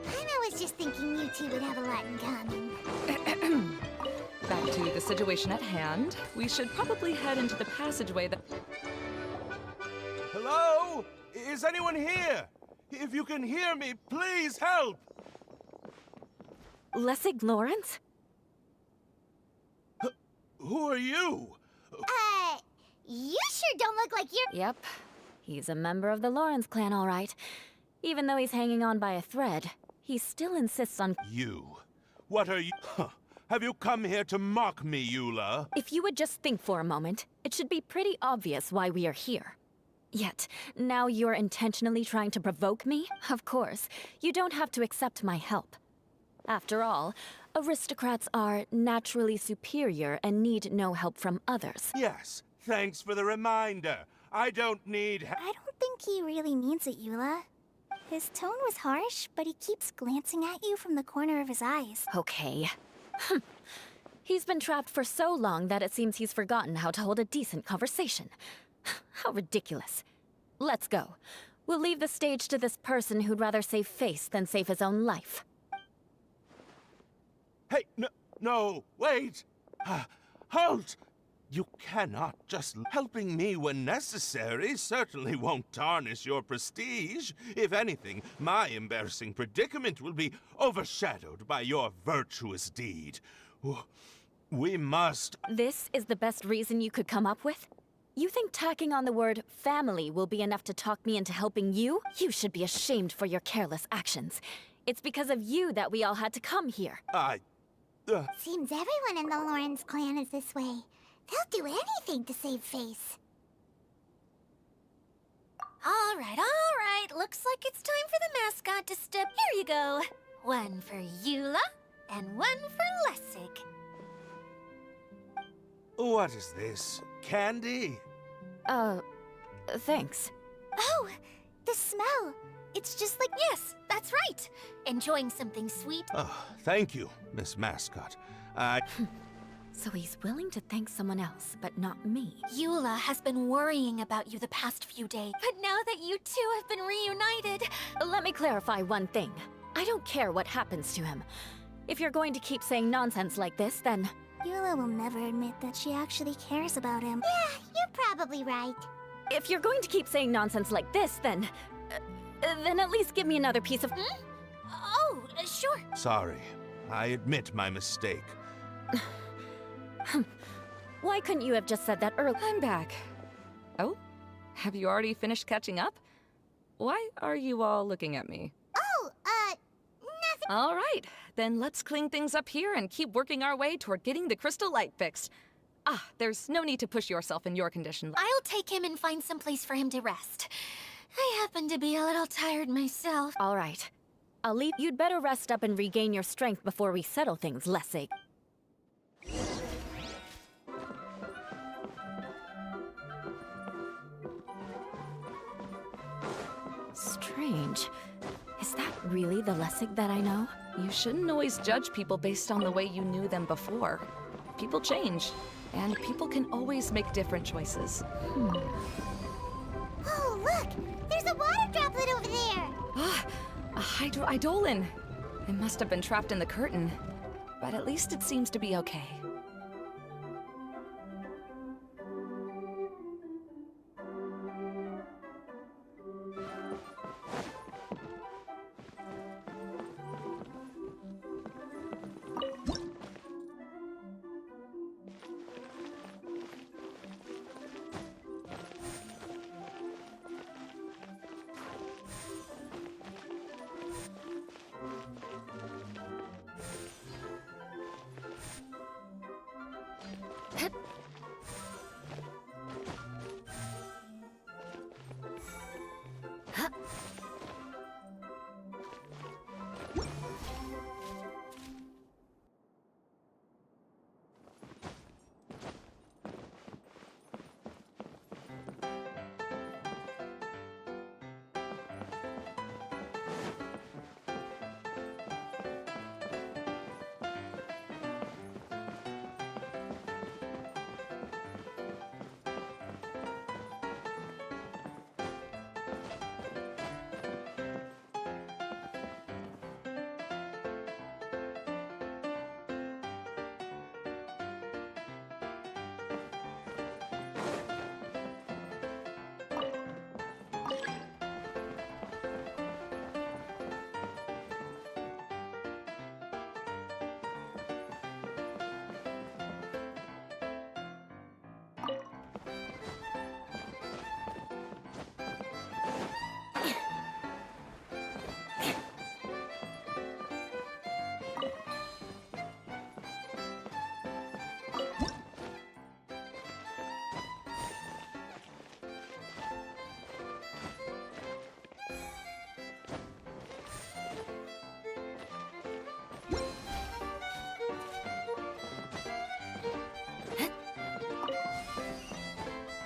B: I was just thinking you two would have a lot in common.
P: Back to the situation at hand. We should probably head into the passageway that...
Q: Hello? Is anyone here? If you can hear me, please help!
A: Lessig Lawrence?
Q: Who are you?
B: You sure don't look like you're...
A: Yep. He's a member of the Lawrence clan, all right. Even though he's hanging on by a thread, he still insists on...
Q: You? What are you... Have you come here to mock me, Eula?
A: If you would just think for a moment, it should be pretty obvious why we are here. Yet, now you're intentionally trying to provoke me? Of course, you don't have to accept my help. After all, aristocrats are naturally superior and need no help from others.
Q: Yes, thanks for the reminder. I don't need...
B: I don't think he really means it, Eula. His tone was harsh, but he keeps glancing at you from the corner of his eyes.
A: Okay. He's been trapped for so long that it seems he's forgotten how to hold a decent conversation. How ridiculous. Let's go. We'll leave the stage to this person who'd rather save face than save his own life.
Q: Hey, no, wait! Halt! You cannot just... Helping me when necessary certainly won't tarnish your prestige. If anything, my embarrassing predicament will be overshadowed by your virtuous deed. We must...
A: This is the best reason you could come up with? You think tacking on the word family will be enough to talk me into helping you? You should be ashamed for your careless actions. It's because of you that we all had to come here.
B: Seems everyone in the Lawrence clan is this way. They'll do anything to save face.
K: All right. Looks like it's time for the mascot to step. Here you go. One for Eula, and one for Lessig.
Q: What is this? Candy?
A: Thanks.
B: Oh, the smell. It's just like...
K: Yes, that's right. Enjoying something sweet.
Q: Oh, thank you, Miss Mascot.
A: So he's willing to thank someone else, but not me.
K: Eula has been worrying about you the past few days, but now that you two have been reunited...
A: Let me clarify one thing. I don't care what happens to him. If you're going to keep saying nonsense like this, then...
B: Eula will never admit that she actually cares about him. Yeah, you're probably right.
A: If you're going to keep saying nonsense like this, then... Then at least give me another piece of...
K: Oh, sure.
Q: Sorry. I admit my mistake.
A: Why couldn't you have just said that earlier?
P: I'm back. Oh? Have you already finished catching up? Why are you all looking at me?
B: Oh, nothing.
P: All right, then let's clean things up here and keep working our way toward getting the crystal light fixed. Ah, there's no need to push yourself in your condition.
K: I'll take him and find some place for him to rest. I happen to be a little tired myself.
A: All right. I'll leave. You'd better rest up and regain your strength before we settle things, Lessig. Strange. Is that really the Lessig that I know?
P: You shouldn't always judge people based on the way you knew them before. People change, and people can always make different choices.
B: Oh, look! There's a water droplet over there!
P: Ah, a hydroidolin. It must have been trapped in the curtain. But at least it seems to be okay.